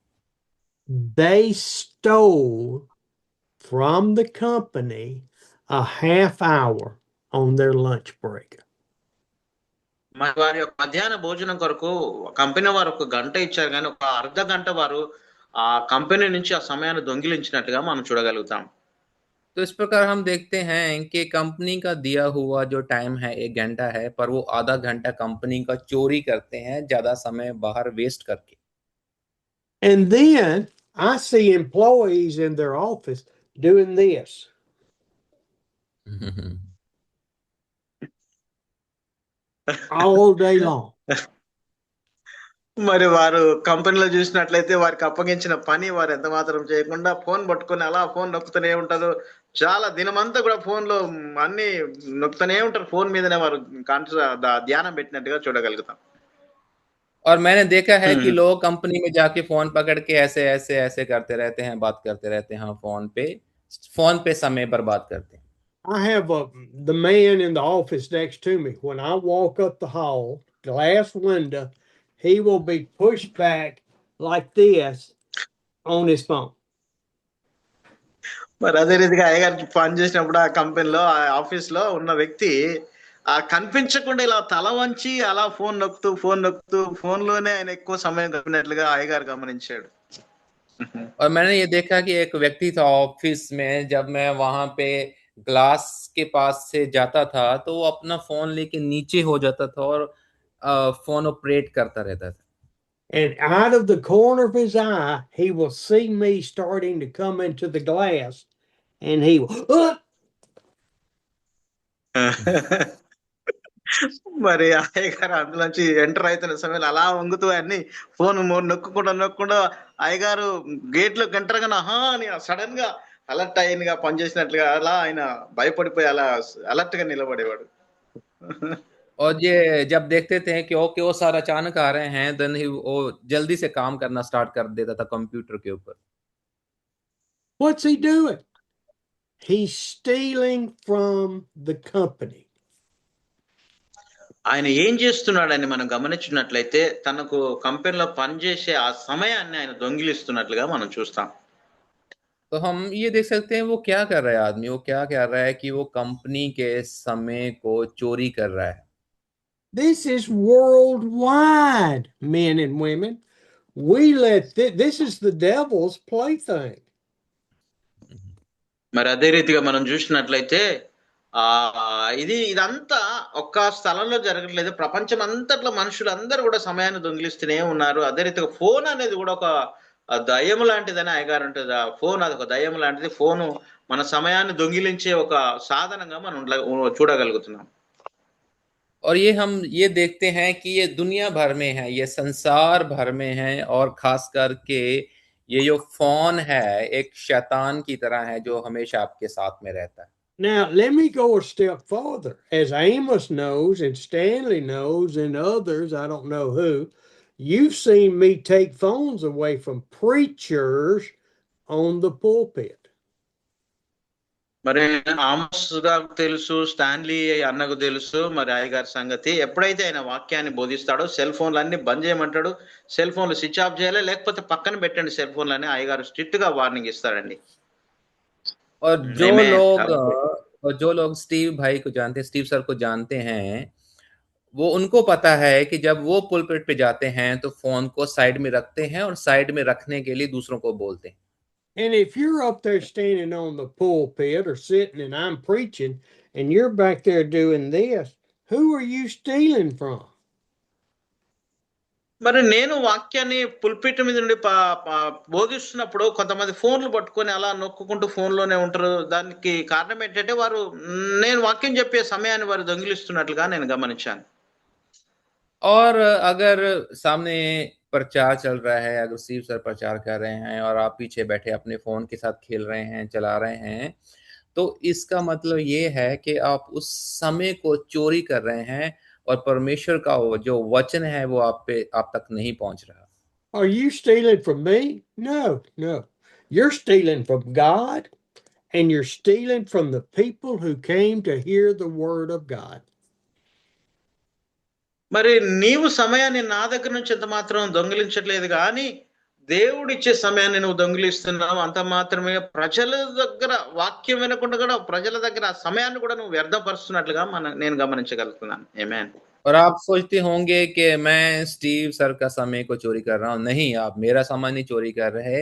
They stole from the company a half hour on their lunch break. మరి వారి యొక్క మధ్యాహ్న భోజనం కొరకు కంపెనీ వారు 1 గంట ఇచ్చారు, కానీ ఒక అర్ధ గంట వారు ఆ కంపెనీ నుంచి ఆ సమయాన్ని దొంగిలించినట్టుగా మనం చూడగలుగుతాం. तो इस प्रकार हम देखते हैं कि कंपनी का दिया हुआ जो टाइम है 1 घंटा है, पर वो आधा घंटा कंपनी का चोरी करते हैं, ज्यादा समय बाहर वेस्ट करके। And then I see employees in their office doing this. All day long. మరి వారు కంపెనీలో చూసినట్లయితే వారికి అప్పగించిన పని వారు ఎంత మాత్రం చేయకుండా ఫోన్ పట్టుకొని అలా ఫోన్ నొక్కుతూనే ఉంటారు. చాలా దినమంతా కూడా ఫోన్ లో అన్ని నొక్కుతూనే ఉంటారు. ఫోన్ మీదనే వారు ధ్యానం పెట్టినట్టుగా చూడగలుగుతాం. और मैंने देखा है कि लोग कंपनी में जाके फोन पकड़ के ऐसे ऐसे ऐसे करते रहते हैं, बात करते रहते हैं फोन पे समय बर्बाद करते हैं। I have the man in the office next to me. When I walk up the hall, glass window, he will be pushed back like this on his phone. మరి అదే రీతిగా అయ్యగారికి పని చేసినప్పుడు ఆ కంపెనీలో ఆ ఆఫీస్ లో ఉన్న వ్యక్తి ఆ కనిపించకుండా ఇలా తల వంచి అలా ఫోన్ నొక్కుతూ ఫోన్ లోనే ఆయన ఎక్కువ సమయం గడిపినట్లుగా అయ్యగారు గమనించాడు. और मैंने ये देखा कि एक व्यक्ति था ऑफिस में, जब मैं वहां पे ग्लास के पास से जाता था तो वो अपना फोन लेके नीचे हो जाता था और फोन ऑपरेट करता रहता था। And out of the corner of his eye, he will see me starting to come into the glass, and he will, మరి అయ్యగారు అందులోంచి ఎంటర్ అవుతున్న సమయంలో అలా వంగుతూ అన్ని ఫోన్ నొక్కకుండా అయ్యగారు గేట్ లోకి ఎంటర్ గానే ఆహా అని సడన్ గా అలర్ట్ అయ్యిందిగా పనిచేసినట్లుగా అలా ఆయన భయపడిపోయి అలా అలర్ట్ గా నిలబడేవాడు. और ये जब देखते थे कि ओके वो सर अचानक आ रहे हैं, देन वो जल्दी से काम करना स्टार्ट कर देता था कंप्यूटर के ऊपर। what's he doing? He's stealing from the company. ఆయన ఏం చేస్తున్నాడని మనం గమనించినట్లయితే తనకు కంపెనీలో పనిచేసే ఆ సమయాన్ని ఆయన దొంగిలిస్తున్నట్లుగా మనం చూస్తాం. तो हम ये देख सकते हैं वो क्या कर रहा है आदमी, वो क्या कर रहा है कि वो कंपनी के समय को चोरी कर रहा है। This is worldwide, men and women. We let this is the devil's plaything. మరి అదే రీతిగా మనం చూసినట్లయితే ఇదంతా ఒక్క స్థలంలో జరగట్లేదు. ప్రపంచం అంతట్లో మనుషులందరూ కూడా సమయాన్ని దొంగిలిస్తూనే ఉన్నారు. అదే రీతిగా ఫోన్ అనేది కూడా ఒక దయ్యం లాంటిదని అయ్యగారు ఉంటుంది. ఆ ఫోన్ అది ఒక దయ్యం లాంటిది. ఫోను మన సమయాన్ని దొంగిలించే ఒక సాధనంగా మనం చూడగలుగుతున్నాం. और ये हम ये देखते हैं कि ये दुनिया भर में है, ये संसार भर में है, और खास करके ये जो फोन है एक शैतान की तरह है जो हमेशा आपके साथ में रहता है। Now, let me go a step further. As Amos knows and Stanley knows and others, I don't know who, you've seen me take phones away from preachers on the pulpit. మరి ఆమోస్ గారు తెలుసు, స్టాన్లీ అన్నకు తెలుసు మరి అయ్యగారి సంగతి. ఎప్పుడైతే ఆయన వాక్యాన్ని బోధిస్తాడో సెల్ ఫోన్లు అన్ని బంద్ చేయమంటాడు. సెల్ ఫోన్లు స్విచ్ ఆఫ్ చేయాలి, లేకపోతే పక్కన పెట్టండి సెల్ ఫోన్లు అని అయ్యగారు స్ట్రిక్ట్ గా వార్నింగ్ ఇస్తాడండి. और जो लोग और जो लोग स्टीव भाई को जानते हैं, स्टीव सर को जानते हैं, वो उनको पता है कि जब वो पुलपिट पे जाते हैं तो फोन को साइड में रखते हैं और साइड में रखने के लिए दूसरों को बोलते हैं। And if you're up there standing on the pulpit or sitting and I'm preaching and you're back there doing this, who are you stealing from? మరి నేను వాక్యాన్ని పుల్పిట్ మీద నుండి బోధిస్తున్నప్పుడు కొంతమంది ఫోన్లు పట్టుకొని అలా నొక్కుకుంటూ ఫోన్లోనే ఉంటారు. దానికి కారణం ఏంటంటే వారు నేను వాక్యం చెప్పే సమయాన్ని వారు దొంగిలిస్తున్నట్లుగా నేను గమనించాను. और अगर सामने प्रचार चल रहा है, अगर स्टीव सर प्रचार कर रहे हैं और आप पीछे बैठे अपने फोन के साथ खेल रहे हैं, चला रहे हैं, तो इसका मतलब ये है कि आप उस समय को चोरी कर रहे हैं और परमेश्वर का वो जो वचन है वो आप तक नहीं पहुंच रहा। Are you stealing from me? No, no. You're stealing from God and you're stealing from the people who came to hear the word of God. మరి నీవు సమయాన్ని నా దగ్గర నుంచి ఎంత మాత్రం దొంగిలించట్లేదు, కానీ దేవుడిచ్చే సమయాన్ని నువ్వు దొంగిలిస్తున్నావు. అంత మాత్రమే ప్రజల దగ్గర వాక్యం వినకుండా కూడా ప్రజల దగ్గర ఆ సమయాన్ని కూడా నువ్వు వ్యర్థపరుస్తున్నట్లుగా నేను గమనించగలుగుతున్నాను. ఆమేన్. और आप सोचते होंगे कि मैं स्टीव सर का समय को चोरी कर रहा हूँ। नहीं, आप मेरा समय नहीं चोरी कर रहे,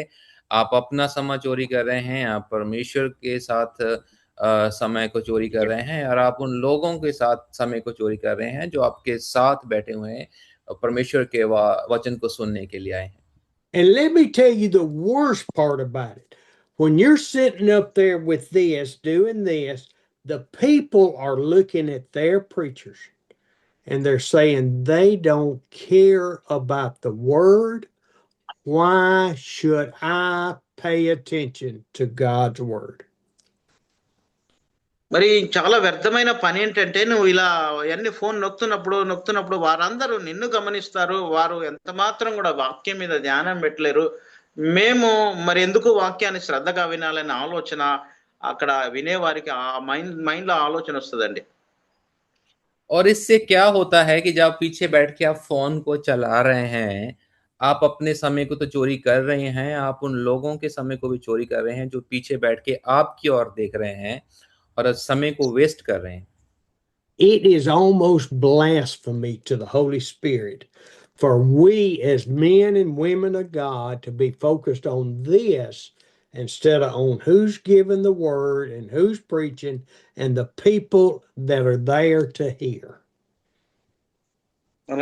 आप अपना समय चोरी कर रहे हैं। आप परमेश्वर के साथ समय को चोरी कर रहे हैं और आप उन लोगों के साथ समय को चोरी कर रहे हैं जो आपके साथ बैठे हुए हैं और परमेश्वर के वचन को सुनने के लिए आए हैं। And let me tell you the worst part about it. When you're sitting up there with this, doing this, the people are looking at their preachers and they're saying they don't care about the word. Why should I pay attention to God's word? మరి చాలా వ్యర్థమైన పని ఏంటంటే నువ్వు ఇలా అన్ని phone నొక్కుతున్నప్పుడు వారందరూ నిన్ను గమనిస్తారు. వారు ఎంత మాత్రం కూడా వాక్యం మీద ధ్యానం పెట్టలేరు. మేము మరి ఎందుకు వాక్యాన్ని శ్రద్ధగా వినాలనే ఆలోచన అక్కడ వినేవారికి ఆ మైండ్లో ఆలోచన వస్తుందండి. और इससे क्या होता है कि जब पीछे बैठ के आप फोन को चला रहे हैं, आप अपने समय को तो चोरी कर रहे हैं, आप उन लोगों के समय को भी चोरी कर रहे हैं जो पीछे बैठ के आपकी ओर देख रहे हैं और समय को वेस्ट कर रहे हैं। It is almost blasphemy to the Holy Spirit for we as men and women of God to be focused on this instead of on who's giving the word and who's preaching and the people that are there to hear.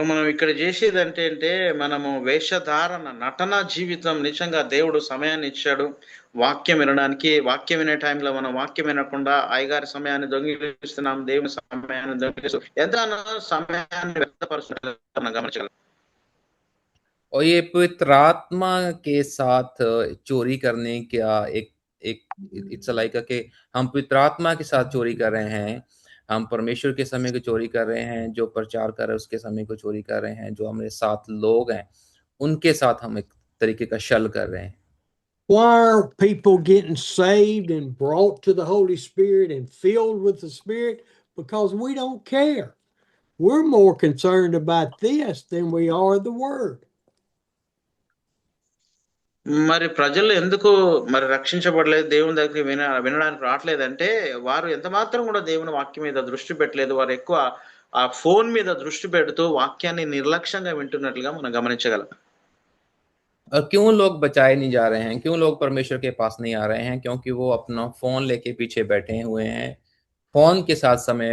మనం ఇక్కడ చేసేది అంటే మనము వేషధారణ నటన జీవితం. నిజంగా దేవుడు సమయాన్ని ఇచ్చాడు వాక్యం వినడానికి. వాక్యం వినే టైంలో మనం వాక్యం వినకుండా అయ్యగారి సమయాన్ని దొంగిలిస్తున్నాం, దేవుని సమయాన్ని దొంగిలిస్తూ ఎంత సమయాన్ని వ్యర్థపరుస్తున్నా గమనించగలం. और ये पवित्र आत्मा के साथ चोरी करने का एक इट्स लाइक कि हम पवित्र आत्मा के साथ चोरी कर रहे हैं, हम परमेश्वर के समय को चोरी कर रहे हैं, जो प्रचार कर रहे हैं उसके समय को चोरी कर रहे हैं, जो हमारे साथ लोग हैं उनके साथ हम एक तरीके का छल कर रहे हैं। Why are people getting saved and brought to the Holy Spirit and filled with the Spirit? Because we don't care. We're more concerned about this than we are the Word. మరి ప్రజలు ఎందుకు మరి రక్షించబడలేదు, దేవుని దగ్గరికి వినడానికి రావట్లేదంటే వారు ఎంత మాత్రం కూడా దేవుని వాక్యం మీద దృష్టి పెట్టలేదు. వారు ఎక్కువ ఆ ఫోన్ మీద దృష్టి పెడుతూ వాక్యాన్ని నిర్లక్ష్యంగా వింటున్నట్లుగా మనం గమనించగలం. और क्यों लोग बचाए नहीं जा रहे हैं, क्यों लोग परमेश्वर के पास नहीं आ रहे हैं? क्योंकि वो अपना फोन लेके पीछे बैठे हुए हैं, फोन के साथ समय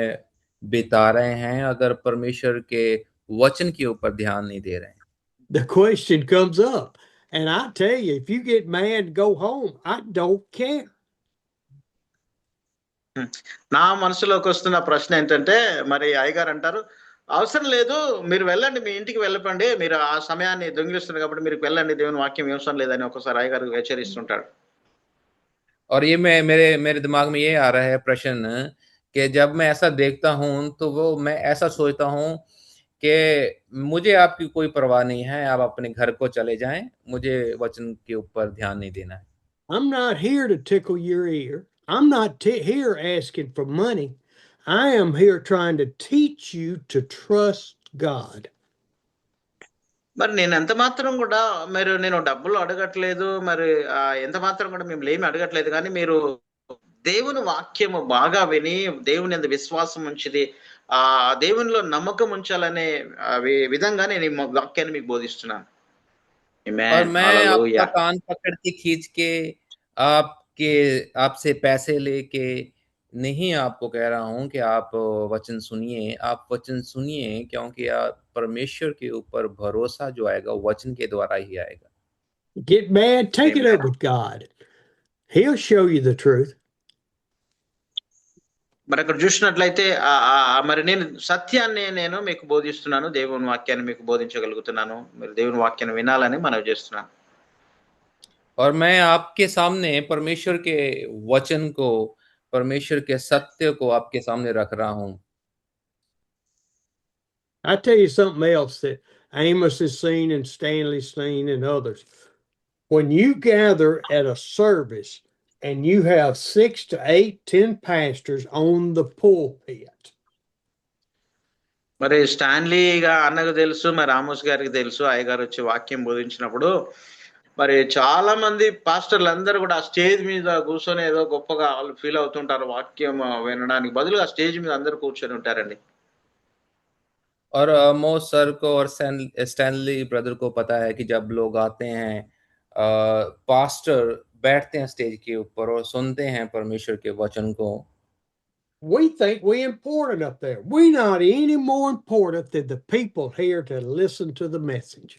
बिता रहे हैं, अगर परमेश्वर के वचन के ऊपर ध्यान नहीं दे रहे हैं। The question comes up, and I tell you, if you get mad, go home. I don't care. నా మనసులోకి వస్తున్న ప్రశ్న ఏంటంటే మరి అయ్యగారు అంటారు, అవసరం లేదు, మీరు వెళ్ళండి, మీ ఇంటికి వెళ్ళండి, మీరు ఆ సమయాన్ని దొంగిలిస్తున్నారు కాబట్టి మీరు వెళ్ళండి, దేవుని వాక్యం అవసరం లేదని ఒకసారి అయ్యగారు హెచ్చరిస్తుంటాడు. और ये मेरे दिमाग में ये आ रहा है प्रश्न कि जब मैं ऐसा देखता हूँ तो वो मैं ऐसा सोचता हूँ कि मुझे आपकी कोई परवाह नहीं है, आप अपने घर को चले जाएं, मुझे वचन के ऊपर ध्यान नहीं देना है। I'm not here to tickle your ear. I'm not here asking for money. I am here trying to teach you to trust God. మరి నేను ఎంత మాత్రం కూడా నేను డబ్బులు అడగట్లేదు, మరి ఎంత మాత్రం కూడా మేము ఏమి అడగట్లేదు, కానీ మీరు దేవుని వాక్యము బాగా విని దేవుని యందు విశ్వాసం ఉంచిది, దేవునిలో నమ్మకం ఉంచాలనే విధంగా నేను ఈ వాక్యాన్ని మీకు బోధిస్తున్నాను. और ఆమేన్, मैं आपका హల్లెలూయా. कान पकड़ के खींच के आपसे पैसे लेके नहीं आपको कह रहा हूँ कि आप वचन सुनिए। आप वचन सुनिए क्योंकि आप परमेश्वर के ऊपर भरोसा जो आएगा वचन के द्वारा ही आएगा। Get mad, take it Amen. up with God. He'll show you the truth. మరి అక్కడ చూసినట్లయితే మరి నేను సత్యాన్ని నేను మీకు బోధిస్తున్నాను, దేవుని వాక్యాన్ని మీకు బోధించగలుగుతున్నాను. మీరు దేవుని వాక్యాన్ని వినాలని మనవి చేస్తున్నాను. और मैं आपके सामने परमेश्वर के वचन को, परमेश्वर के सत्य को आपके सामने रख रहा हूँ। I tell you something else that Amos has seen and Stanley's seen and others. When you gather at a service and you have 6 to 8, 10 pastors on the pulpit, మరి స్టాన్లీగా అన్నకు తెలుసు, మరి ఆమోస్ గారికి తెలుసు, అయ్యగారు వచ్చి వాక్యం బోధించినప్పుడు మరి చాలా మంది పాస్టర్లు అందరూ కూడా ఆ స్టేజ్ మీద కూర్చొని ఏదో గొప్పగా వాళ్ళు ఫీల్ అవుతుంటారు వాక్యం వినడానికి బదులు ఆ స్టేజ్ మీద అందరూ కూర్చొని ఉంటారండి. और मोस सर को और स्टैनली ब्रदर को पता है कि जब लोग आते हैं, पास्टर बैठते हैं स्टेज के ऊपर और सुनते हैं परमेश्वर के वचन को। we think we're important up there. We're not any more important than the people here to listen to the message.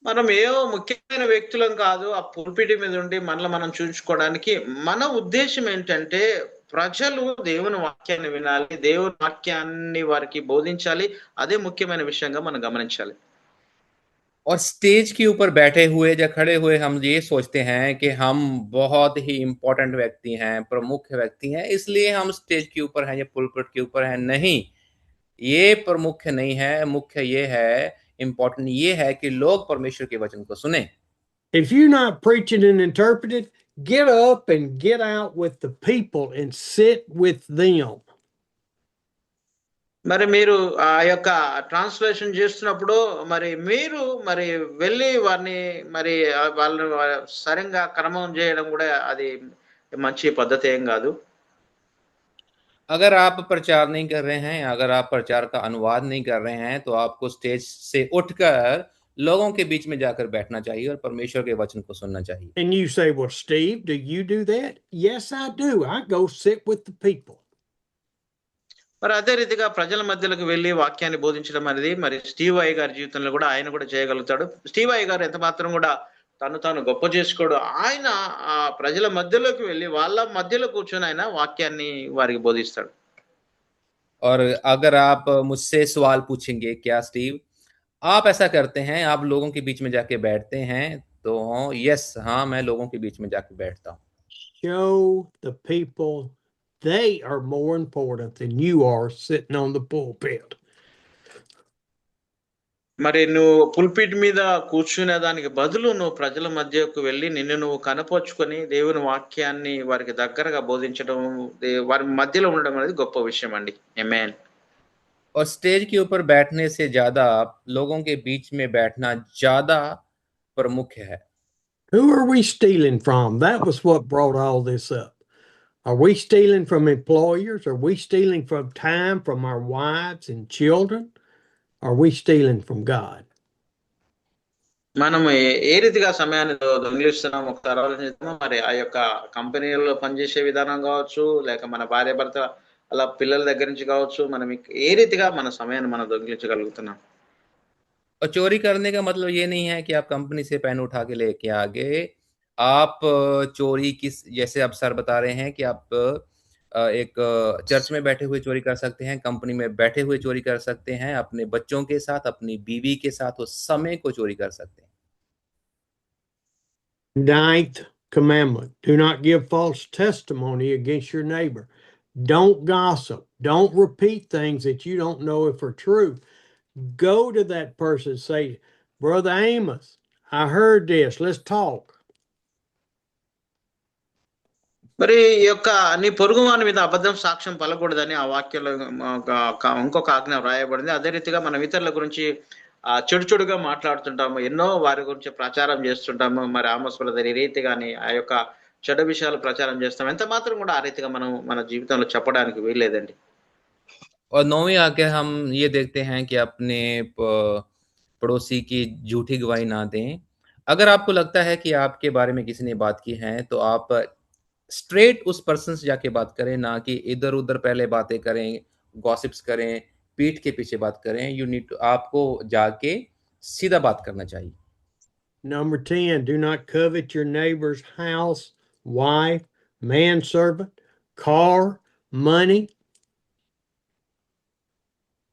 మనం ఏవో ముఖ్యమైన వ్యక్తులం కాదు ఆ పుల్పిటి మీద ఉండి మనల్ని మనం చూపించుకోవడానికి. మన ఉద్దేశం ఏంటంటే ప్రజలు దేవుని వాక్యాన్ని వినాలి, దేవుని వాక్యాన్ని వారికి బోధించాలి. అదే ముఖ్యమైన విషయంగా మనం గమనించాలి. और स्टेज के ऊपर बैठे हुए या खड़े हुए हम ये सोचते हैं कि हम बहुत ही इम्पोर्टेंट व्यक्ति हैं, प्रमुख व्यक्ति हैं, इसलिए हम स्टेज के ऊपर हैं या पुलपिट के ऊपर हैं। नहीं, ये प्रमुख नहीं है। मुख्य ये है, इम्पोर्टेंट ये है कि लोग परमेश्वर के वचन को सुने। If you're not preaching and interpreting, get up and get out with the people and sit with them. మరి మీరు ఆ యొక్క ట్రాన్స్లేషన్ చేస్తున్నప్పుడు మరి మీరు మరి వెళ్ళి వారిని మరి వాళ్ళని సరిగ్గా క్రమం చేయడం కూడా అది మంచి పద్ధతి ఏం కాదు. अगर आप प्रचार नहीं कर रहे हैं, अगर आप प्रचार का अनुवाद नहीं कर रहे हैं, तो आपको स्टेज से उठकर लोगों के बीच में जाकर बैठना चाहिए और परमेश्वर के वचन को सुनना चाहिए। And you say, well, Steve, do you do that? Yes, I do. I go sit with the people. మరి అదే రీతిగా ప్రజల మధ్యలోకి వెళ్ళి వాక్యాన్ని బోధించడం అనేది మరి స్టీవ్ అయ్య గారి జీవితంలో కూడా ఆయన కూడా చేయగలుగుతాడు. స్టీవ్ అయ్య గారు ఎంత మాత్రం కూడా తాను గొప్ప చేసుకోడు. ఆయన ఆ ప్రజల మధ్యలోకి వెళ్ళి వాళ్ళ మధ్యలో కూర్చొని ఆయన వాక్యాన్ని వారికి బోధిస్తాడు. और अगर आप मुझसे सवाल पूछेंगे, क्या स्टीव आप ऐसा करते हैं, आप लोगों के बीच में जाके बैठते हैं? तो यस, हाँ, मैं लोगों के बीच में जाके बैठता हूँ। Show the people they are more important than you are sitting on the pulpit. మరి నువ్వు పుల్పిట్ మీద కూర్చునే దానికి బదులు నువ్వు ప్రజల మధ్యకు వెళ్ళి నిన్ను నువ్వు కనపరుచుకొని దేవుని వాక్యాన్ని వారికి దగ్గరగా బోధించడం, వారి మధ్యలో ఉండడం అనేది గొప్ప విషయం అండి. ఆమేన్. और स्टेज के ऊपर बैठने से ज्यादा लोगों के बीच में बैठना ज्यादा प्रमुख है। Who are we stealing from? That was what brought all this up. Are we stealing from employers? Are we stealing from time from our wives and children? Are we stealing from God? మనం ఏ రీతిగా సమయాన్ని దొంగిలిస్తున్నాం ఒకసారి ఆలోచిస్తాము. మరి ఆ యొక్క కంపెనీలో పనిచేసే విధానం కావచ్చు, లేక మన భార్య భర్త అలా పిల్లల దగ్గర నుంచి కావచ్చు, మనం ఏ రీతిగా మన సమయాన్ని మనం దొంగిలించగలుగుతున్నాం. और चोरी करने का मतलब ये नहीं है कि आप कंपनी से पेन उठा के लेके आ गए। आप चोरी किस, जैसे आप सर बता रहे हैं कि आप एक चर्च में बैठे हुए चोरी कर सकते हैं, कंपनी में बैठे हुए चोरी कर सकते हैं, अपने बच्चों के साथ, अपनी बीवी के साथ उस समय को चोरी कर सकते हैं। 9th commandment, do not give false testimony against your neighbor. Don't gossip. Don't repeat things that you don't know if are true. Go to that person and say, Brother Amos, I heard this. Let's talk. మరి ఈ యొక్క నీ పొరుగువాని మీద అబద్ధం సాక్ష్యం పలకూడదని ఆ వాక్యంలో ఇంకొక ఆజ్ఞ వ్రాయబడింది. అదే రీతిగా మనం ఇతరుల గురించి చెడుగా మాట్లాడుతుంటాము, ఎన్నో వారి గురించి ప్రచారం చేస్తుంటాము. మరి ఆమోస్ బ్రదర్ ఈ రీతిగాని ఆ యొక్క చెడ్డ విషయాలు ప్రచారం చేస్తాం, ఎంత మాత్రం కూడా ఆ రీతిగా మనం మన జీవితంలో చెప్పడానికి వీల్లేదండి. और 9वीं आज्ञा हम ये देखते हैं कि अपने पड़ोसी की झूठी गवाही ना दें। अगर आपको लगता है कि आपके बारे में किसी ने बात की है, तो आप स्ट्रेट उस पर्सन से जाके बात करें, ना कि इधर-उधर पहले बातें करें, गॉसिप्स करें, पीठ के पीछे बात करें। यू नीड टू आपको जाके सीधा बात करना चाहिए। Number 10, do not covet your neighbor's house, wife, manservant, car, money.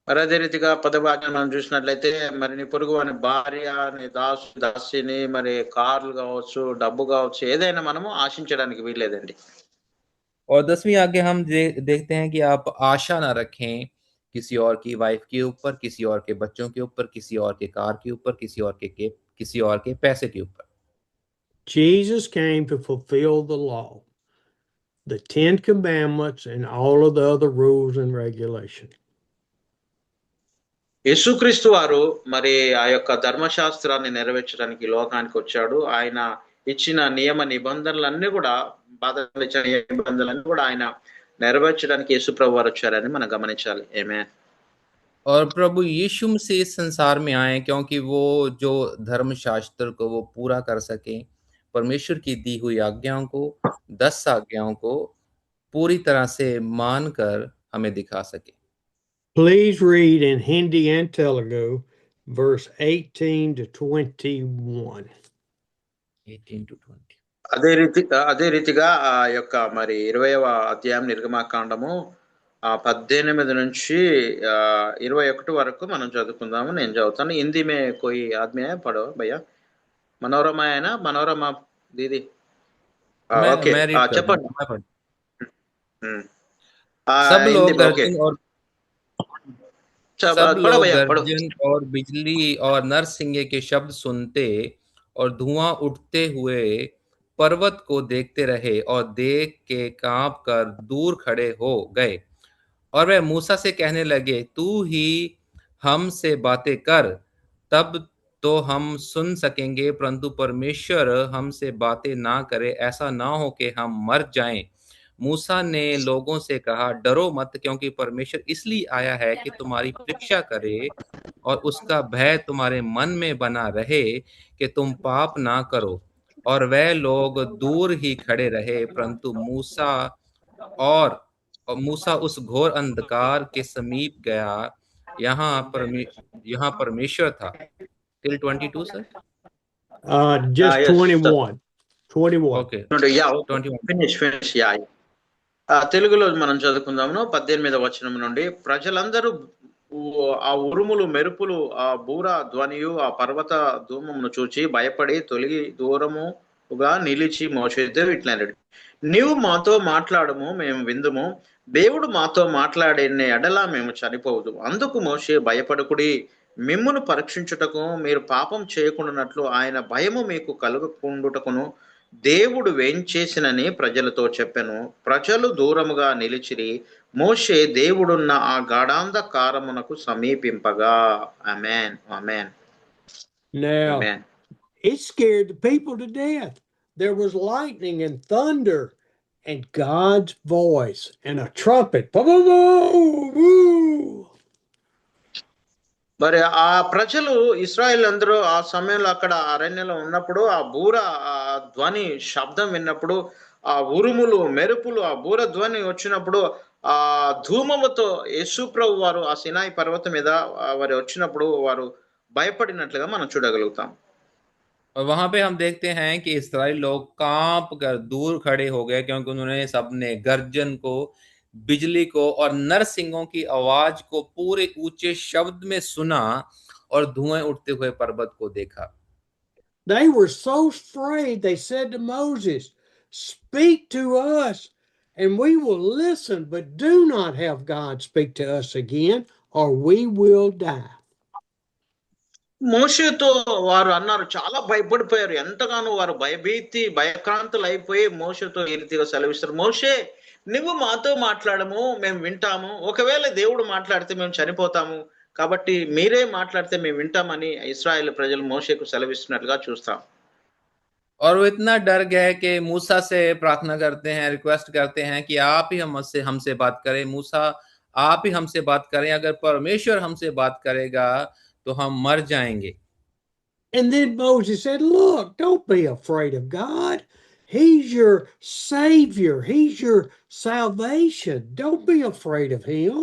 మరి అదే రీతిగా 10వ ఆజ్ఞ మనం చూసినట్లయితే, మరి నీ పొరుగు వాని భార్య, నీ దాసిని, మరి కార్లు కావచ్చు, డబ్బు కావచ్చు, ఏదైనా మనము ఆశించడానికి వీల్లేదండి. और 10वीं आज्ञा हम देखते हैं कि आप आशा ना रखें किसी और की वाइफ के ऊपर, किसी और के बच्चों के ऊपर, किसी और के कार के ऊपर, किसी और के पैसे के ऊपर। Jesus came to fulfill the law, the 10 commandments, and all of the other rules and regulations. యేసుక్రీస్తు వారు మరి ఆ యొక్క ధర్మశాస్త్రాన్ని నెరవేర్చడానికి లోకానికి వచ్చాడు. ఆయన ఇచ్చిన నియమ నిబంధనలన్నీ కూడా, బాధలు ఇచ్చిన నిబంధనలన్నీ కూడా ఆయన నెరవేర్చడానికి యేసు ప్రభు వారు వచ్చారని మనం గమనించాలి. ఆమేన్. और प्रभु यीशु मसीह इस संसार में आए क्योंकि वो जो धर्मशास्त्र को वो पूरा कर सके, परमेश्वर की दी हुई आज्ञाओं को, 10 आज्ञाओं को पूरी तरह से मानकर हमें दिखा सके। Please read in Hindi and Telugu verse 18 to 21. 18 to 20. అదే రీతిగా ఆ యొక్క మరి 20వ అధ్యాయం నిర్గమాకాండము 18 నుంచి 21 వరకు మనం చదువుకుందాము. నేను చదువుతాను. హిందీ మే కోయి ఆద్మీ హై పడో భయ్యా. మనోరమ అయినా మనోరమ దీది ఓకే मैं रीड कर చెప్పండి. दूंगा, मैं पढ़- सब सब लोग ओके गर्जन और सब सब पढ़ो लोग भैया पढ़ो. गर्जन और बिजली और नरसिंगे के शब्द सुनते और धुआं उठते हुए पर्वत को देखते रहे और देख के कांप कर दूर खड़े हो गए। और वह मूसा से कहने लगे, तू ही हमसे बातें कर, तब तो हम सुन सकेंगे, परंतु परमेश्वर हमसे बातें ना करे, ऐसा ना हो कि हम मर जाएं। मूसा ने लोगों से कहा, डरो मत, क्योंकि परमेश्वर इसलिए आया है कि तुम्हारी परीक्षा करे और उसका भय तुम्हारे मन में बना रहे कि तुम पाप ना करो। और वह लोग दूर ही खड़े रहे, परंतु और मूसा उस घोर अंधकार के समीप गया, यहाँ परमेश्वर था। Till 22 sir. Just yes, 21. 21. Okay yeah 21. Finish yeah. తెలుగులో మనం చదువుకుందాము. 18వ వచనం నుండి, ప్రజలందరూ ఆ ఉరుములు, మెరుపులు, ఆ బూర ధ్వనియు, ఆ పర్వత ధూమమును చూచి భయపడి తొలగి దూరముగా నిలిచి మోషేతో ఇట్లనెను, నీవు మాతో మాట్లాడము, మేము విందుము. దేవుడు మాతో మాట్లాడే ఎడల మేము చనిపోవదు. అందుకు మోషే, భయపడకుడి, మిమ్మును పరీక్షించుటకు మీరు పాపం చేయకుండానట్లు ఆయన భయము మీకు కలుగకుండుటకును దేవుడు వేంచేసినని ప్రజలతో చెప్పెను. ప్రజలు దూరముగా నిలిచిరి. మోషే దేవుడున్న ఆ గాఢాంధకారమునకు సమీపింపగా. ఆమేన్ ఆమేన్ Now, amen. it scared the people to death. There was lightning and thunder and God's voice and a trumpet. Boom, boom, boom, boom. మరి ఆ ప్రజలు ఇశ్రాయేల్ అందరూ ఆ సమయంలో అక్కడ అరణ్యంలో ఉన్నప్పుడు ఆ బూర ఆ ధ్వని శబ్దం విన్నప్పుడు, ఆ ఉరుములు, మెరుపులు, ఆ బూర ధ్వని వచ్చినప్పుడు, ఆ ధూమముతో యేసు ప్రభు వారు ఆ సినాయి పర్వతం మీద వారు వచ్చినప్పుడు వారు భయపడినట్లుగా మనం చూడగలుగుతాం. और वहां पे हम देखते हैं कि इस्राएल लोग कांप कर दूर खड़े हो गए, क्योंकि उन्होंने सबने गर्जन को, बिजली को और नरसिंगों की आवाज को पूरे ऊंचे शब्द में सुना और धुएं उठते हुए पर्वत को देखा। They were so afraid, they said to Moses, speak to us and we will listen, but do not have God speak to us again or we will die. మోషేతో వారు అన్నారు, చాలా భయపడిపోయారు. ఎంతగానో వారు భయక్రాంతులు అయిపోయి మోషేతో ఈ రీతిగా సెలవిస్తారు, మోషే నువ్వు మాతో మాట్లాడము, మేము వింటాము. ఒకవేళ దేవుడు మాట్లాడితే మేము చనిపోతాము, కాబట్టి మీరే మాట్లాడితే మేము వింటామని ఇశ్రాయేలు ప్రజలు మోషేకు సెలవిస్తున్నట్లుగా చూస్తాం. और वो इतना डर गए कि मूसा से प्रार्थना करते हैं, रिक्वेस्ट करते हैं कि आप ही हमसे बात करें। मूसा, आप ही हमसे बात करें, अगर परमेश्वर हमसे बात करेगा तो हम मर जाएंगे। And then Moses said, "Look, don't be afraid of God. He's your Savior. He's your salvation. Don't be afraid of Him."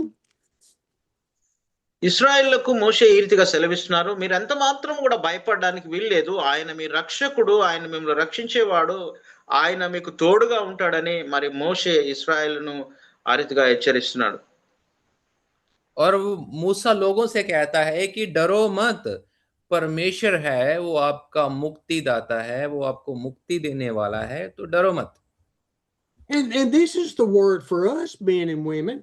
ఇశ్రాయేళ్లకు మోషే ఈ రీతిగా సెలవిస్తున్నారు, మీరు ఎంత మాత్రం కూడా భయపడడానికి వీల్లేదు. ఆయన మీ రక్షకుడు, ఆయన మిమ్మల్ని రక్షించేవాడు, ఆయన మీకు తోడుగా ఉంటాడని మరి మోషే ఇశ్రాయేలును ఆ రీతిగా హెచ్చరిస్తున్నాడు. और वो मूसा लोगों से कहता है कि डरो मत, परमेश्वर है, वो आपका मुक्तिदाता है, वो आपको मुक्ति देने वाला है, तो डरो मत। And this is the word for us, men and women.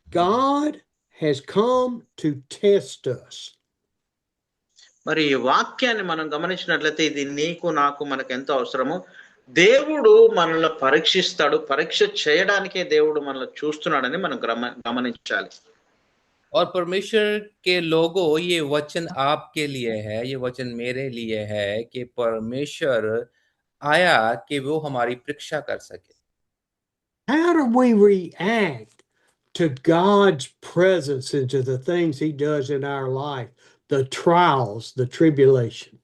God has come to test us. మరి ఈ వాక్యాన్ని మనం గమనించినట్లయితే ఇది నీకు నాకు మనకు ఎంతో అవసరము. దేవుడు మనల్ని పరీక్షిస్తాడు, పరీక్ష చేయడానికే దేవుడు మనల్ని చూస్తున్నాడని మనం గమనించాలి. और परमेश्वर के लोगों, ये वचन आपके लिए है, ये वचन मेरे लिए है कि परमेश्वर आया कि वो हमारी परीक्षा कर सके। How do we react to God's presence into the things He does in our life, the trials, the tribulation?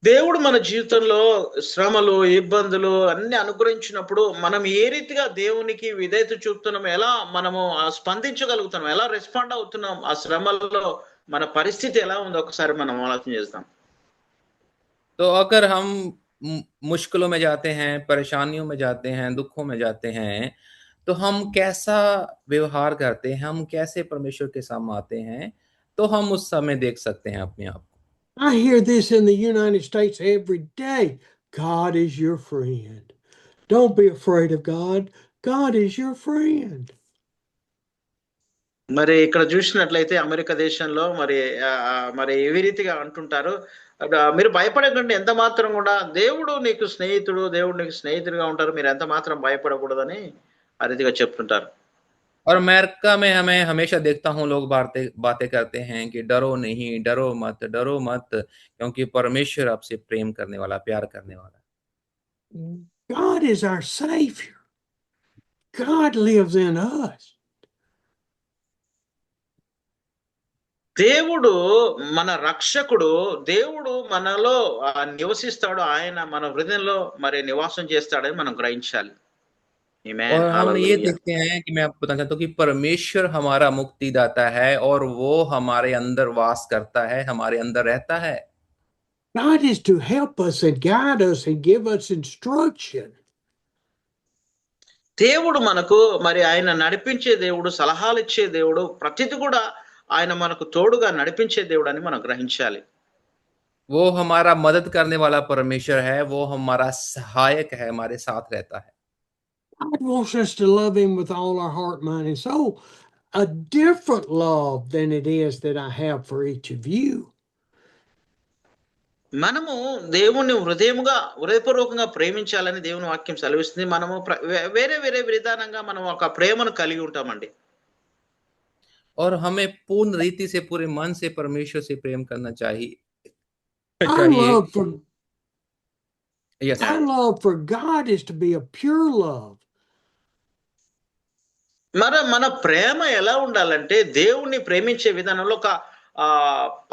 దేవుడు మన జీవితంలో శ్రమలు, ఇబ్బందులు అన్ని అనుగ్రహించినప్పుడు మనం ఏ రీతిగా దేవునికి విధేయత చూపుతున్నాం, ఎలా మనము స్పందించగలుగుతున్నాం, ఎలా రెస్పాండ్ అవుతున్నాం, ఆ శ్రమల్లో మన పరిస్థితి ఎలా ఉందో ఒకసారి మనం ఆలోచన చేస్తాం. तो अगर हम मुश्किलों में जाते हैं, परेशानियों में जाते हैं, दुखों में जाते हैं, तो हम कैसा व्यवहार करते हैं, हम कैसे परमेश्वर के सामने आते हैं, तो हम उस समय देख सकते हैं अपने आप को। I hear this in the United States every day. God is your friend. Don't be afraid of God. God is your friend. మరి ఇక్కడ చూసినట్లయితే అమెరికా దేశంలో మరి ఏ రీతిగా అంటుంటారు, మీరు భయపడకండి ఎంత మాత్రం కూడా, దేవుడు నీకు స్నేహితుడు, దేవుడు నీకు స్నేహితుడిగా ఉంటారు, మీరు ఎంత మాత్రం భయపడకూడదని ఆ రీతిగా చెప్తుంటారు. और अमेरिका में हमें हमेशा देखता हूँ लोग बातें करते हैं कि डरो नहीं, डरो मत, क्योंकि परमेश्वर आपसे प्रेम करने वाला, प्यार करने वाला। God is our Savior. God lives in us. దేవుడు మన రక్షకుడు, దేవుడు మనలో నివసిస్తాడు, ఆయన మన హృదయంలో మరి నివాసం చేస్తాడని మనం గ్రహించాలి. और हम ये देखते हैं कि मैं आपको बताना चाहता हूँ कि परमेश्वर हमारा मुक्तिदाता है और वो हमारे अंदर वास करता है, हमारे अंदर रहता है। God is to help us and guide us and give us instruction. దేవుడు మనకు మరి ఆయన నడిపించే దేవుడు, సలహాలు ఇచ్చే దేవుడు, ప్రతిది కూడా ఆయన మనకు తోడుగా నడిపించే దేవుడు అని మనం గ్రహించాలి. वो हमारा मदद करने वाला परमेश्वर है, वो हमारा सहायक है, हमारे साथ रहता है। God wants us to love Him with all our heart, mind, and soul. A different love than it is that I have for each of you. మనము దేవుణ్ణి హృదయపూర్వకంగా ప్రేమించాలని దేవుని వాక్యం సెలవిస్తుంది. మనము వేరే వేరే విధానంగా మనం ఒక ప్రేమను కలిగి ఉంటామండి. और हमें पूर्ण रीति से, पूरे मन से परमेश्वर से प्रेम करना चाहिए। Our love for God is to be a pure love. మన ప్రేమ ఎలా ఉండాలంటే దేవుణ్ణి ప్రేమించే విధానంలో ఒక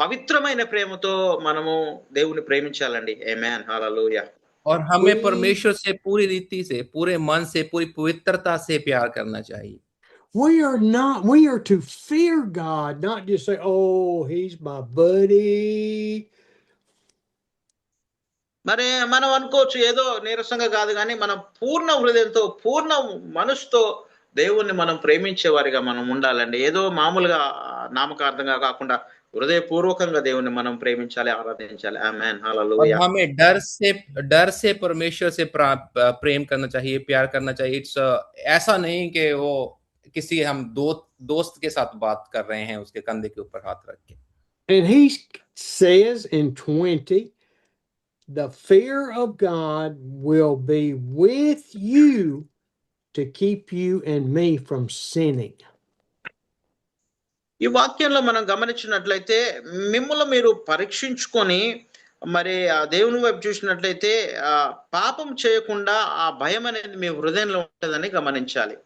పవిత్రమైన ప్రేమతో మనము దేవుని ప్రేమించాలండి. ఆమేన్, హల్లెలూయా. और हमें परमेश्वर से पूरी रीति से, पूरे मन से, पूरी पवित्रता से प्यार करना चाहिए। We are to fear God, not just say, "Oh, He's my buddy." మరి మనం అనుకోవచ్చు ఏదో నీరసంగా కాదు, కానీ మనం పూర్ణ హృదయంతో, పూర్ణ మనసుతో దేవుణ్ణి మనం ప్రేమించే వారిగా మనం ఉండాలండి. ఏదో మామూలుగా నామకార్థంగా కాకుండా హృదయపూర్వకంగా దేవుణ్ణి మనం ప్రేమించాలి, ఆరాధించాలి. ఆమేన్, హల్లెలూయా. और हमें डर से परमेश्वर से प्रेम करना चाहिए, प्यार करना चाहिए। इट्स ऐसा नहीं कि वो किसी हम दोस्त के साथ बात कर रहे हैं उसके कंधे के ऊपर हाथ रख के। And He says in 20, the fear of God will be with you to keep you and me from sinning. ఈ వాక్యంలో మనం గమనించినట్లయితే, మిమ్మల్ని మీరు పరీక్షించుకొని మరి ఆ దేవుని వైపు చూసినట్లయితే పాపం చేయకుండా ఆ భయం అనేది మీ హృదయంలో ఉంటుందని గమనించాలి.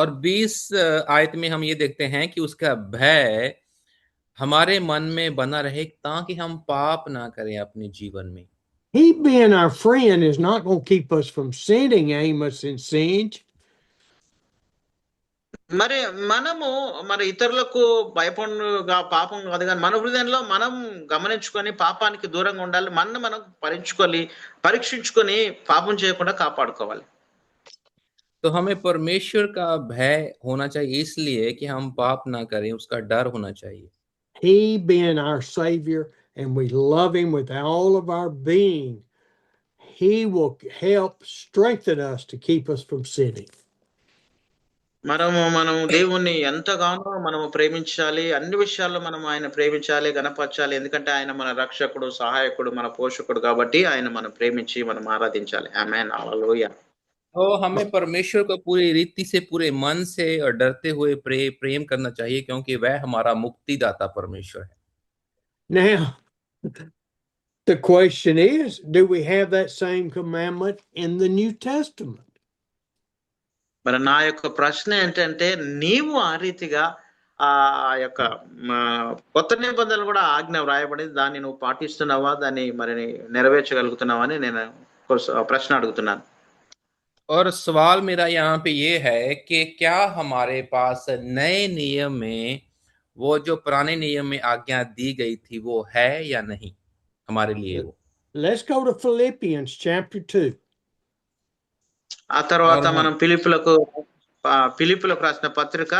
और 20 आयत में हम ये देखते हैं कि उसका भय हमारे मन में बना रहे ताकि हम पाप ना करें अपने जीवन में. He being our friend is not going to keep us from sinning, Amos and Singe. మరి మనము మరి ఇతరులకు భయపడుగా పాపం కాదు, కానీ మన హృదయంలో మనం గమనించుకొని పాపానికి దూరంగా ఉండాలి. మనం పరీక్షించుకొని పాపం చేయకుండా కాపాడుకోవాలి. तो हमें परमेश्वर का भय होना चाहिए इसलिए कि हम पाप ना करें, उसका डर होना चाहिए. He being our Savior and we love Him with all of our being, He will help strengthen us to keep us from sinning. మనం దేవుణ్ణి ఎంతగానో మనము ప్రేమించాలి. అన్ని విషయాల్లో మనం ఆయన ప్రేమించాలి, గణపరచాలి. ఎందుకంటే ఆయన మన రక్షకుడు, సహాయకుడు, మన పోషకుడు కాబట్టి ఆయన మనం ప్రేమించి మనం ఆరాధించాలి. ఆమేన్, హల్లెలూయా. तो हमें परमेश्वर को पूरी रीति से, पूरे मन से और डरते हुए प्रेम करना चाहिए, क्योंकि वह हमारा मुक्तिदाता परमेश्वर है. Now, the question is, do we have that same commandment in the New Testament? మరి నా యొక్క ప్రశ్న ఏంటంటే, నీవు ఆ రీతిగా ఆ యొక్క కొత్త నిబంధనలు కూడా ఆజ్ఞ వ్రాయబడింది, దాన్ని నువ్వు పాటిస్తున్నావా, దాన్ని మరి నెరవేర్చగలుగుతున్నావా అని నేను ప్రశ్న అడుగుతున్నాను. और सवाल मेरा यहाँ पे ये है कि क्या हमारे पास नए नियम में वो जो पुराने नियम में आज्ञा दी गई थी वो है या नहीं हमारे लिए वो. Let's go to Philippians chapter 2. ఆ తర్వాత మనం ఫిలిప్పులకు రాసిన పత్రిక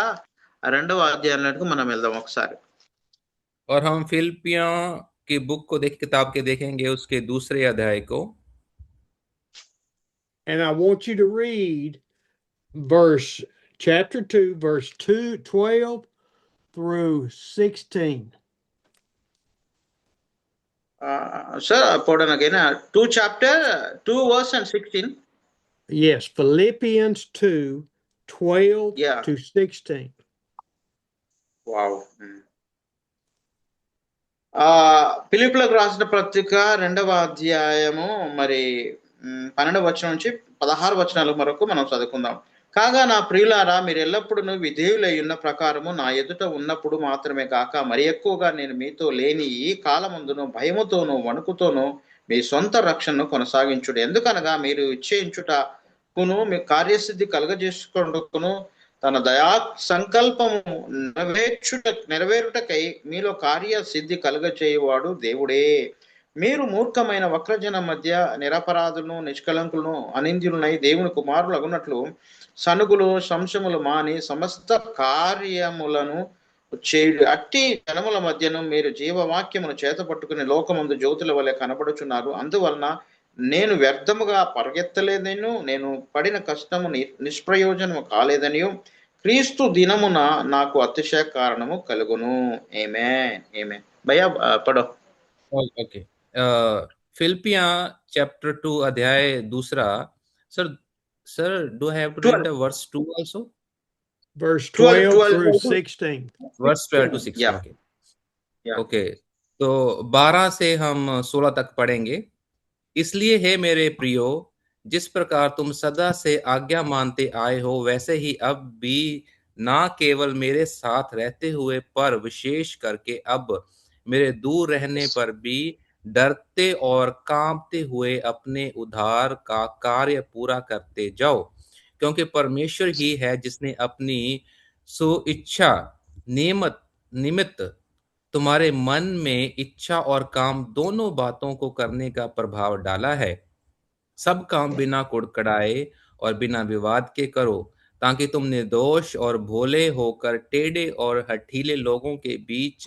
2వ అధ్యాయంలోకి మనం వెళ్దాం ఒకసారి. और हम फिलिपियों की बुक को किताब के देखेंगे, उसके दूसरे अध्याय को. And I want you to read chapter 2, verse 12 through 16. Sir, pardon again. 2 chapter, 2 verse and 16. Yes, Philippians 2, 12 to 16. Wow. ఫిలిప్పులకు రాసిన పత్రిక 2వ అధ్యాయము మరి 12వ వచనం నుంచి 16 వచనాల వరకు మనం చదువుకుందాం. కాగా నా ప్రియులారా, మీరు ఎల్లప్పుడూ విధేయులై ఉన్న ప్రకారము నా ఎదుట ఉన్నప్పుడు మాత్రమే కాక మరి ఎక్కువగా నేను మీతో లేని ఈ కాలమందును భయముతోనూ వణుకుతోనూ మీ సొంత రక్షణను కొనసాగించుడు. ఎందుకనగా మీరు ఇచ్చేయించుటకును మీ కార్యసిద్ధి కలుగజేసుకుంటకును తన దయా సంకల్పము నెరవేరుటకై మీలో కార్యసిద్ధి కలుగచేయువాడు దేవుడే. మీరు మూర్ఖమైన వక్రజన మధ్య నిరపరాధులను, నిష్కలంకులను, అనింద్యులనై దేవుని కుమారులు అగునట్లు సనుగులు, సంశములు మాని సమస్త కార్యములను చేయుడు. అట్టి జనముల మధ్యను మీరు జీవవాక్యమును చేతపట్టుకుని లోకమందు జ్యోతుల వలె కనబడుచున్నారు. అందువలన నేను వ్యర్థముగా పరిగెత్తలేదనియు, నేను పడిన కష్టము నిష్ప్రయోజనము కాలేదనియు క్రీస్తు దినమున నాకు అతిశయ కారణము కలుగును. ఆమేన్, ఆమేన్. భయ్యా పడో. ओके. फिलिपियां चैप्टर 2 अध्याय 2. Sir do have to read the verse 2 also. Verse 12 through 16. Verse 12 to 16. Yeah. Okay. Yeah. Okay. तो 12 से हम 16 तक पढ़ेंगे. इसलिए हे मेरे प्रियो, जिस प्रकार तुम सदा से आज्ञा मानते आए हो, वैसे ही अब भी ना केवल मेरे साथ रहते हुए पर विशेष करके अब मेरे दूर रहने पर भी डरते और कांपते हुए अपने उद्धार का कार्य पूरा करते जाओ, क्योंकि परमेश्वर ही है जिसने अपनी स्वेच्छा निमित्त तुम्हारे मन में इच्छा और काम दोनों बातों को करने का प्रभाव डाला है. सब काम बिना कुड़कड़ाए और बिना विवाद के करो, ताकि तुम निर्दोष और भोले होकर टेढ़े और हठीले लोगों के बीच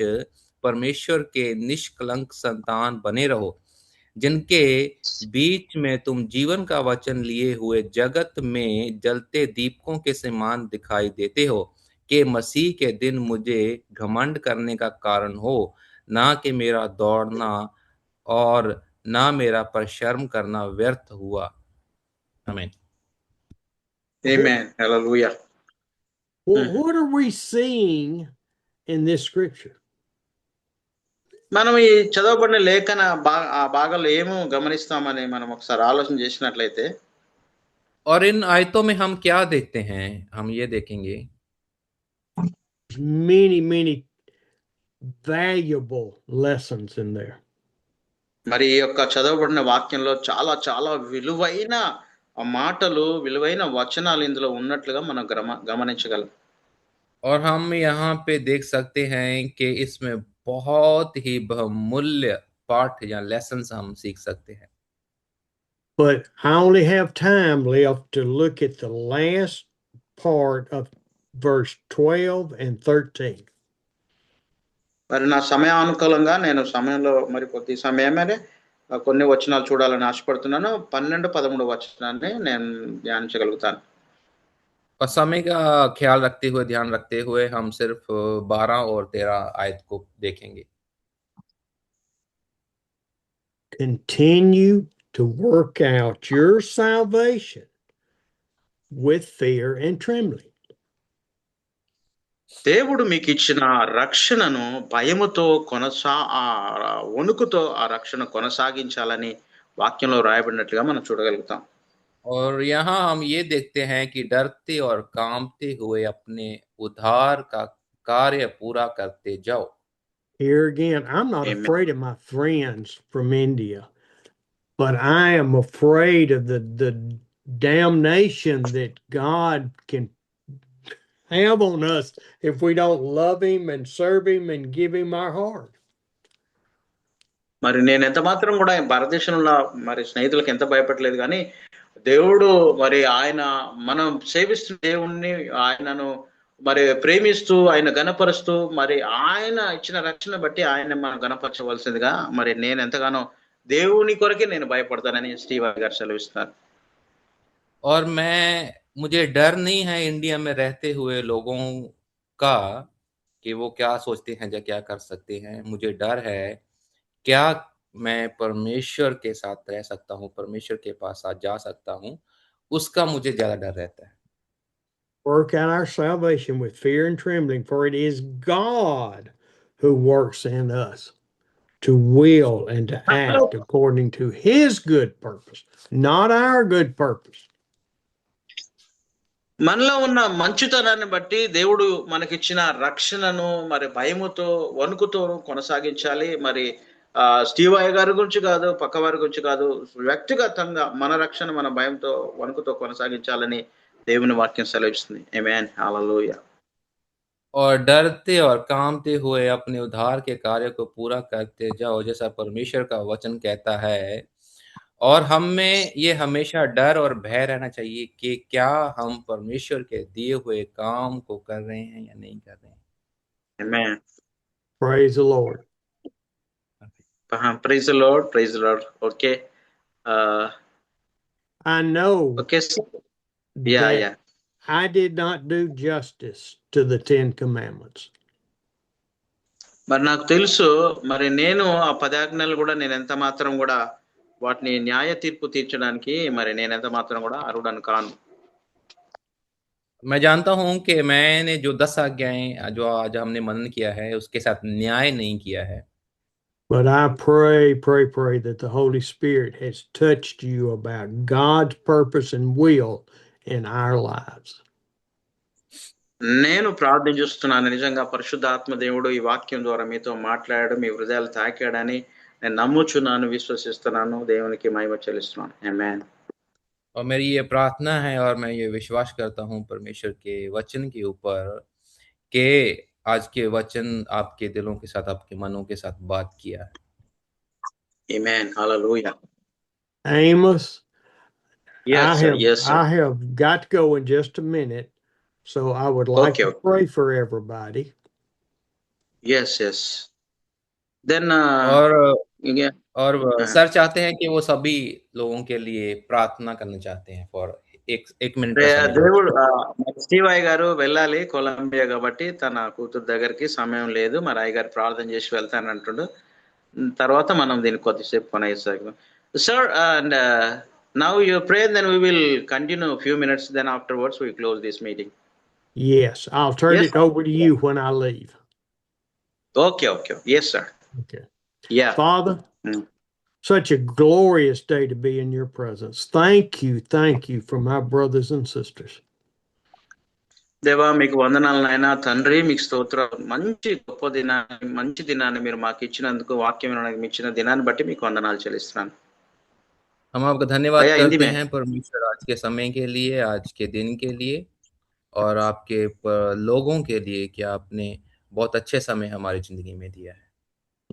परमेश्वर के निष्कलंक संतान बने रहो, जिनके बीच में तुम जीवन का वचन लिए हुए जगत में जलते दीपकों के समान दिखाई देते हो, कि मसीह के दिन मुझे घमंड करने का कारण हो, ना कि मेरा दौड़ना और ना मेरा परिश्रम करना व्यर्थ हुआ. आमीन. Amen. Hallelujah. Well, what are we seeing in this scripture? మనం ఈ చదవబడిన లేఖన ఆ భాగాల్లో ఏమో గమనిస్తామని మనం ఒకసారి ఆలోచన చేసినట్లయితే और इन आयतों में हम क्या देखते हैं, हम ये देखेंगे many valuable lessons in there. మరి ఈ యొక్క చదవబడిన వాక్యంలో చాలా చాలా విలువైన మాటలు, విలువైన వచనాలు ఇందులో ఉన్నట్లుగా మనం గమనించగలం. और हम यहाँ पे देख सकते हैं कि इसमें बहुत ही बहुमूल्य पाठ या लेसन्स हम सीख सकते हैं. But I only have time left to look at the last part of verse 12 and 13. మరి నా సమయానుకూలంగా నేను సమయంలో మరి కొద్ది సమయమే కొన్ని వచనాలు చూడాలని ఆశపడుతున్నాను. 12, 13 వచనాన్ని నేను ధ్యానించగలుగుతాను. और समय का ख्याल रखते हुए, ध्यान रखते हुए हम सिर्फ 12 और 13 आयत को देखेंगे. Continue to work out your salvation with fear and trembling. దేవుడు మీకు ఇచ్చిన రక్షణను భయముతో వణుకుతో ఆ రక్షణ కొనసాగించాలని వాక్యంలో రాయబడినట్లుగా మనం చూడగలుగుతాం. और यहाँ हम ये देखते हैं कि डरते और कांपते हुए अपने उद्धार का कार्य पूरा करते जाओ. Here again, I'm not Amen. afraid of my friends from India, but I am afraid of the damnation that God can have on us if we don't love him and serve him and give him our heart. మరి నేను ఎంత మాత్రం కూడా భారతదేశంలో మరి స్నేహితులకు ఎంత భయపడలేదు, కానీ దేవుడు మరి ఆయన మనం సేవిస్తున్న దేవుణ్ణి, ఆయనను మరి ప్రేమిస్తూ ఆయన గణపరుస్తూ మరి ఆయన ఇచ్చిన రక్షణ బట్టి ఆయన మనం గణపరచవలసిందిగా మరి నేను ఎంతగానో దేవుని కొరకే నేను భయపడతానని స్టీవ్ గారు సెలవిస్తున్నారు. और मुझे डर नहीं है इंडिया में रहते हुए लोगों का कि वो क्या सोचते हैं या क्या कर सकते हैं. मुझे डर है क्या मैं परमेश्वर के साथ रह सकता हूँ, परमेश्वर के पास जा सकता हूँ, उसका मुझे ज्यादा डर रहता है. Work out our salvation with fear and trembling, for it is God who works in us to will and to act according to his good purpose, not our good purpose. మనలో ఉన్న మంచితనాన్ని బట్టి దేవుడు మనకిచ్చిన రక్షణను మరి భయముతో వణుకుతో కొనసాగించాలి. మరి స్టీవ్ అయ్య గారి గురించి కాదు, పక్క వారి గురించి కాదు, వ్యక్తిగతంగా మన రక్షణ మన భయంతో వణుకుతో కొనసాగించాలని దేవుని వాక్యం సెలవిస్తుంది. ఆమేన్, హల్లెలూయా. और डरते और कांपते हुए अपने उद्धार के कार्य को पूरा करते जाओ, जैसा परमेश्वर का वचन कहता है. और हम में ये हमेशा डर और भय रहना चाहिए कि क्या हम परमेश्वर के दिए हुए काम को कर रहे हैं या नहीं कर रहे हैं. Amen. Praise the Lord. Praise the Lord. Praise the Lord. Okay. I know. Okay. Yeah. I did not do justice to the 10 commandments. మరి నాకు తెలుసు, మరి నేను ఆ 10 ఆజ్ఞలు కూడా నేను ఎంత మాత్రం కూడా వాటిని న్యాయ తీర్పు తీర్చడానికి మరి నేను ఎంత మాత్రం కూడా అర్హుడను కాను. मैं जानता हूं कि मैंने जो 10 आज्ञाएं जो आज हमने मनन किया है उसके साथ न्याय नहीं किया है. But I pray that the Holy Spirit has touched you about God's purpose and will in our lives. నేను ప్రార్థన చేస్తున్నాను, నిజంగా పరిశుద్ధాత్మ దేవుడు ఈ వాక్యం ద్వారా మీతో మాట్లాడాడు, మీ హృదయాలు తాకాడని నేను నమ్ముచున్నాను, విశ్వసిస్తున్నాను. దేవునికి మహిమ చెల్లిస్తున్నాను. ఆమేన్. और मेरी ये प्रार्थना है और मैं ये विश्वास करता हूँ परमेश्वर के वचन के ऊपर कि आज के वचन आपके दिलों के साथ, आपके मनों के साथ बात किया है. आमेन, hallelujah. Amos, Yes, sir. I have got to go in just a minute, so I would like to pray for everybody. Yes. Then और सर चाहते हैं कि वो सभी लोगों के लिए प्रार्थना करना चाहते हैं फॉर एक मिनट. దేవుడు స్టీవ్ అయ్య గారు వెళ్ళాలి కొలంబియా కాబట్టి తన కూతురు దగ్గరికి సమయం లేదు, మరి అయ్య గారు ప్రార్థన చేసి వెళ్తాను అంటుండు. తర్వాత మనం దీన్ని కొద్దిసేపు కొనసాగిద్దాం. Sir, and now you pray, then we will continue a few minutes, then afterwards we close this meeting. Yes, I'll turn it over to you when I leave. Okay. Yes, sir. Okay. Yeah. Father, Mm. such a glorious day to be in your presence. Thank you for my brothers and sisters. దేవా మీకు వందనాలు నాయనా. తండ్రి మీకు స్తోత్రం. మంచి గొప్ప దినాన్ని, మంచి దినాన్ని మీరు మాకు ఇచ్చినందుకు, వాక్యం వినడానికి మీ ఇచ్చిన దినాన్ని బట్టి మీకు వందనాలు చెల్లిస్తున్నాను. हम आपका धन्यवाद भैया, हिंदी करते में। हैं परमेश्वर, आज के समय के लिए, आज के दिन के लिए और आपके लोगों के लिए कि आपने बहुत अच्छे समय हमारी जिंदगी में दिया है।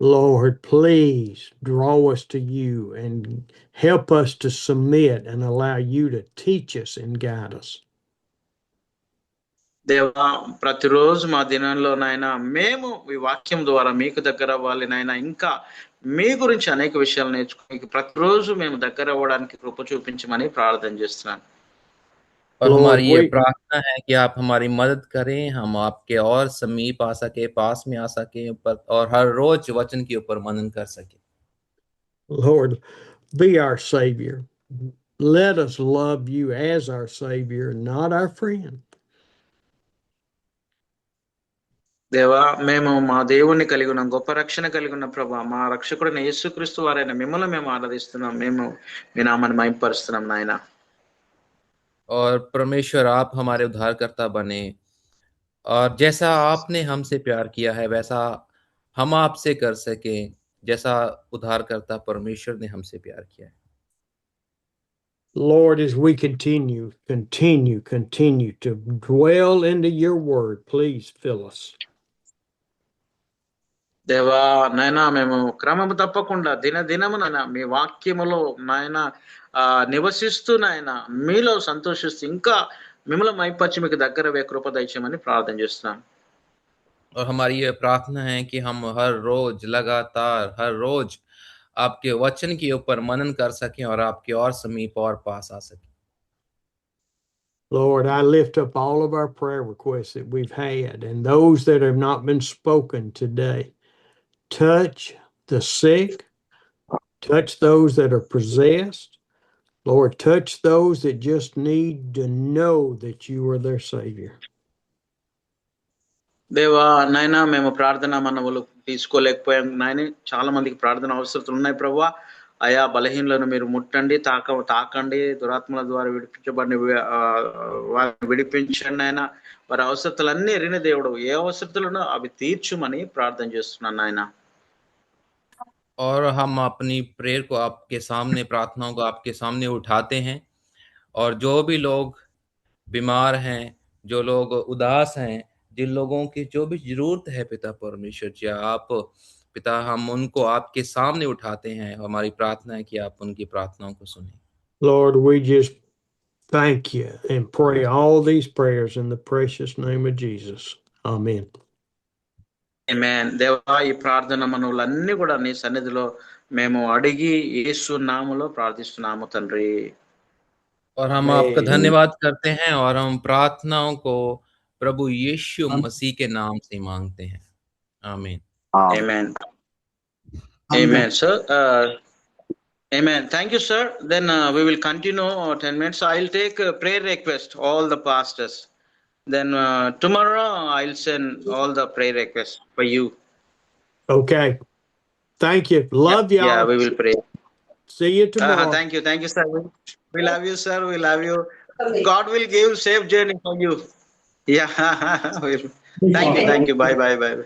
Lord, please draw us to you and help us to submit and allow you to teach us and guide us. దేవా ప్రతిరోజు మా దినంలో నాయన మేము ఈ వాక్యం ద్వారా మీకు దగ్గర అవ్వాలి నాయన. ఇంకా మీ గురించి అనేక విషయాలు నేర్చుకుని ప్రతిరోజు మేము దగ్గర అవ్వడానికి కృప చూపించమని ప్రార్థన చేస్తున్నాను. और Lord, हमारी ये we- प्रार्थना है कि आप हमारी मदद करें, हम आपके और समीप आ सके, पास में आ सके और हर रोज वचन के ऊपर मनन कर सके। Lord, be our Savior. Let us love you as our Savior, not our friend. దేవా మేము మా దేవుణ్ణి కలిగి ఉన్నాం, గొప్ప రక్షణ కలిగి ఉన్న ప్రభా, మా రక్షకుడైన యేసుక్రీస్తు వారైన మిమ్మల్ని మేము ఆరాధిస్తున్నాం, మేము మీ నామాన్ని మహిమపరుస్తున్నాం నాయన. और परमेश्वर आप हमारे उद्धारकर्ता बने और जैसा आपने हमसे प्यार किया है वैसा हम आपसे कर सके, जैसा उद्धारकर्ता परमेश्वर ने हमसे प्यार किया है। Lord, as we continue to dwell into your word, please fill us. దేవా నాయన మేము క్రమము తప్పకుండా దినదినము నాయన మీ వాక్యములో నాయన నివసిస్తూ నాయన మీలో సంతోషిస్తూ ఇంకా మిమ్మల్ని మైపచ్చి మీకు దగ్గర కృప దయచేయమని ప్రార్థన చేస్తున్నాం. और हमारी ये प्रार्थना है कि हम हर रोज लगातार हर रोज आपके वचन के ऊपर मनन कर सकें और आपके और समीप और पास आ सकें। Lord, I lift up all of our prayer requests that we've had and those that have not been spoken today. Touch the sick, touch those that are possessed. Lord, touch those that just need to know that you are their Savior. దేవా నాయన మేము ప్రార్థన మనవులు తీసుకోలేకపోయాం నాయన. చాలా మందికి ప్రార్థన అవసరతలు ఉన్నాయి ప్రభువా. అయా బలహీనలను మీరు ముట్టండి, తాకండి, దురాత్మల ద్వారా విడిపించబడిన వారిని విడిపించండి ఆయన. వారి అవసరతలన్నీ ఎరిగిన దేవుడు, ఏ అవసరతలను అవి తీర్చుమని ప్రార్థన చేస్తున్నాను నాయన. और हम अपनी प्रेयर को आपके सामने, प्रार्थनाओं को आपके सामने उठाते हैं और जो भी लोग बीमार हैं, जो लोग उदास हैं, जिन लोगों की जो भी जरूरत है पिता परमेश्वर जी, आप पिता हम उनको आपके सामने उठाते हैं। हमारी प्रार्थना है कि आप उनकी प्रार्थनाओं को सुनें। Lord, we just thank you and pray all these prayers in the precious name of Jesus. Amen. ఆమేన్. దేవా ఈ ప్రార్థన మనవులన్నీ కూడా నీ సన్నిధిలో మేము అడిగి యేసు నామములో ప్రార్థిస్తున్నాము తండ్రి. और हम आपका धन्यवाद करते हैं और हम प्रार्थनाओं को प्रभु यीशु मसीह के नाम से मांगते हैं। आमीन। Amen. Amen, sir. Amen. Thank you, sir. Then we will continue 10 minutes. I'll take a prayer request, all the pastors. Then tomorrow I'll send all the prayer requests for you. Okay. Thank you. Love y'all. Yeah, we will pray. See you tomorrow. Thank you, sir. We love you, sir. We love you. God will give safe journey for you. Yeah. Thank you. Bye.